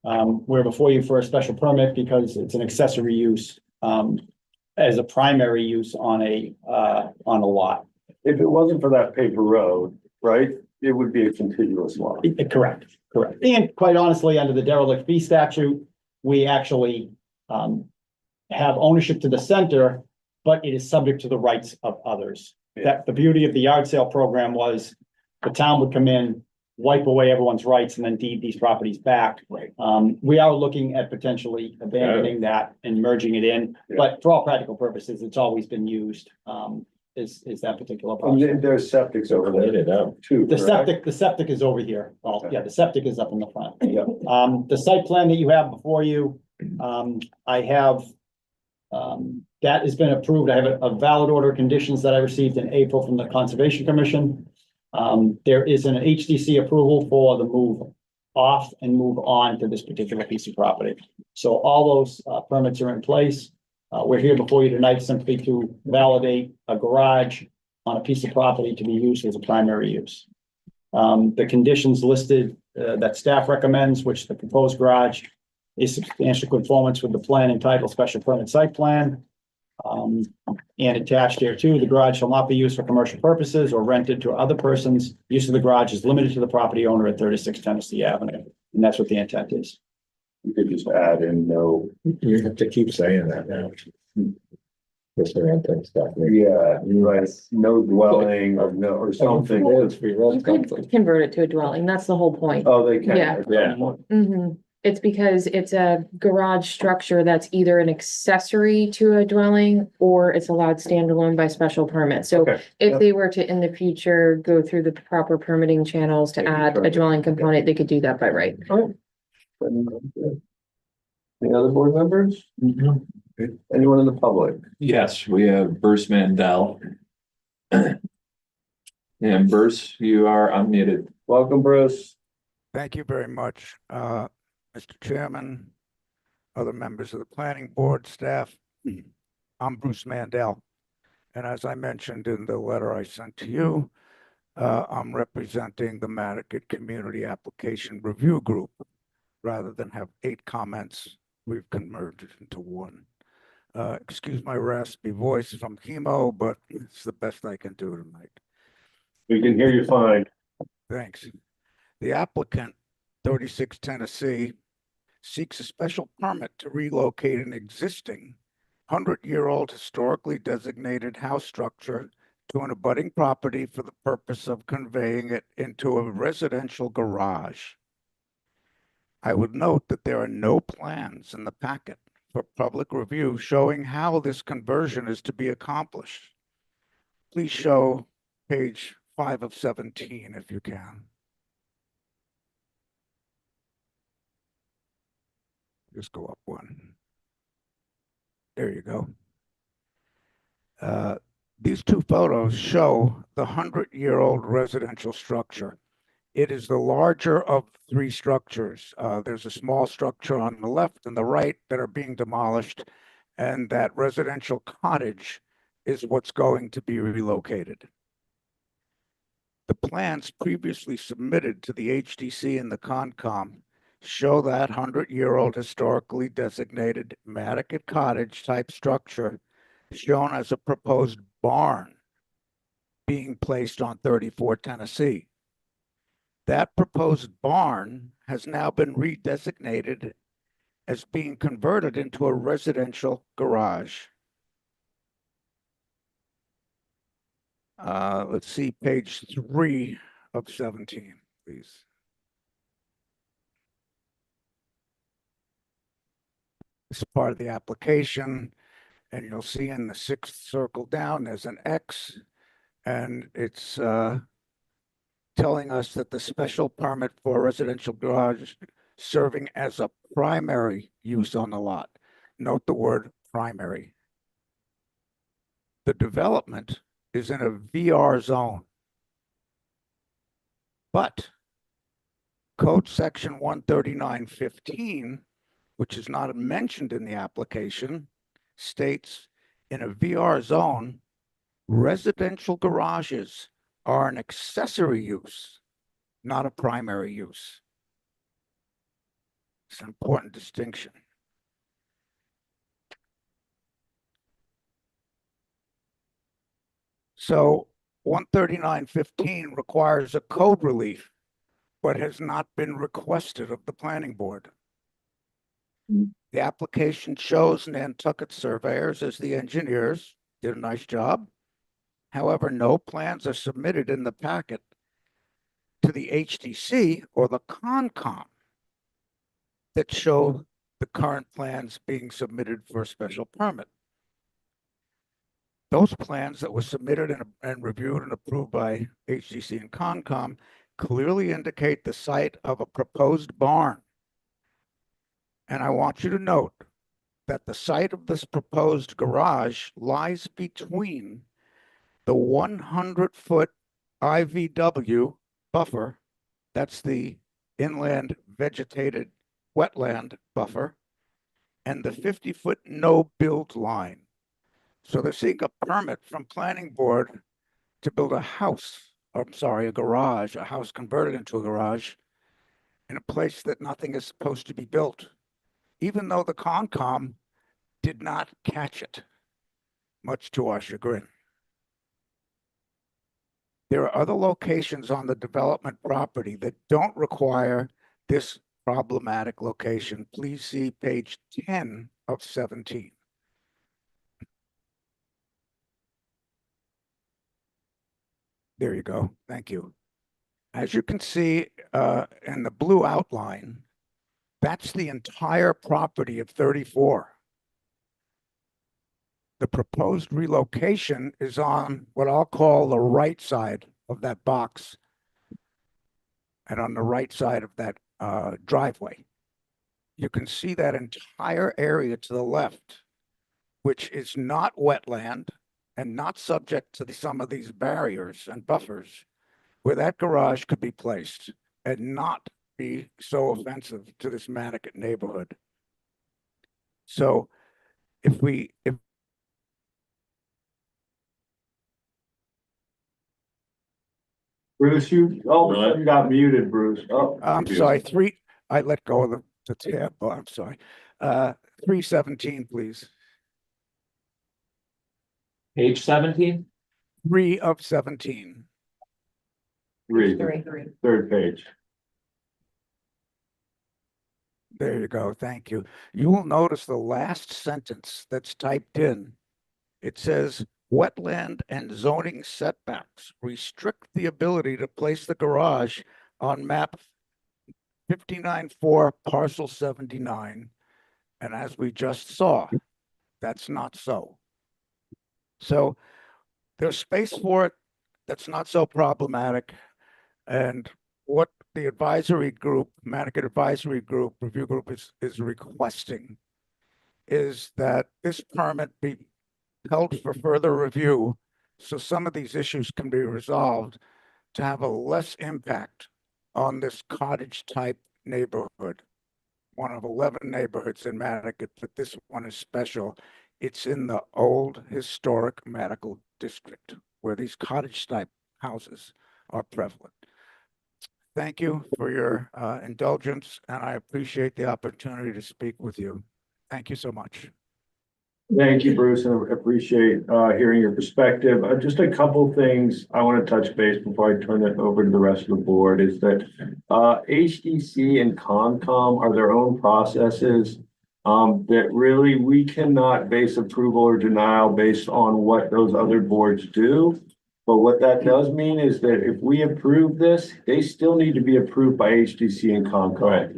we're before you for a special permit because it's an accessory use as a primary use on a lot. If it wasn't for that paper road, right, it would be a contiguous lot. Correct. And quite honestly, under the derelict fee statute, we actually have ownership to the center, but it is subject to the rights of others. That the beauty of the yard sale program was the town would come in, wipe away everyone's rights and then deed these properties back. Right. We are looking at potentially abandoning that and merging it in, but for all practical purposes, it's always been used. Is that particular And parcel. there's septics over there too. The correct? septic is over here. Well, yeah, the septic is up in the front. Yeah. The site plan that you have before you, I have, that has been approved. I have a valid order of conditions that I received in April from the Conservation Commission. There is an HDC approval for the move off and move on to this particular piece of property. So all those permits are in place. We're here before you tonight simply to validate a garage on a piece of property to be used as a primary use. The conditions listed that staff recommends, which the proposed garage is substantial conformance with the plan entitled Special Permit Site Plan. And attached here too, the garage shall not be used for commercial purposes or rented to other persons. Use of the garage is limited to the property owner at 36 Tennessee Avenue. And that's what the intent is. You could just add in no. You have to keep saying that now. Just around things stuff. Yeah, right, no dwelling or no, or something. You could convert it to a dwelling. That's the whole point. Oh, they can. Yeah. Okay. It's because it's a garage structure that's either an accessory to a dwelling or it's allowed standalone by special permit. So Okay. if they were to, in the future, go through the proper permitting channels to add a dwelling component, they could do that by right. Any other board members? Anyone in the public? Yes, we have Bruce Mandel. And Bruce, you are unmuted. Welcome, Bruce. Thank you very much, Mr. Chairman, other members of the planning board, staff. I'm Bruce Mandel. And as I mentioned in the letter I sent to you, I'm representing the Nantucket Community Application Review Group. Rather than have 8 comments, we've converged into one. Excuse my raspy voice from chemo, but it's the best I can do tonight. We can hear you fine. Thanks. The applicant, 36 Tennessee, seeks a special permit to relocate an existing 100-year-old historically designated house structure to an abutting property for the purpose of conveying it into a residential garage. I would note that there are no plans in the packet for public review showing how this conversion is to be accomplished. Please show page 5 of 17 if you can. Just go up one. There you go. These 2 photos show the 100-year-old residential structure. It is the larger of 3 structures. There's a small structure on the left and the right that are being demolished, and that residential cottage is what's going to be relocated. The plans previously submitted to the HDC and the Concom show that 100-year-old historically designated Nantucket cottage type structure shown as a proposed barn being placed on 34 Tennessee. That proposed barn has now been redesignated as being converted into a residential garage. Let's see page 3 of 17, please. This is part of the application, and you'll see in the 6th circle down, there's an X, and it's telling us that the special permit for a residential garage serving as a primary use on the lot. Note the word primary. The development is in a VR zone, but Code Section 139.15, which is not mentioned in the application, states in a VR zone, residential garages are an accessory use, not a primary use. It's an important distinction. So 139.15 requires a code relief, but has not been requested of the planning board. The application shows Nantucket surveyors as the engineers, did a nice job. However, no plans are submitted in the packet to the HDC or the Concom that show the current plans being submitted for a special permit. Those plans that were submitted and reviewed and approved by HDC and Concom clearly indicate the site of a proposed barn. And I want you to note that the site of this proposed garage lies between the 100-foot IVW buffer, that's the inland vegetated wetland buffer, and the 50-foot no-build line. So they're seeking a permit from planning board to build a house, or I'm sorry, a garage, a house converted into a garage in a place that nothing is supposed to be built, even though the Concom did not catch it, much to our chagrin. There are other locations on the development property that don't require this problematic location. Please see page 10 of 17. There you go. Thank you. As you can see in the blue outline, that's the entire property of 34. The proposed relocation is on what I'll call the right side of that box and on the right side of that driveway. You can see that entire area to the left, which is not wetland and not subject to some of these barriers and buffers, where that garage could be placed and not be so offensive to this Nantucket neighborhood. So if Bruce, you, all of a sudden got muted, Bruce. Oh. I'm sorry, I let go of the tab. Oh, I'm sorry. 317, please. Page 17? 3 of 17. Third page. There you go. Thank you. You will notice the last sentence that's typed in. It says, wetland and zoning setbacks restrict the ability to place the garage on map 59-4 parcel 79. And as we just saw, that's not so. So there's space for it. That's not so problematic. And what the advisory group, Nantucket Advisory Group, Review Group is requesting is that this permit be held for further review so some of these issues can be resolved to have a less impact on this cottage type neighborhood. One of 11 neighborhoods in Nantucket, but this one is special. It's in the old historic medical district where these cottage type houses are prevalent. Thank you for your indulgence, and I appreciate the opportunity to speak with you. Thank you so much. Thank you, Bruce, and I appreciate hearing your perspective. Just a couple things I want to touch base before I turn it over to the rest of the board is that HDC and Concom are their own processes that really we cannot base approval or denial based on what those other boards do. But what that does mean is that if we approve this, they still need to be approved by HDC and Concom. Right.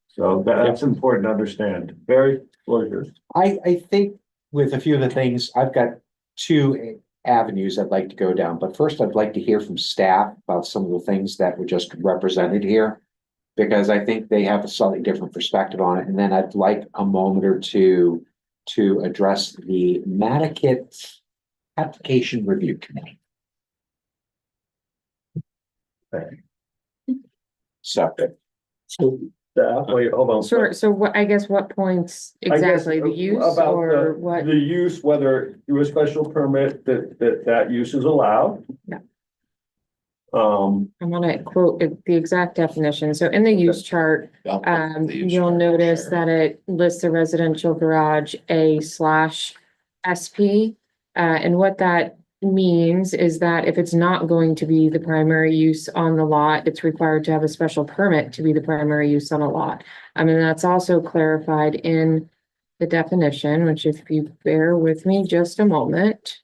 So that's important to understand. Very pleasure. I think with a few of the things, I've got two avenues I'd like to go down, but first I'd like to hear from staff about some of the things that were just represented here. Because I think they have a slightly different perspective on it, and then I'd like a moment or two to address the Nantucket Application Review Committee. So. Wait, hold on. Sure, so what, I guess what points exactly, the use about or what? The use, whether through a special permit that use is allowed. Yeah. I want to quote the exact definition. So in the use chart, you'll notice that it lists a residential garage A/SP. And what that means is that if it's not going to be the primary use on the lot, it's required to have a special permit to be the primary use on a lot. I mean, that's also clarified in the definition, which if you bear with me just a moment.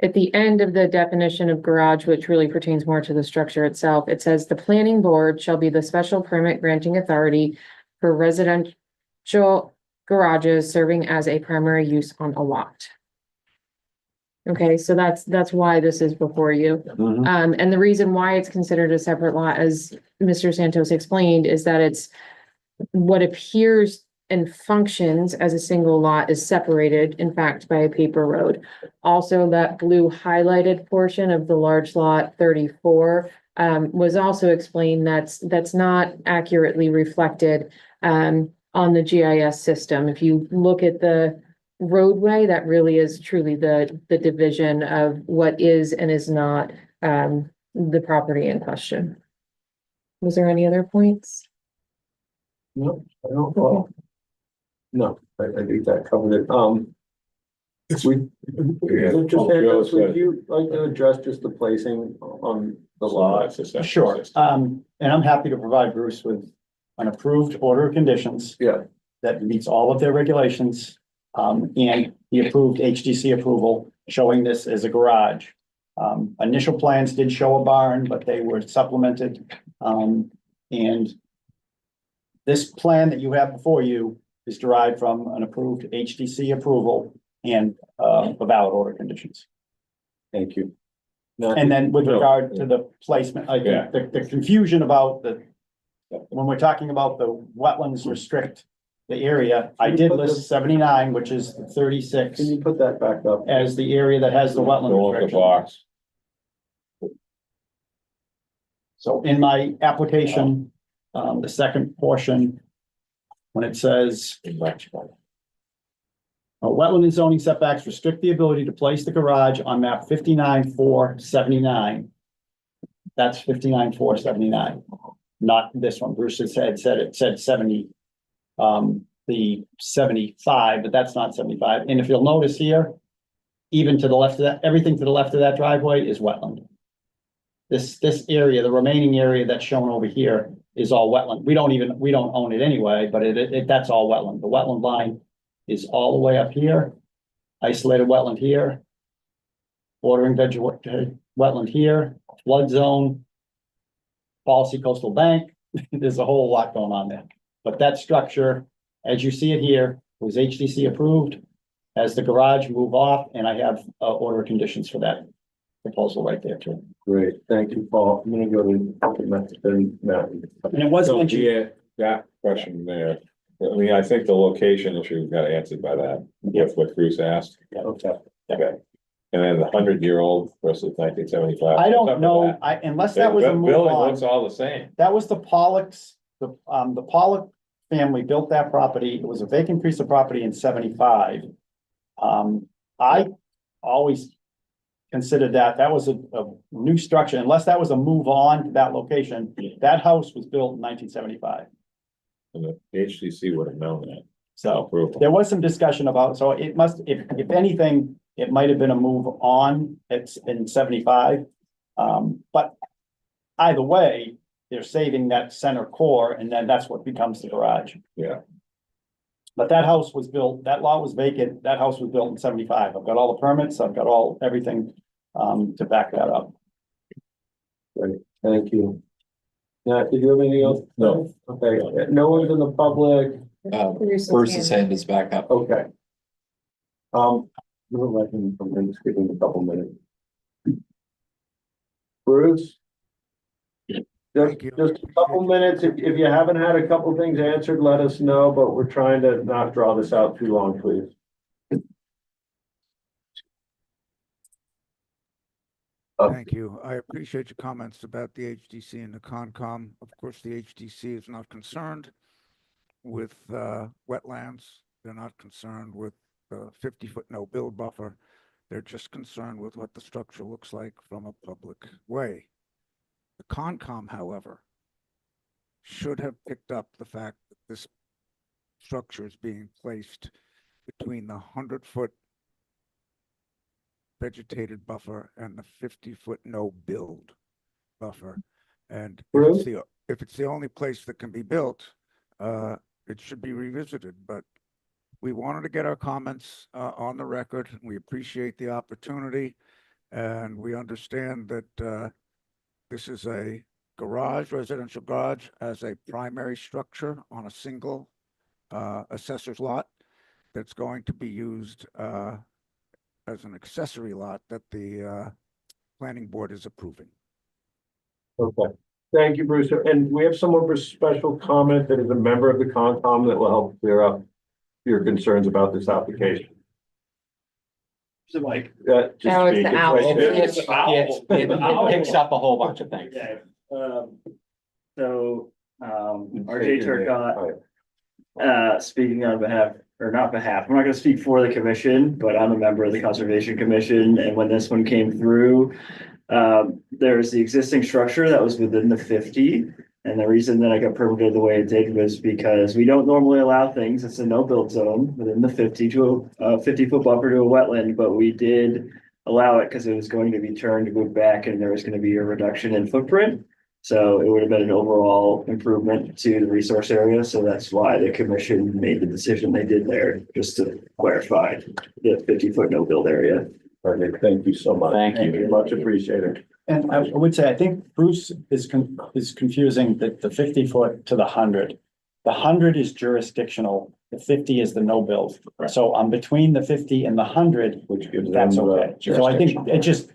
At the end of the definition of garage, which really pertains more to the structure itself, it says the planning board shall be the special permit granting authority for residential garages serving as a primary use on a lot. Okay, so that's why this is before you. And the reason why it's considered a separate lot, as Mr. Santos explained, is that it's what appears and functions as a single lot is separated, in fact, by a paper road. Also, that blue highlighted portion of the large lot 34 was also explained that's not accurately reflected on the GIS system. If you look at the roadway, that really is truly the division of what is and is not the property in question. Was there any other points? No, I don't know. No, I think that covered it. Would you like to address just the placing on the lot? Sure, and I'm happy to provide Bruce with an approved order of conditions. Yeah. That meets all of their regulations, and the approved HDC approval showing this as a garage. Initial plans did show a barn, but they were supplemented, and this plan that you have before you is derived from an approved HDC approval and a valid order of conditions. Thank you. And then with regard to the placement, like Yeah. the confusion about when we're talking about the wetlands restrict the area, I did list 79, which is the 36. Can you put that back up? As the area that has the wetland Go with the restriction. box. So in my application, the second portion, when it says, wetland and zoning setbacks restrict the ability to place the garage on map 59-479. That's 59-479, not this one. Bruce has said it said 70, the 75, but that's not 75. And if you'll notice here, even to the left of that, everything to the left of that driveway is wetland. This area, the remaining area that's shown over here is all wetland. We don't own it anyway, but that's all wetland. The wetland line is all the way up here, isolated wetland here, bordering wetland here, flood zone, policy coastal bank. There's a whole lot going on there. But that structure, as you see it here, was HDC approved as the garage move off, and I have order of conditions for that proposal right there too. Great, thank you, Paul. I'm gonna go to Matt. And it was So, mentioned, yeah, that question there, I mean, I think the location issue got answered by that, with what Bruce asked. Okay. Okay. And then the 100-year-old versus 1975. I don't know, unless that was a move Building on. looks all the same. That was the Pollocks, the Pollock family built that property. It was a vacant piece of property in 75. I always considered that was a new structure, unless that was a move on to that location. That house was built in 1975. And the HTC would have known that. So Approval. there was some discussion about, so it must, if anything, it might have been a move on. It's in 75. But either way, they're saving that center core, and then that's what becomes the garage. Yeah. But that house was built, that lot was vacant, that house was built in 75. I've got all the permits, I've got everything to back that up. Great, thank you. Now, did you have anything else? No. Okay, no one's in the public. Bruce's hand is back up. Okay. We'll let him from him, just give him a couple minutes. Bruce? Just a couple minutes. If you haven't had a couple things answered, let us know, but we're trying to not draw this out too long, please. Thank you. I appreciate your comments about the HDC and the Concom. Of course, the HDC is not concerned with wetlands. They're not concerned with 50-foot no-build buffer. They're just concerned with what the structure looks like from a public way. The Concom, however, should have picked up the fact that this structure is being placed between the 100-foot vegetated buffer and the 50-foot no-build buffer. And if it's the only place that can be built, it should be revisited. But we wanted to get our comments on the record. We appreciate the opportunity, and we understand that this is a residential garage as a primary structure on a single assessor's lot that's going to be used as an accessory lot that the planning board is approving. Okay, thank you, Bruce. And we have someone for special comment that is a member of the Concom that will help clear up your concerns about this application. So like, Just Oh, it's speak. the owl. right there. It picks up a whole bunch of things. Yeah, so, State RJ your name. Turcott, speaking on behalf, or not behalf, I'm not gonna speak for the commission, but I'm a member of the Conservation Commission, and when this one came through, there's the existing structure that was within the 50. And the reason that I got permitted the way it did was because we don't normally allow things. It's a no build zone within the 50-foot buffer to a wetland, but we did allow it because it was going to be turned to move back and there was going to be a reduction in footprint. So it would have been an overall improvement to the resource area. So that's why the commission made the decision they did there, just to clarify the 50-foot no build area. Okay, thank you so much. Thank you. Much appreciated. And I would say, I think Bruce is confusing the 50-foot to the 100. The 100 is jurisdictional, the 50 is the no build. So I'm between the 50 and the 100, Which gives them that's okay. So I think it just,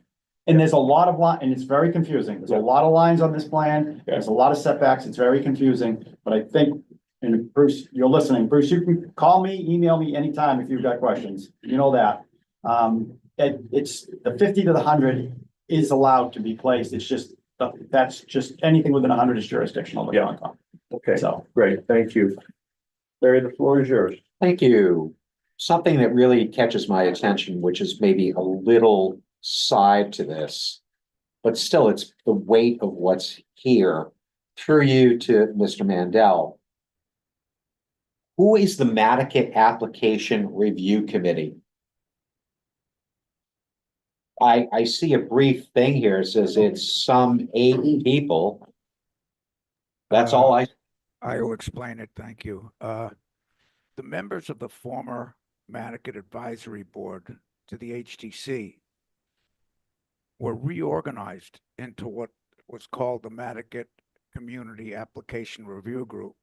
And there's a lot of and it's very confusing. There's a lot of lines on this plan. There's a lot of setbacks. It's very confusing, but I think, and Bruce, you're listening. Bruce, you can call me, email me anytime if you've got questions. You know that. It's the 50 to the 100 is allowed to be placed. It's just, that's just anything within 100 is jurisdictional. Okay, So. great, thank you. Larry, the floor is yours. Thank you. Something that really catches my attention, which is maybe a little side to this, but still it's the weight of what's here. Through you to Mr. Mandel. Who is the Nantucket Application Review Committee? I see a brief thing here. It says it's some 8 people. That's all I will explain it, thank you. The members of the former Nantucket Advisory Board to the HTC were reorganized into what was called the Nantucket Community Application Review Group.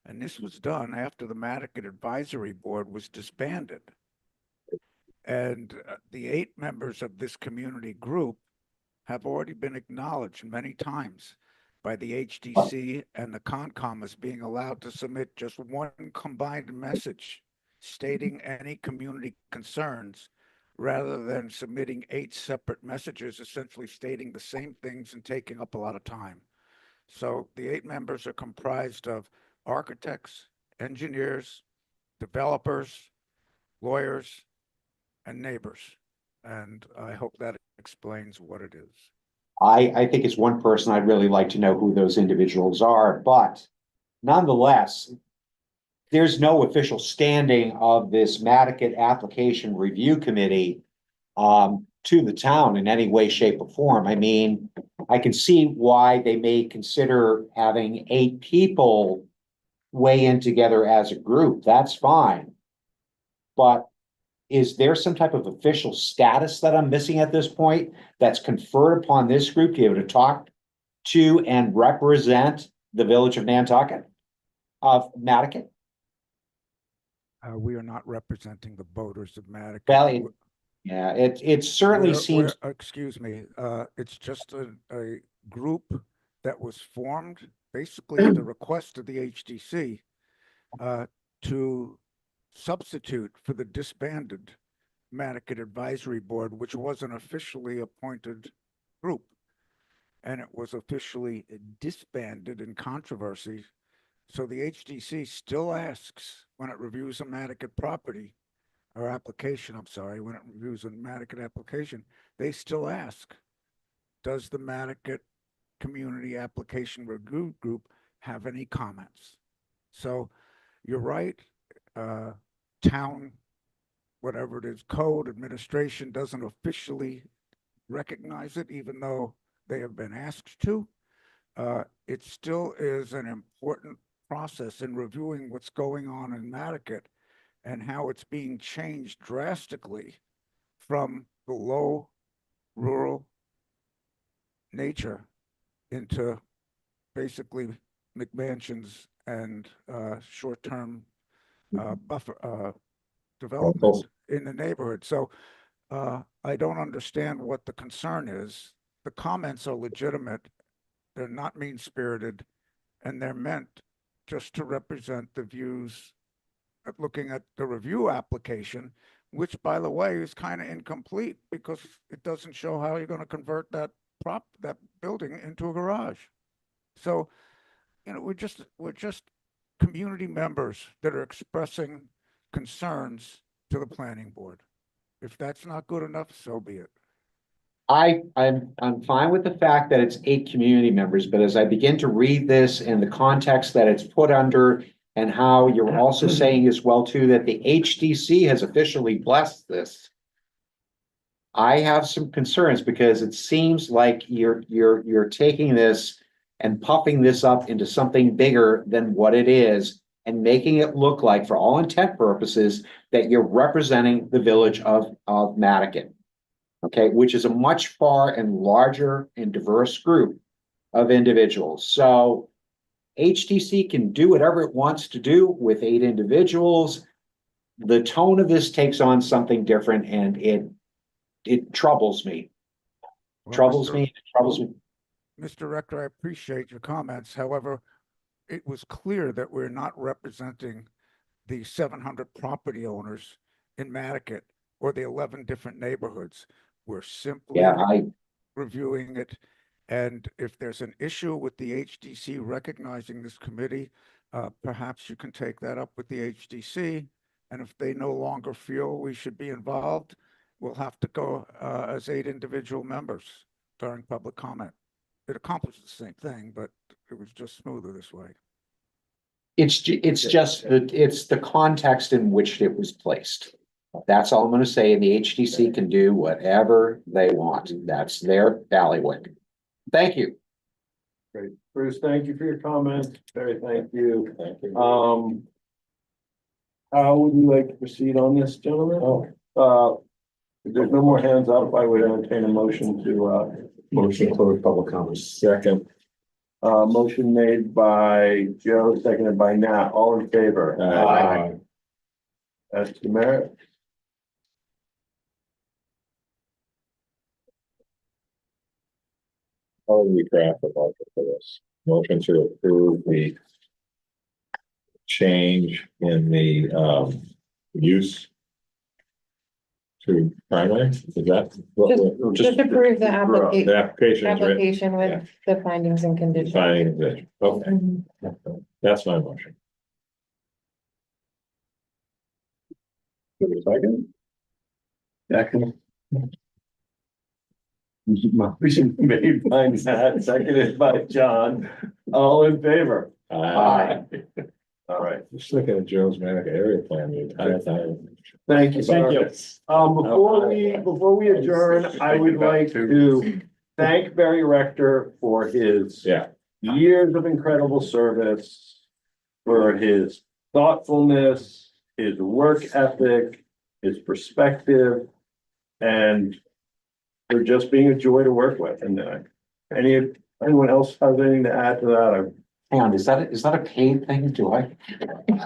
And this was done after the Nantucket Advisory Board was disbanded. And the 8 members of this community group have already been acknowledged many times by the HDC and the Concom as being allowed to submit just one combined message stating any community concerns rather than submitting 8 separate messages essentially stating the same things and taking up a lot of time. So the 8 members are comprised of architects, engineers, developers, lawyers, and neighbors. And I hope that explains what it is. I think it's one person I'd really like to know who those individuals are, but nonetheless, there's no official standing of this Nantucket Application Review Committee to the town in any way, shape, or form. I mean, I can see why they may consider having 8 people weigh in together as a group. That's fine. But is there some type of official status that I'm missing at this point that's conferred upon this group to be able to talk to and represent the village of Nantucket? We are not representing the voters of Nantucket. Well, yeah, it certainly seems. Excuse me, it's just a group that was formed basically at the request of the HDC to substitute for the disbanded Nantucket Advisory Board, which was an officially appointed group. And it was officially disbanded in controversy. So the HDC still asks when it reviews a Nantucket property or application, I'm sorry, when it reviews a Nantucket application, they still ask, does the Nantucket Community Application Review Group have any comments? So you're right, town, whatever it is, code administration doesn't officially recognize it, even though they have been asked to. It still is an important process in reviewing what's going on in Nantucket and how it's being changed drastically from the low rural nature into basically McMansions and short-term buffer development in the neighborhood. So I don't understand what the concern is. The comments are legitimate. They're not mean-spirited, and they're meant just to represent the views looking at the review application, which, by the way, is kind of incomplete because it doesn't show how you're going to convert that building into a garage. So, you know, we're just community members that are expressing concerns to the planning board. If that's not good enough, so be it. I'm fine with the fact that it's 8 community members, but as I begin to read this and the context that it's put under, and how you're also saying as well too that the HDC has officially blessed this, I have some concerns because it seems like you're taking this and puffing this up into something bigger than what it is and making it look like, for all intent purposes, that you're representing the village of Nantucket. Okay, which is a much far and larger and diverse group of individuals. So HTC can do whatever it wants to do with 8 individuals. The tone of this takes on something different, and it troubles me. troubles me, it troubles me. Mr. Rector, I appreciate your comments. However, it was clear that we're not representing the 700 property owners in Nantucket or the 11 different neighborhoods. We're simply reviewing it. And if there's an issue with the HDC recognizing this committee, perhaps you can take that up with the HDC. And if they no longer feel we should be involved, we'll have to go as 8 individual members during public comment. It accomplished the same thing, but it was just smoother this way. It's just the context in which it was placed. That's all I'm gonna say, and the HDC can do whatever they want. That's their bailiwick. Thank you. Great. Bruce, thank you for your comments. Barry, thank you. Thank you. How would you like to proceed on this, gentlemen? If there's no more hands up, I would entertain a motion to close public comments. Second. Motion made by Joe, seconded by Nat. All in favor? Aye. As to merit. How do we craft the budget for this? Motion to approve the change in the use to primary, is that? Just approve the The application, application is written, application with the findings and conditions. finding that, okay, Mhm. that's my motion. Second. Second. Motion made by Nat, seconded by John. All in favor? Aye. All right. Just looking at Joe's Manhattan area plan, the entire time. Thank you. Thank you. Before we adjourn, I would like to thank Barry Rector for his years of incredible service, for his thoughtfulness, his work ethic, his perspective, and for just being a joy to work with. And anyone else have anything to add to that? Hang on, is that a paid thing? Do I?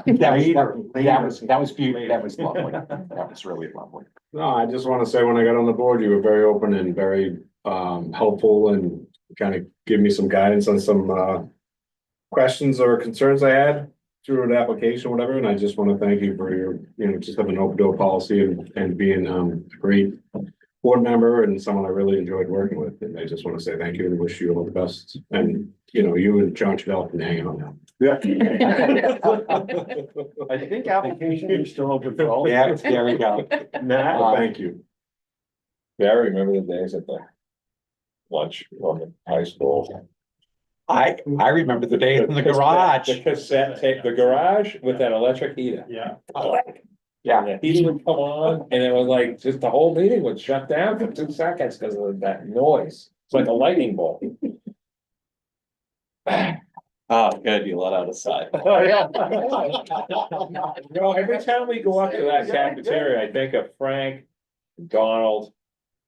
That was beautiful. That was lovely. That was really lovely. No, I just want to say, when I got on the board, you were very open and very helpful and kind of give me some guidance on some questions or concerns I had through an application, whatever. And I just want to thank you for your, just having an open door policy and being a great board member and someone I really enjoyed working with. And I just want to say thank you and wish you all the best. And, you and John Chevelle can hang out now. Yeah. I think applications are still open for all. Yeah, there we go. Nat, thank you. Barry, remember the days at the lunch on the high school? I remember the day in the garage. The cassette tape, the garage with that electric heater. Yeah. Yeah, the heater would come on and it was like, just the whole meeting would shut down for 2 seconds because of that noise. It's like a lightning bolt. Oh, good, you let out a sigh. Every time we go up to that cafeteria, I think of Frank, Donald,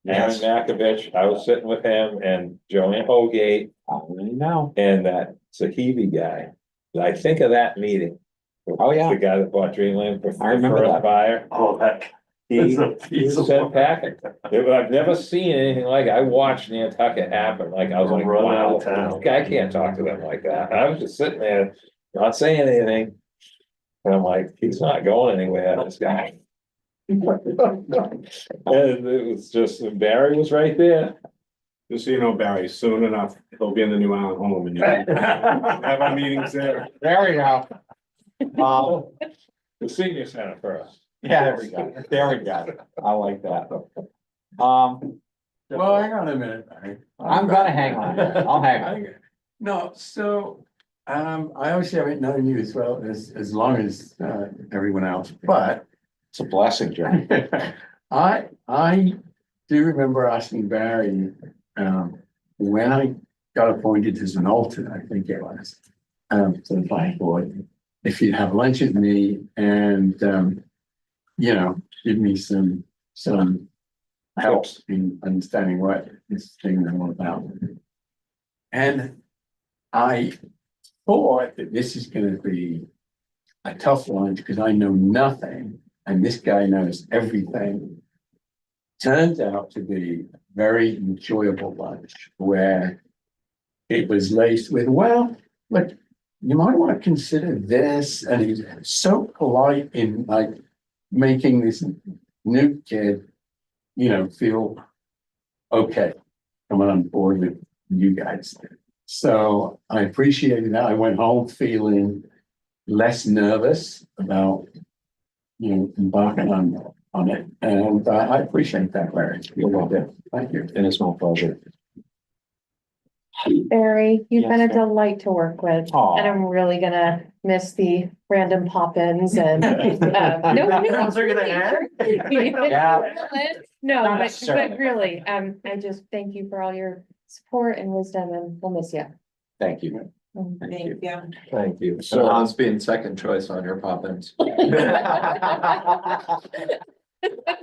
Aaron Makovich. I was sitting with him and Joanne Hogate. I don't know. And that Sahibi guy. I think of that meeting. Oh, yeah. The guy that bought Dreamland for I remember first that. fire. Oh, heck. He said packing. I've never seen anything like it. I watched Nantucket happen. Like I was like, Run out wow, of town. okay, I can't talk to them like that. I was just sitting there, not saying anything. And I'm like, he's not going anywhere, this guy. And it was just, Barry was right there. Just so you know, Barry, soon enough, he'll be in the new Island home and you have our meetings there. There we go. The senior center first. Yeah, there we go. There we go. I like that. Well, hang on a minute, Barry. I'm gonna hang on. I'll hang on. No, so, I obviously haven't known you as well as long as, everyone else, but It's a blessing, John. I do remember asking Barry, when I got appointed as an alternate, I think it was, to the planning board, if you'd have lunch with me and, give me some help in understanding what this thing is all about. And I thought that this is gonna be a tough one because I know nothing and this guy knows everything. turned out to be a very enjoyable lunch where it was laced with, well, look, you might want to consider this. And he was so polite in like making this new kid, feel okay coming on board with you guys. So I appreciated that. I went home feeling less nervous about, embarking on it. And I appreciate that, Larry. You're welcome. Thank you. And it's my pleasure. Barry, you've been a Yes, ma'am. delight to work with, Aw. and I'm really gonna miss the random pop-ins and. No, Those are gonna end? Yeah. No, Not but necessarily. really, I just thank you for all your support and wisdom, and we'll miss you. Thank you. Thank you. Thank you. So Hans being second choice on your pop-ins.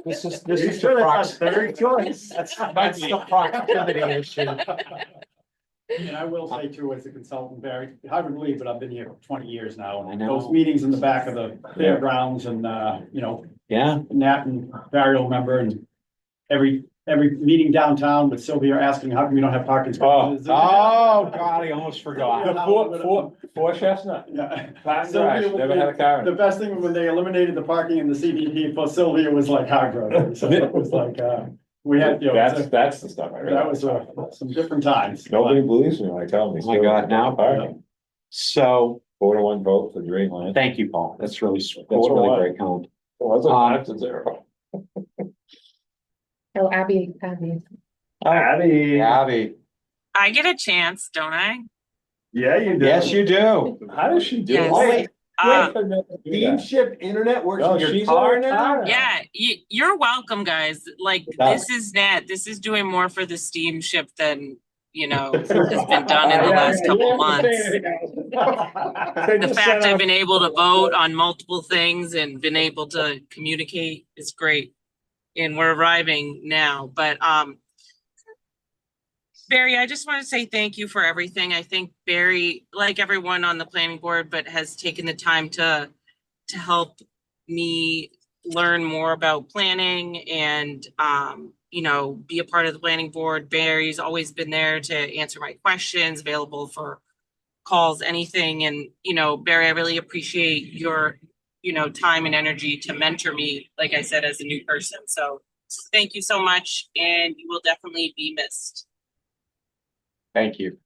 This is You the should have prox- had third choice. That's the proximity issue. And I will say too, as a consultant, Barry, hard to believe, but I've been here 20 years now. I know. Those meetings in the back of the fairgrounds and, Yeah. Nat and Barry will remember, and every meeting downtown with Sylvia asking, how come we don't have parking spaces? Oh, God, I almost forgot. Four Chestnut. Yeah. Flat Sylvia garage, would never be- had a car. The best thing when they eliminated the parking in the CDP for Sylvia was like heartbroken. So it was like, we had, That's the stuff I really. that was some different times. Nobody believes me when I tell them. Oh my God, now. Parking. So, 4-1 vote for Dreamland. thank you, Paul. That's really, that's 4-1. really very kind. It wasn't Um, 5-0. Oh, Abby. Abby. Abby, I get a chance, don't I? Yeah, you do. yes, you do. How does she do Yes. it? Uh, Steamship internet works No, in your she's car in her now? car. Yeah, you're welcome, guys. Like, this is Nat, this is doing more for the steamship than, has been done in the last couple months. The fact I've been able to vote on multiple things and been able to communicate is great. And we're arriving now, but, Barry, I just want to say thank you for everything. I think Barry, like everyone on the planning board, but has taken the time to help me learn more about planning and, be a part of the planning board. Barry's always been there to answer my questions, available for calls, anything. And, Barry, I really appreciate your, time and energy to mentor me, like I said, as a new person. So thank you so much, and you will definitely be missed. Thank you.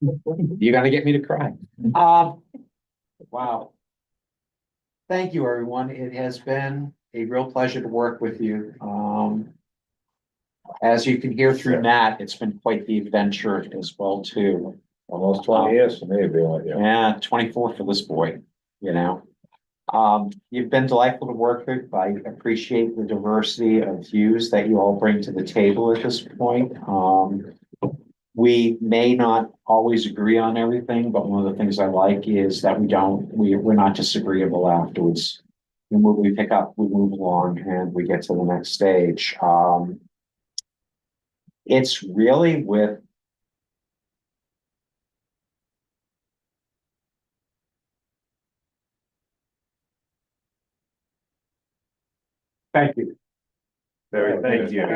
You're gonna get me to cry. Wow. Thank you, everyone. It has been a real pleasure to work with you. As you can hear through Nat, it's been quite the adventure as well, too. Almost 20 years for me, being like you. Yeah, 24 for this boy, You've been delightful to work with. I appreciate the diversity of views that you all bring to the table at this point. We may not always agree on everything, but one of the things I like is that we're not disagreeable afterwards. We pick up, we move along, and we get to the next stage. It's really with Thank you. Barry, thank you.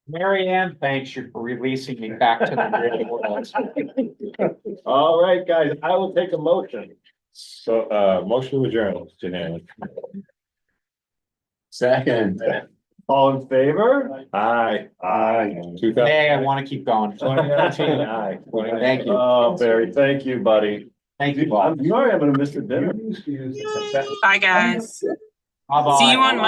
Mary Ann, thanks you for releasing me back to the real world. All right, guys, I will take a motion. So, motion to adjourn, Janelle. Second. All in favor? Aye. Aye. Hey, I want to keep going. 2019, aye. Thank you. Oh, Barry, thank you, buddy. Thank you, Bob. I'm sorry I'm gonna miss the dinner. Bye, guys. Bye-bye. See you on Monday.